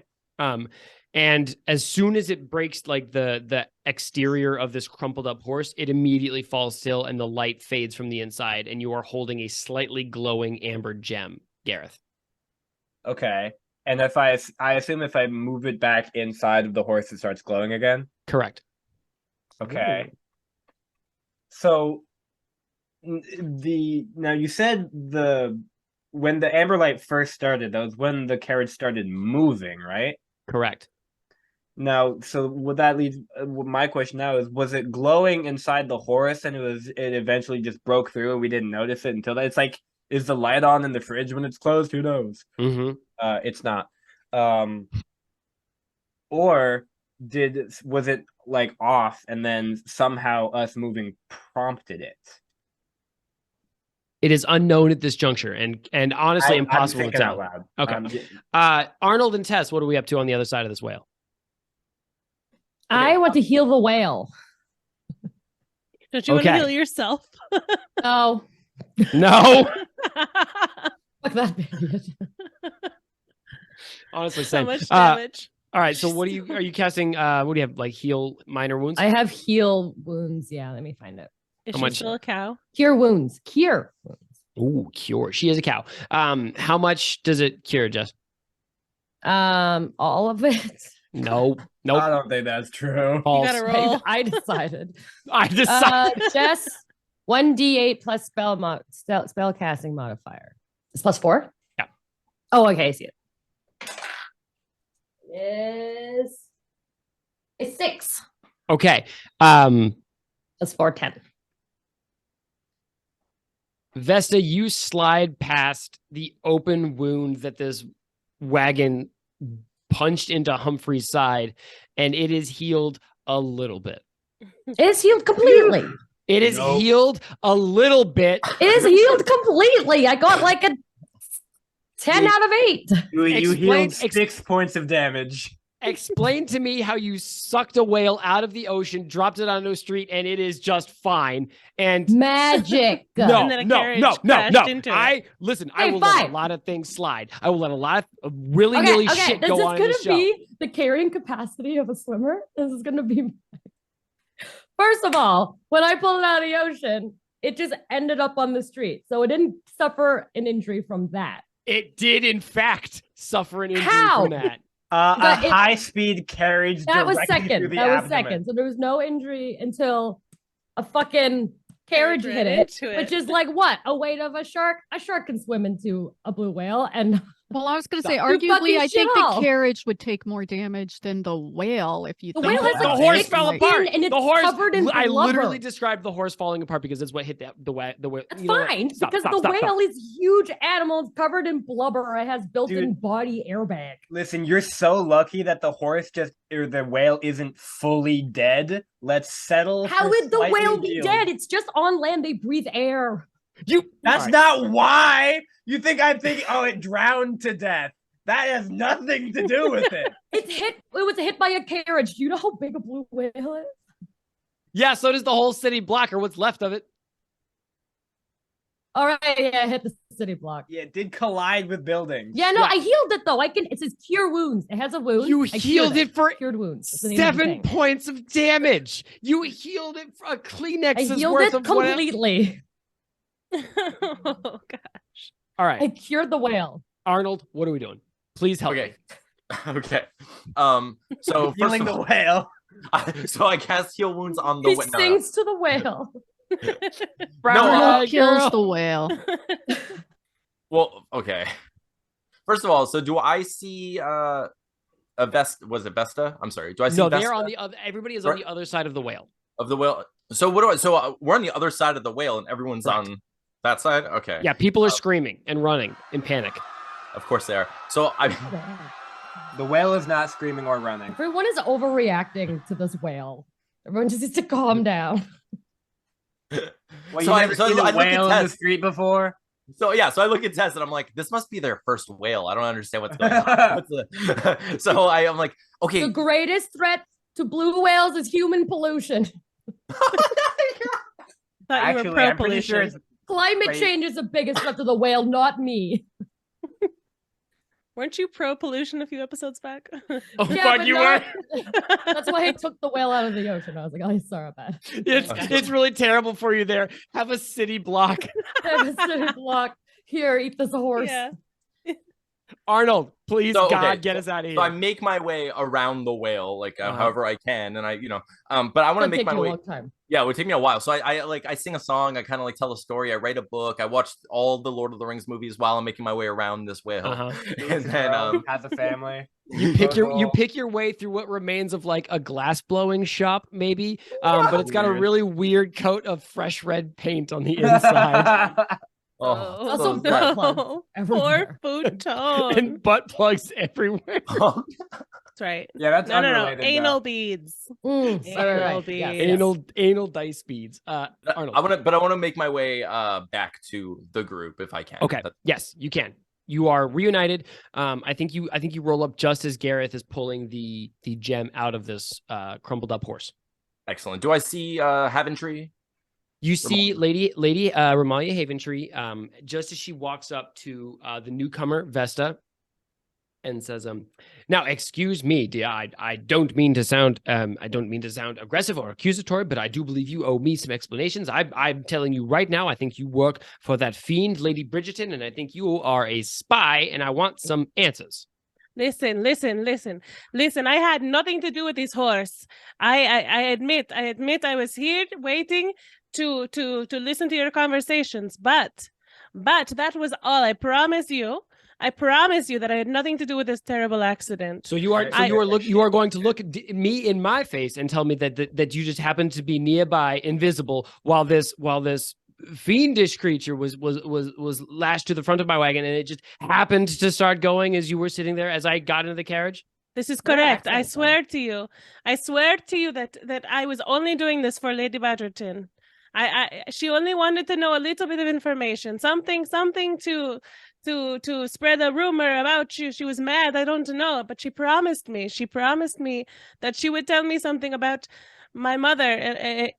Speaker 4: And as soon as it breaks like the exterior of this crumpled up horse, it immediately falls still and the light fades from the inside, and you are holding a slightly glowing amber gem, Gareth.
Speaker 3: Okay. And if I assume if I move it back inside of the horse, it starts glowing again?
Speaker 4: Correct.
Speaker 3: Okay. Ooh. So now you said when the amber light first started, that was when the carriage started moving, right?
Speaker 4: Correct.
Speaker 3: Now, so would that leave? My question now is: was it glowing inside the horse, and it eventually just broke through, and we didn't notice it until that? It's like, is the light on in the fridge when it's closed? Who knows?
Speaker 4: Mm-hmm.
Speaker 3: It's not. Or was it like off, and then somehow us moving prompted it?
Speaker 4: It is unknown at this juncture, and honestly impossible to tell.
Speaker 3: Out
Speaker 4: loud. Okay.
Speaker 3: Yeah.
Speaker 4: Arnold and Tess, what are we up to on the other side of this whale?
Speaker 7: I want to heal the whale.
Speaker 5: Don't you want to heal yourself?
Speaker 7: No.
Speaker 4: No.
Speaker 7: Fuck that idiot.
Speaker 4: Honestly,
Speaker 5: So
Speaker 4: same.
Speaker 5: much damage.
Speaker 4: All right, so are you casting? What do you have? Like heal minor wounds?
Speaker 7: I have heal wounds. Yeah, let me find it.
Speaker 5: Is
Speaker 4: How
Speaker 5: she
Speaker 4: much?
Speaker 5: still a cow?
Speaker 7: Cure wounds. Cure wounds.
Speaker 4: Ooh, cure. She is a cow. How much does it cure, Jess?
Speaker 7: All of it.
Speaker 4: No,
Speaker 3: I
Speaker 4: nope.
Speaker 3: don't think that's true.
Speaker 4: False.
Speaker 5: gotta roll.
Speaker 7: I decided.
Speaker 4: I decided.
Speaker 7: Jess, 1d8 plus spell casting modifier. It's plus 4?
Speaker 4: Yeah.
Speaker 7: Oh, okay, I see it. It's 6.
Speaker 4: Okay.
Speaker 7: That's 4, 10.
Speaker 4: Vesta, you slide past the open wound that this wagon punched into Humphreys' side, and it is healed a little bit.
Speaker 7: It is healed completely.
Speaker 4: It is
Speaker 3: Nope.
Speaker 4: healed a little bit.
Speaker 7: It is healed completely. I got like a 10 out of 8.
Speaker 3: You
Speaker 4: Explain-
Speaker 3: healed 6 points of damage.
Speaker 4: Explain to me how you sucked a whale out of the ocean, dropped it onto a street, and it is just fine. And
Speaker 7: Magic.
Speaker 4: no,
Speaker 5: And then a
Speaker 4: no,
Speaker 5: carriage
Speaker 4: no,
Speaker 5: crashed into it.
Speaker 4: I
Speaker 7: Hey,
Speaker 4: will let a
Speaker 7: fine.
Speaker 4: lot of things slide. I will let a lot of willy-nilly shit
Speaker 7: This
Speaker 4: go
Speaker 7: is
Speaker 4: on in
Speaker 7: going
Speaker 4: the
Speaker 7: to
Speaker 4: show.
Speaker 7: be the carrying capacity of a swimmer. This is going to be. First of all, when I pulled it out of the ocean, it just ended up on the street. So it didn't suffer an injury from that.
Speaker 4: It did, in fact, suffer an injury
Speaker 7: How?
Speaker 4: from that.
Speaker 3: A
Speaker 7: But it-
Speaker 3: high-speed carriage.
Speaker 7: That was
Speaker 3: directly through
Speaker 7: second.
Speaker 3: the
Speaker 7: That was
Speaker 3: abdomen.
Speaker 7: second. So there was no injury until a fucking carriage hit
Speaker 5: ran
Speaker 7: it,
Speaker 5: into it.
Speaker 7: which is like what? A weight of a shark? A shark can swim into a blue whale. And
Speaker 1: Well, I was going to say,
Speaker 7: You
Speaker 1: arguably,
Speaker 7: fucking
Speaker 1: I think
Speaker 7: shit all.
Speaker 1: the carriage would take more damage than the whale if you
Speaker 7: The
Speaker 1: think
Speaker 7: whale has
Speaker 1: about
Speaker 7: a
Speaker 4: The
Speaker 1: it.
Speaker 4: horse
Speaker 7: thick
Speaker 4: fell
Speaker 7: skin
Speaker 4: apart.
Speaker 7: and it's
Speaker 4: The horse.
Speaker 7: covered in
Speaker 4: I
Speaker 7: blubber.
Speaker 4: literally described the horse falling apart because it's what hit the whale.
Speaker 7: That's
Speaker 4: you know what?
Speaker 7: fine
Speaker 4: Stop,
Speaker 7: because
Speaker 4: stop,
Speaker 7: the
Speaker 4: stop,
Speaker 7: whale
Speaker 4: stop.
Speaker 7: is huge animal. It's covered in blubber. It has built-in
Speaker 3: Dude.
Speaker 7: body airbag.
Speaker 3: Listen, you're so lucky that the horse or the whale isn't fully dead. Let's settle.
Speaker 7: How
Speaker 3: for
Speaker 7: would the
Speaker 3: slightly
Speaker 7: whale be
Speaker 3: healed.
Speaker 7: dead? It's just on land. They breathe air.
Speaker 3: That's
Speaker 4: All right.
Speaker 3: not why. You think I think? Oh, it drowned to death. That has nothing to do with it.
Speaker 7: It was hit by a carriage. Do you know how big a blue whale is?
Speaker 4: Yeah, so does the whole city block, or what's left of it.
Speaker 7: All right, yeah, it hit the city block.
Speaker 3: Yeah, it did collide with buildings.
Speaker 7: Yeah, no,
Speaker 4: Yeah.
Speaker 7: I healed it though. It says cure wounds. It has a wound.
Speaker 4: You
Speaker 7: I cured
Speaker 4: healed it for
Speaker 7: cured wounds. That's the name of the
Speaker 4: 7
Speaker 7: thing.
Speaker 4: points of damage. You healed it for a
Speaker 7: I
Speaker 4: Kleenex's
Speaker 7: healed
Speaker 4: worth
Speaker 7: it
Speaker 4: of whatever.
Speaker 7: completely.
Speaker 5: Oh god.
Speaker 4: All
Speaker 7: I
Speaker 4: right,
Speaker 7: cured the whale.
Speaker 4: Arnold, what are we doing? Please help
Speaker 6: Okay.
Speaker 4: me.
Speaker 6: Okay. So first
Speaker 3: Healing
Speaker 6: of
Speaker 3: the
Speaker 6: all,
Speaker 3: whale.
Speaker 6: so I cast heal wounds on the
Speaker 7: He
Speaker 6: whale.
Speaker 7: sings to the whale.
Speaker 1: Arnold kills
Speaker 4: girl.
Speaker 1: the whale.
Speaker 6: Well, okay. First of all, so do I see a Vesta? Was it Vesta? I'm sorry. Do I see
Speaker 4: No,
Speaker 6: Vesta
Speaker 4: they're on the other. Everybody is on the other side of the whale.
Speaker 6: of the whale? So what do I? So we're on the other side of the whale, and everyone's
Speaker 4: Right.
Speaker 6: on that side. Okay.
Speaker 4: Yeah, people are screaming and running in panic.
Speaker 6: Of course they are. So I.
Speaker 3: The whale is not screaming or running.
Speaker 7: Everyone is overreacting to this whale. Everyone just needs to calm down.
Speaker 3: Well,
Speaker 6: So
Speaker 3: you
Speaker 6: I-
Speaker 3: never
Speaker 6: so
Speaker 3: seen
Speaker 6: I
Speaker 3: a
Speaker 6: look at
Speaker 3: whale in the
Speaker 6: Tess.
Speaker 3: street before?
Speaker 6: So yeah, so I look at Tess and I'm like, this must be their first whale. I don't understand what's going on. So I'm like, okay,
Speaker 7: The greatest threat to blue whales is human pollution.
Speaker 5: Thought you were
Speaker 3: Actually,
Speaker 5: pro
Speaker 3: I'm pretty sure
Speaker 5: pollution.
Speaker 3: it's
Speaker 7: Climate
Speaker 3: Wait.
Speaker 7: change is the biggest threat to the whale, not me.
Speaker 5: Weren't you pro pollution a few episodes back?
Speaker 4: Oh
Speaker 7: Yeah,
Speaker 4: fuck,
Speaker 7: but
Speaker 4: you
Speaker 7: not-
Speaker 4: were.
Speaker 7: That's why I took the whale out of the ocean. I was like, oh, sorry about
Speaker 4: It's really terrible for you there. Have a city block.
Speaker 7: that. Block. Here, eat this horse.
Speaker 5: Yeah.
Speaker 4: Arnold, please,
Speaker 6: So,
Speaker 4: God,
Speaker 6: okay,
Speaker 4: get us out of here.
Speaker 6: so I make my way around the whale, like
Speaker 4: Uh-huh.
Speaker 6: however I can, and I, but I want to
Speaker 7: It'll
Speaker 6: make
Speaker 7: take
Speaker 6: my
Speaker 7: you a
Speaker 6: way.
Speaker 7: long time.
Speaker 6: Yeah, it would take me a while. So I sing a song. I kind of like tell a story. I write a book. I watch all the Lord of the Rings movies while I'm making my way around this whale.
Speaker 4: Uh-huh.
Speaker 6: And then
Speaker 3: has a family.
Speaker 4: You pick your way through what remains of like a glass blowing shop, maybe. But it's got a
Speaker 3: Weird.
Speaker 4: really weird coat of fresh red paint on the inside
Speaker 6: oh,
Speaker 7: Also,
Speaker 6: so
Speaker 7: butt
Speaker 6: bad.
Speaker 7: plugs everywhere.
Speaker 5: Poor Futon.
Speaker 4: and butt plugs everywhere.
Speaker 5: That's right.
Speaker 3: Yeah, that's
Speaker 5: No.
Speaker 3: unrelated.
Speaker 5: Anal
Speaker 3: though.
Speaker 5: beads.
Speaker 7: Mm,
Speaker 5: Yeah,
Speaker 7: right,
Speaker 5: it'll
Speaker 7: right.
Speaker 5: be-
Speaker 7: Yes.
Speaker 4: Anal dice speeds. Arnold.
Speaker 6: I want to make my way back to the group if I can.
Speaker 4: Okay. Yes, you can. You are reunited. I think you roll up just as Gareth is pulling the gem out of this crumbled up horse.
Speaker 6: Excellent. Do I see Haventree?
Speaker 4: You see Lady Ramalia Haventree, just as she walks up to the newcomer Vesta, and says, "Now, excuse me, dear. I don't mean to sound aggressive or accusatory, but I do believe you owe me some explanations. I'm telling you right now, I think you work for that fiend, Lady Bridgerton, and I think you are a spy, and I want some answers."
Speaker 5: Listen. I had nothing to do with this horse. I admit I was here waiting to listen to your conversations, but that was all. I promise you that I had nothing to do with this terrible accident.
Speaker 4: So you are going to look at me in my face and tell me that you just happened to be nearby, invisible, while this fiendish creature was lashed to the front of my wagon, and it just happened to start going as you were sitting there as I got into the carriage?
Speaker 5: This is correct. I swear to you that I was only doing this for Lady Badgerton. She only wanted to know a little bit of information, something to spread a rumor about you. She was mad, I don't know, but she promised me that she would tell me something about my mother,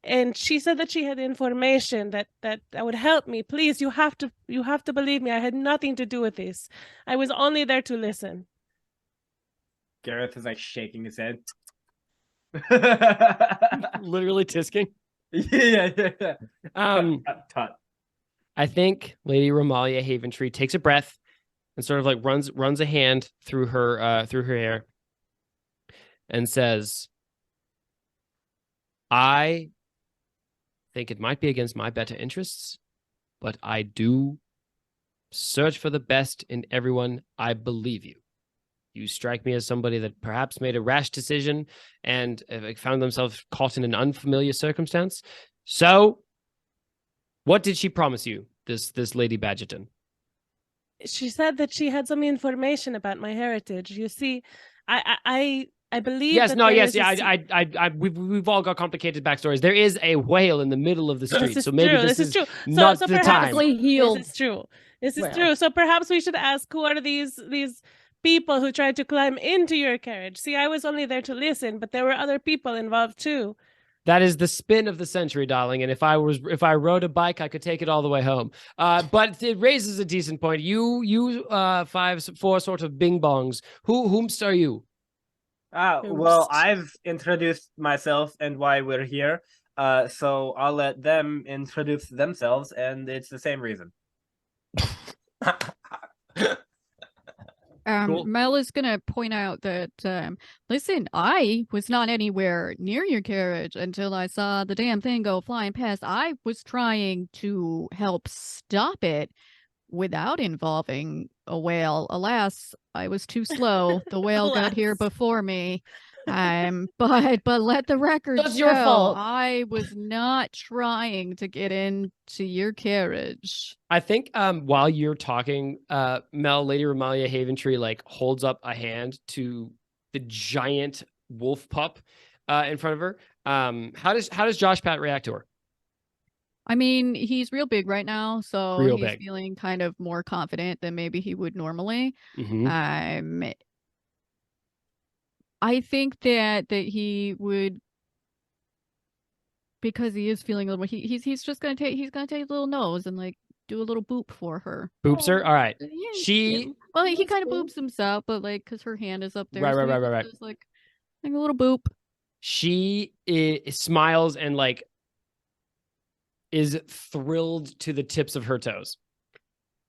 Speaker 5: and she said that she had information that would help me. Please, you have to believe me. I had nothing to do with this. I was only there to listen.
Speaker 3: Gareth is like shaking his head.
Speaker 4: Literally tisking.
Speaker 3: Yeah. Tut.
Speaker 4: I think Lady Ramalia Haventree takes a breath and sort of like runs a hand through her hair and says, "I think it might be against my better interests, but I do search for the best in everyone. I believe you. You strike me as somebody that perhaps made a rash decision and found themselves caught in an unfamiliar circumstance. So, what did she promise you, this Lady Badgerton?"
Speaker 5: She said that she had some information about my heritage. You see, I believe.
Speaker 4: We've all got complicated backstories. There is a whale in the middle of the street, so maybe this is
Speaker 5: true.
Speaker 4: not
Speaker 5: so
Speaker 4: the time.
Speaker 5: This is true. So perhaps we should ask, who are these people who tried to climb into your carriage? See, I was only there to listen, but there were other people involved too.
Speaker 4: That is the spin of the century, darling. And if I rode a bike, I could take it all the way home. But it raises a decent point. You 4 sort of bing bongs. Whomst are you?
Speaker 3: Well, I've introduced myself and why we're here. So I'll let them introduce themselves, and it's the same reason.
Speaker 4: Cool.
Speaker 1: Mel is going to point out that, listen, I was not anywhere near your carriage until I saw the damn thing go flying past. I was trying to help stop it without involving a whale. Alas, I was too slow. The whale got here before me. But let the record
Speaker 7: That's
Speaker 1: show
Speaker 7: your fault.
Speaker 1: I was not trying to get into your carriage.
Speaker 4: I think while you're talking, Mel, Lady Ramalia Haventree like holds up a hand to the giant wolf pup in front of her. How does Josh Pat react to her?
Speaker 1: I mean, he's real big right now, so
Speaker 4: Real
Speaker 1: he's
Speaker 4: big.
Speaker 1: feeling kind of more confident than maybe he would normally.
Speaker 4: Mm-hmm.
Speaker 1: I think that he would, because he is feeling a little. He's just gonna take a little nose and like do a little boop for her.
Speaker 4: Boops her. All right.
Speaker 1: Yeah. Well, he kind of boops himself, but like because her hand is up there.
Speaker 4: Right.
Speaker 1: Just like a little boop.
Speaker 4: She smiles and like is thrilled to the tips of her toes.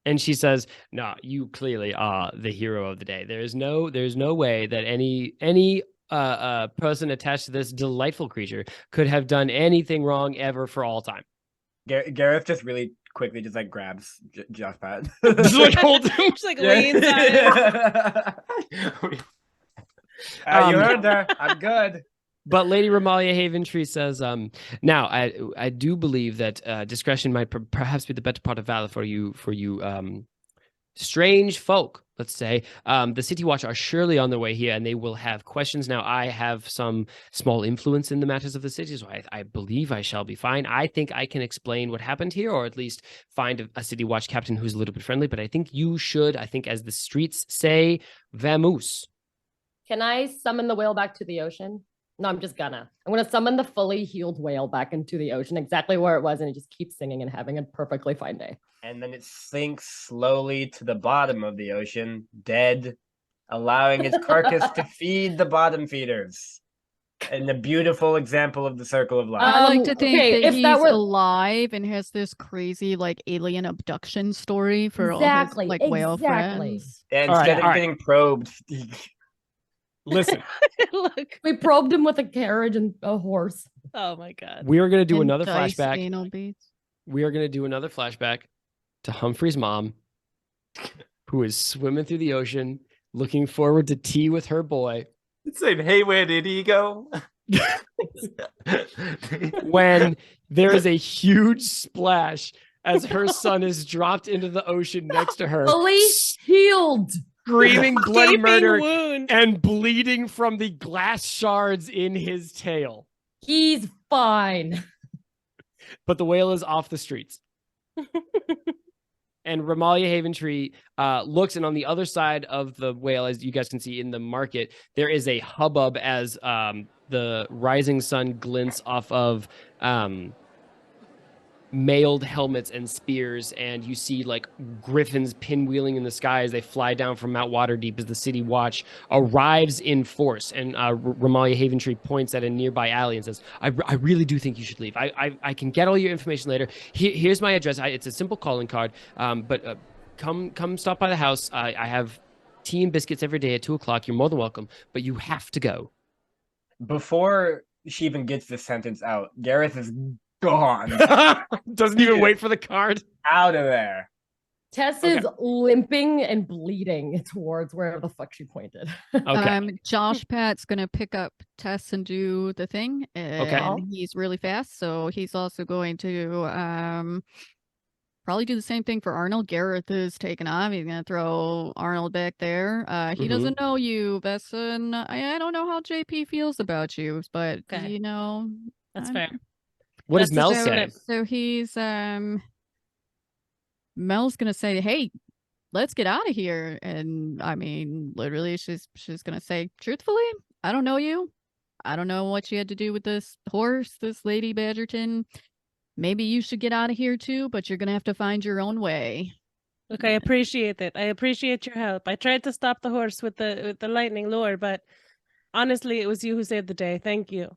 Speaker 4: And she says, "No, you clearly are the hero of the day. There's no way that any person attached to this delightful creature could have done anything wrong ever for all time."
Speaker 3: Gareth just really quickly just like grabs Josh Pat.
Speaker 4: Just like holds him.
Speaker 5: Just like leans on him.
Speaker 3: You heard her. I'm good.
Speaker 4: But Lady Ramalia Haventree says, "Now I do believe that discretion might perhaps be the better part of valor for you strange folk, let's say. The City Watch are surely on their way here, and they will have questions. Now, I have some small influence in the matters of the city, so I believe I shall be fine. I think I can explain what happened here, or at least find a City Watch captain who's a little bit friendly, but I think you should, as the streets say, vamoose."
Speaker 7: Can I summon the whale back to the ocean? No, I'm gonna summon the fully healed whale back into the ocean, exactly where it was, and it just keeps singing and having a perfectly fine day.
Speaker 3: And then it sinks slowly to the bottom of the ocean, dead, allowing its carcass to feed the bottom feeders. And a beautiful example of the circle of life.
Speaker 1: I like to think
Speaker 7: okay,
Speaker 1: that
Speaker 7: if
Speaker 1: he's
Speaker 7: that were-
Speaker 1: alive and has this crazy like alien abduction story for all his like whale friends.
Speaker 3: And
Speaker 4: All right,
Speaker 3: instead
Speaker 4: all
Speaker 3: of
Speaker 4: right.
Speaker 3: getting probed,
Speaker 4: Listen,
Speaker 5: Look.
Speaker 7: We probed him with a carriage and a horse.
Speaker 5: Oh my god.
Speaker 4: we are going to do
Speaker 1: And
Speaker 4: another
Speaker 1: dice
Speaker 4: flashback.
Speaker 1: anal beads.
Speaker 4: We are going to do another flashback to Humphry's mom, who is swimming through the ocean, looking forward to tea with her boy.
Speaker 6: It's saying, hey, where did he go?
Speaker 4: When there is a huge splash as her son is dropped into the ocean next to her,
Speaker 7: Fully healed.
Speaker 4: screaming bloody
Speaker 5: Gaping
Speaker 4: murder
Speaker 5: wound.
Speaker 4: and bleeding from the glass shards in his tail.
Speaker 7: He's fine.
Speaker 4: But the whale is off the streets. And Ramalia Haventree looks, and on the other side of the whale, as you guys can see in the market, there is a hubbub as the rising sun glints off of mailed helmets and spears, and you see like griffins pinwheeling in the sky as they fly down from Mount Waterdeep as the city watch arrives in force. And Ramalia Haventree points at a nearby alley and says, I really do think you should leave. I can get all your information later. Here's my address. It's a simple calling card, but come stop by the house. I have tea and biscuits every day at 2:00. You're more than welcome, but you have to go.
Speaker 3: before she even gets this sentence out, Gareth is gone.
Speaker 4: Doesn't even wait for the card.
Speaker 3: Out of there.
Speaker 7: Tess is limping and bleeding towards wherever the fuck she pointed.
Speaker 4: Okay.
Speaker 1: Josh Pat's gonna pick up Tess and do the thing. And he's really fast, so he's also going to probably do the same thing for Arnold. Gareth is taken off. He's gonna throw Arnold back there. He doesn't know you, Vesson. I don't know how JP feels about you, but
Speaker 5: Okay.
Speaker 1: you know,
Speaker 5: That's
Speaker 1: I'm-
Speaker 5: fair.
Speaker 4: What does
Speaker 5: That's
Speaker 4: Mel
Speaker 5: so
Speaker 4: say?
Speaker 1: So he's Mel's gonna say, "Hey, let's get out of here." And I mean, literally, she's gonna say, "Truthfully, I don't know you. I don't know what you had to do with this horse, this Lady Badgerton. Maybe you should get out of here too, but you're gonna have to find your own way."
Speaker 5: Look, I appreciate it. I appreciate your help. I tried to stop the horse with the lightning lure, but honestly, it was you who saved the day. Thank you.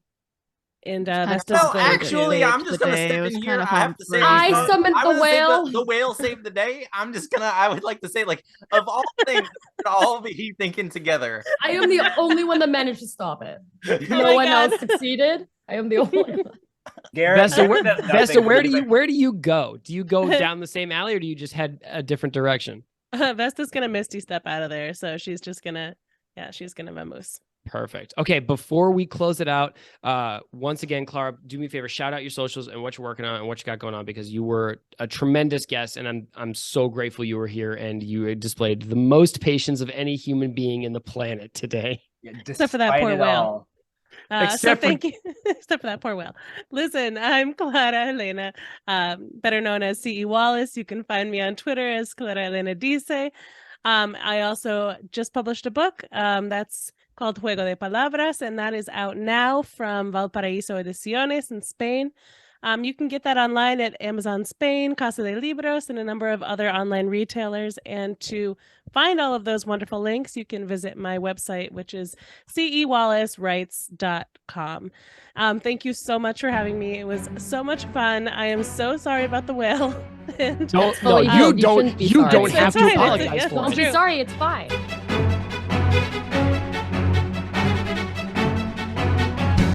Speaker 5: And that's
Speaker 1: kinda
Speaker 5: just
Speaker 6: Well,
Speaker 1: Saved
Speaker 6: actually,
Speaker 1: the
Speaker 6: I'm just gonna
Speaker 1: day. It
Speaker 6: step
Speaker 1: was
Speaker 6: in here.
Speaker 1: kinda
Speaker 6: I have to say,
Speaker 1: Humphry,
Speaker 7: I
Speaker 1: but-
Speaker 7: summoned
Speaker 6: I
Speaker 7: the
Speaker 6: would say
Speaker 7: whale.
Speaker 6: the whale saved the day. I would like to say, like, of all things, we could all be thinking together.
Speaker 7: I am the only one that managed to stop it.
Speaker 5: Oh
Speaker 7: No
Speaker 5: my
Speaker 7: one
Speaker 5: God.
Speaker 7: else succeeded. I am the only one.
Speaker 3: Gareth,
Speaker 4: Vesta,
Speaker 3: Gareth does
Speaker 4: Vesta,
Speaker 3: nothing
Speaker 4: where
Speaker 3: for the-
Speaker 4: where do you go? Do you go down the same alley, or do you just head a different direction?
Speaker 5: Vesta's gonna Misty step out of there, so she's just gonna, she's gonna vamoose.
Speaker 4: Perfect. Okay, before we close it out, once again, Clara, do me a favor, shout out your socials and what you're working on and what you got going on, because you were a tremendous guest, and I'm so grateful you were here and you displayed the most patience of any human being in the planet today.
Speaker 3: Yeah,
Speaker 5: Except for that
Speaker 3: despite
Speaker 5: poor
Speaker 3: it
Speaker 5: whale.
Speaker 3: all.
Speaker 5: So
Speaker 4: Except for-
Speaker 5: thank you, except for that poor whale. Listen, I'm Clara Elena, better known as CE Wallace. You can find me on Twitter as Clara Elena Dice. I also just published a book that's called Juego de Palabras, and that is out now from Valparaíso Ediciones in Spain. You can get that online at Amazon Spain, Casa de Libros, and a number of other online retailers. And to find all of those wonderful links, you can visit my website, which is cewallacewrites.com. Thank you so much for having me. It was so much fun. I am so sorry about the whale. And
Speaker 4: Don't,
Speaker 7: fully
Speaker 4: no,
Speaker 7: healed.
Speaker 4: you
Speaker 7: You shouldn't
Speaker 4: don't.
Speaker 7: be
Speaker 4: You
Speaker 7: sorry.
Speaker 4: don't have
Speaker 5: That's
Speaker 4: to
Speaker 5: right.
Speaker 4: apologize
Speaker 5: It's-
Speaker 4: for
Speaker 7: Don't
Speaker 4: it.
Speaker 7: be sorry. It's fine.